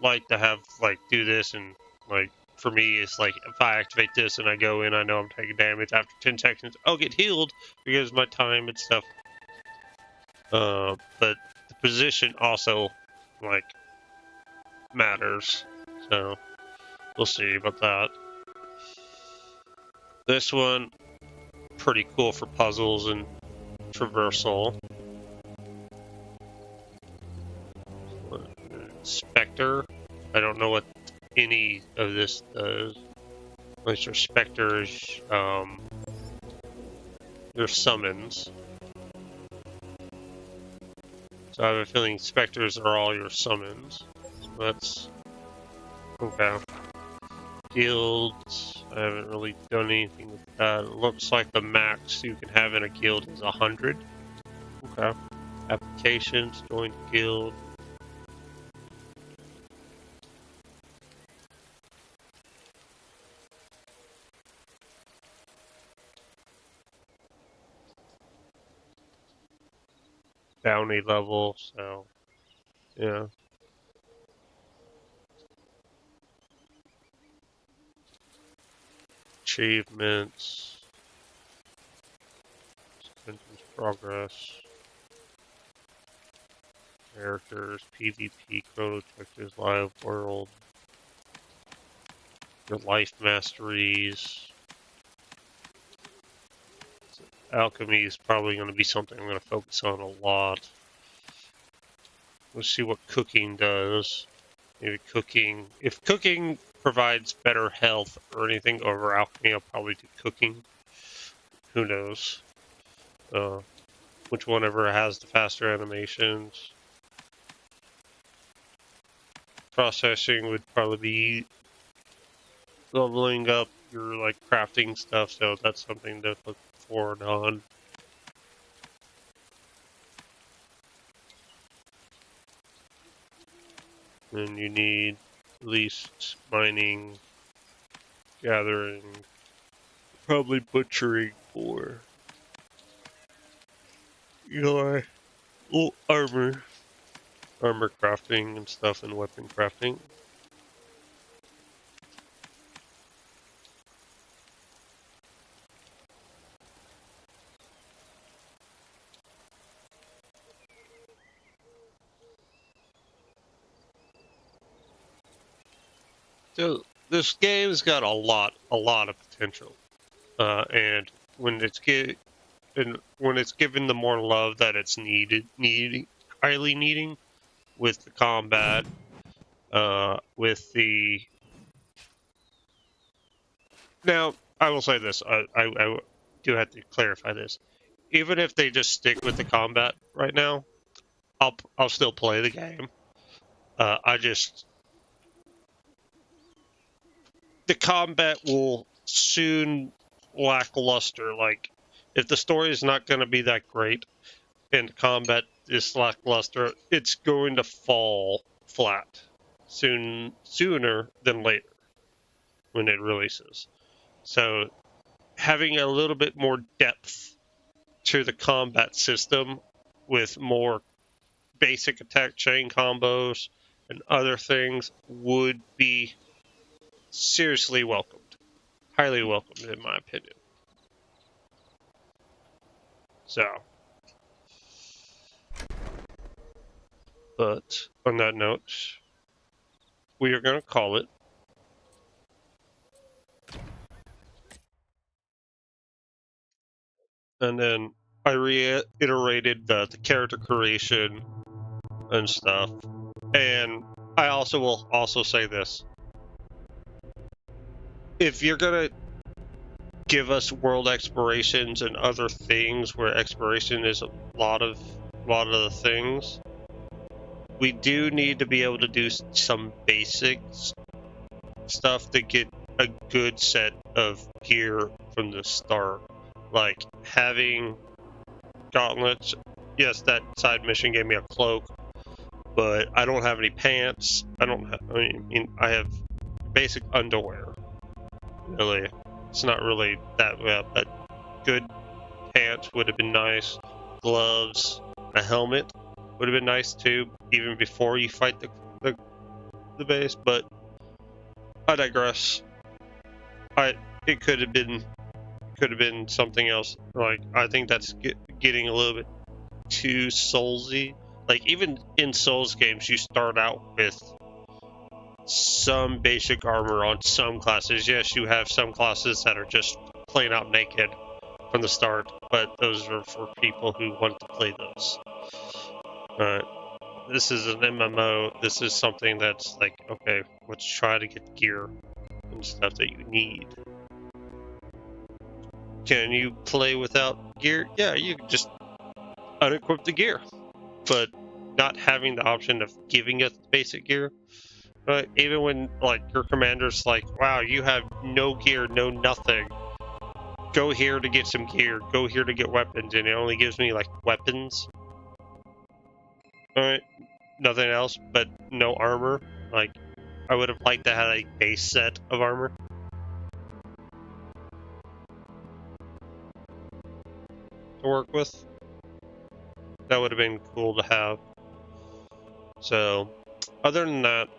like to have, like, do this, and, like, for me, it's like, if I activate this and I go in, I know I'm taking damage. After 10 seconds, I'll get healed because of my time and stuff. But the position also, like, matters. So, we'll see about that. This one, pretty cool for puzzles and traversal. Spectre. I don't know what any of this does. At least your Spectres, your summons. So I have a feeling Spectres are all your summons. So that's okay. Guilds, I haven't really done anything with that. It looks like the max you can have in a guild is 100. Okay. Applications, join guild. Bounty level, so yeah. Achievements. Sentence progress. Characters, PvP, Chrono Checkers, Live World. Your life masteries. Alchemy is probably going to be something I'm going to focus on a lot. Let's see what cooking does. Maybe cooking. If cooking provides better health or anything over alchemy, I'll probably do cooking. Who knows? Which one ever has the faster animations? Processing would probably be leveling up your like crafting stuff, so that's something to look forward on. And you need at least mining, gathering, probably butchering for your armor crafting and stuff, and weapon crafting. So this game's got a lot of potential, and when it's given the more love that it's highly needing, with the combat, with the. Now I will say this: I do have to clarify this. Even if they just stick with the combat right now, I'll still play the game. The combat will soon lackluster. Like, if the story is not going to be that great and combat is lackluster, it's going to fall flat sooner than later when it releases. So having a little bit more depth to the combat system with more basic attack chain combos and other things would be seriously welcomed. Highly welcomed, in my opinion. So, but on that note, we are going to call it. And then I reiterated the character creation and stuff. And I also will also say this. If you're going to give us world explorations and other things where exploration is a lot of the things, we do need to be able to do some basic stuff to get a good set of gear from the start. Like having gauntlets. Yes, that side mission gave me a cloak, but I don't have any pants. I have basic underwear. Really, it's not really that well, but good pants would have been nice. Gloves, a helmet would have been nice too, even before you fight the base. But I digress. It could have been something else. Like, I think that's getting a little bit too soulsy. Like, even in Souls games, you start out with some basic armor on some classes. Yes, you have some classes that are just plain out naked from the start, but those are for people who want to play those. this is an MMO. This is something that's like, okay, let's try to get gear and stuff that you need. Can you play without gear? Yeah, you can just unequip the gear, but not having the option of giving us basic gear, right? Even when like your commander's like, wow, you have no gear, no nothing. Go here to get some gear. Go here to get weapons, and it only gives me like weapons. All right, nothing else, but no armor. Like, I would have liked to have a base set of armor to work with. That would have been cool to have. So, other than that,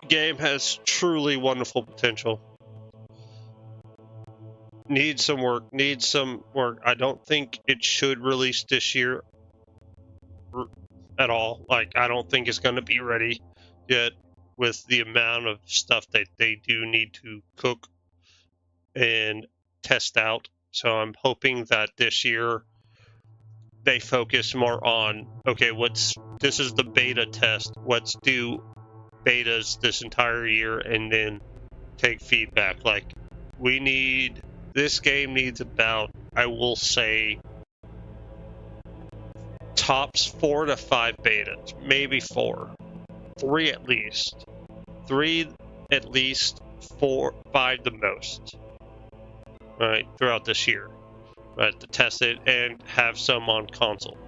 the game has truly wonderful potential. Needs some work. Needs some work. I don't think it should release this year at all. Like, I don't think it's going to be ready yet with the amount of stuff that they do need to cook and test out. So I'm hoping that this year they focus more on, okay, this is the beta test. Let's do betas this entire year and then take feedback. Like, this game needs about, I will say, tops 4 to 5 betas, maybe 4. 3 at least. 3 at least, 4, 5 the most. Right, throughout this year. Right, to test it and have some on console.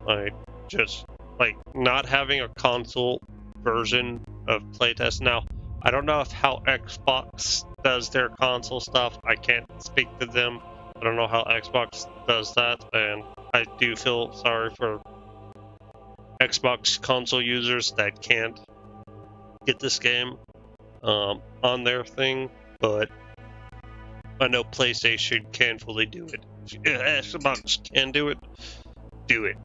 Right, just like not having a console version of playtest. Now, I don't know how Xbox does their console stuff. I can't speak to them. I don't know how Xbox does that, and I do feel sorry for Xbox console users that can't get this game on their thing, but I know PlayStation can fully do it. If Xbox can do it, do it.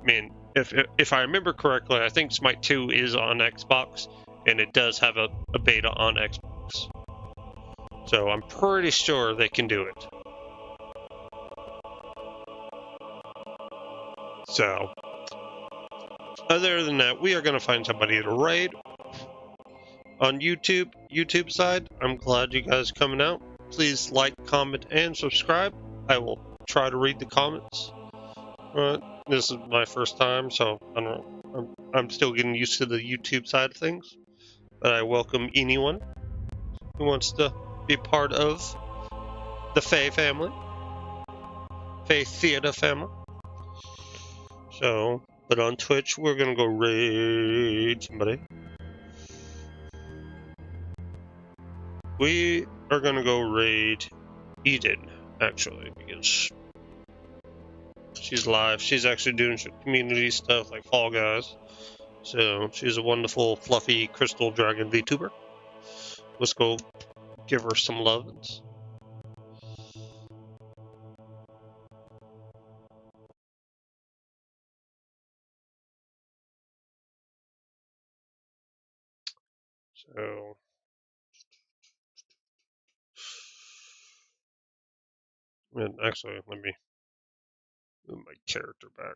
I mean, if I remember correctly, I think Smite 2 is on Xbox, and it does have a beta on Xbox. So I'm pretty sure they can do it. So, other than that, we are going to find somebody to raid on YouTube side. I'm glad you guys are coming out. Please like, comment, and subscribe. I will try to read the comments. This is my first time, so I don't know. I'm still getting used to the YouTube side of things. But I welcome anyone who wants to be part of the Faye family. Faye Theater family. So, but on Twitch, we're gonna go raid somebody. We are gonna go raid Eden, actually, because she's live. She's actually doing some community stuff like Fall Guys. So she's a wonderful, fluffy crystal dragon VTuber. Let's go give her some loves. So and actually, let me move my character back.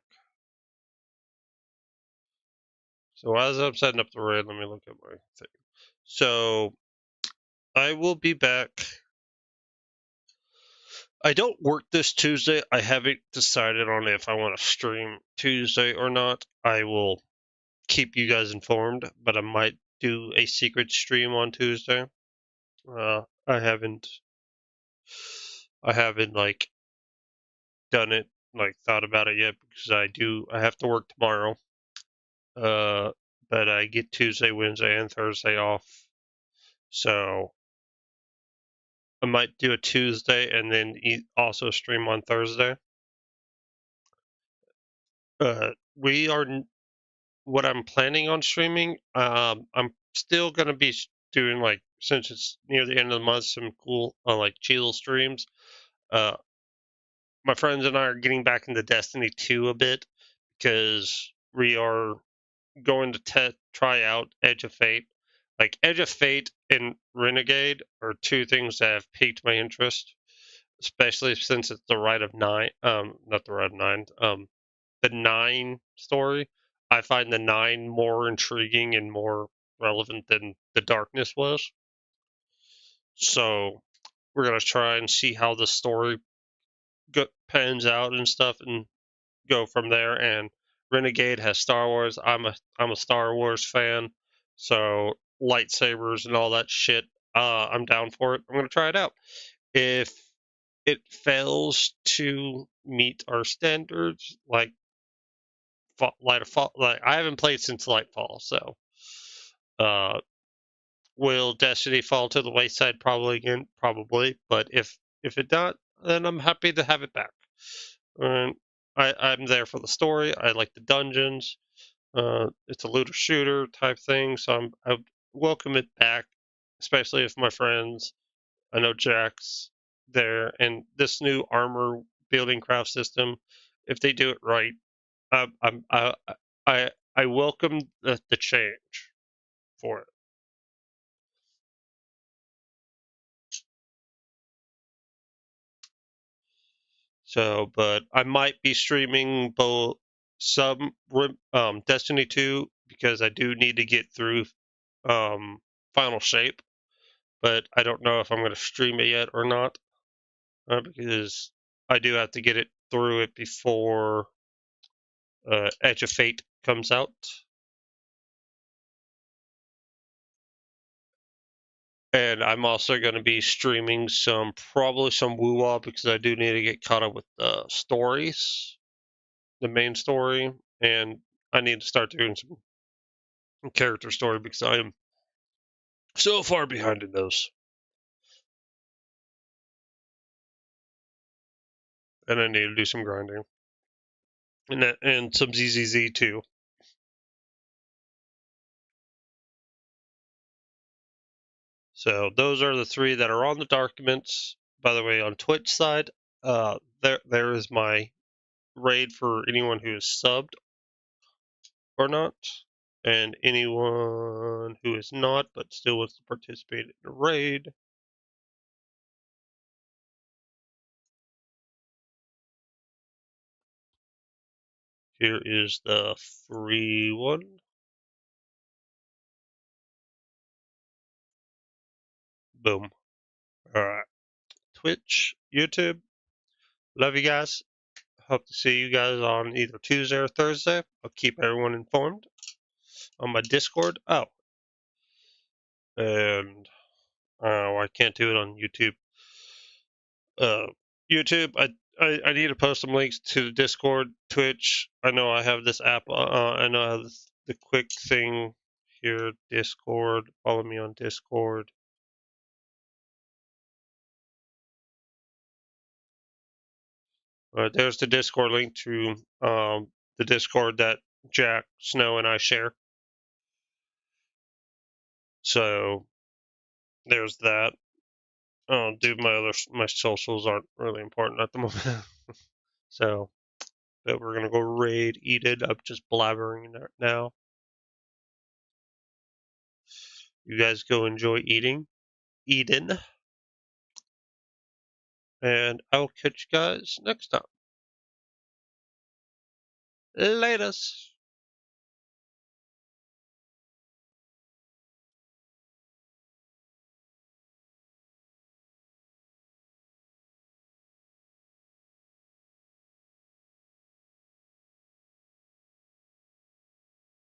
So as I'm setting up the raid, let me look at my thing. So I will be back. I don't work this Tuesday. I haven't decided on if I want to stream Tuesday or not. I will keep you guys informed, but I might do a secret stream on Tuesday. I haven't like done it, like thought about it yet, because I have to work tomorrow. But I get Tuesday, Wednesday, and Thursday off. So I might do a Tuesday and then also stream on Thursday. What I'm planning on streaming, I'm still going to be doing, like, since it's near the end of the month, some cool, like, chill streams. My friends and I are getting back into Destiny 2 a bit, because we are going to try out Edge of Fate. Like, Edge of Fate and Renegade are two things that have piqued my interest, especially since it's the Rite of Nine. Not the Rite of Nine. the 9 story. I find the 9 more intriguing and more relevant than the Darkness was. So we're gonna try and see how the story pans out and stuff, and go from there. And Renegade has Star Wars. I'm a Star Wars fan, so lightsabers and all that shit. I'm down for it. I'm gonna try it out. If it fails to meet our standards, like like I haven't played since Lightfall, so will Destiny fall to the wayside probably again? Probably, but if it not, then I'm happy to have it back. And I'm there for the story. I like the dungeons. It's a looter shooter type thing, so I welcome it back, especially if my friends. I know Jack's there, and this new armor building craft system, if they do it right, I'm I welcome the change for it. So, but I might be streaming both some Destiny 2 because I do need to get through Final Shape, but I don't know if I'm going to stream it yet or not because I do have to get it through it before Edge of Fate comes out. And I'm also going to be streaming probably some woo-wah because I do need to get caught up with the stories, the main story, and I need to start doing some character story because I am so far behind in those. And I need to do some grinding. And some ZZZ too. So those are the 3 that are on the documents. By the way, on Twitch side, there is my raid for anyone who is subbed or not, and anyone who is not but still wants to participate in a raid. Here is the free one. Boom. Alright. Twitch, YouTube. Love you guys. Hope to see you guys on either Tuesday or Thursday. I'll keep everyone informed on my Discord. Oh. And I can't do it on YouTube. YouTube, I need to post some links to the Discord, Twitch. I know I have this app. I know I have the quick thing here, Discord. Follow me on Discord. There's the Discord link to the Discord that Jack, Snow, and I share. So there's that. Oh, dude, my socials aren't really important at the moment. So, but we're gonna go raid Eden. I'm just blabbering now. You guys go enjoy eating Eden, and I'll catch you guys next time. Latest.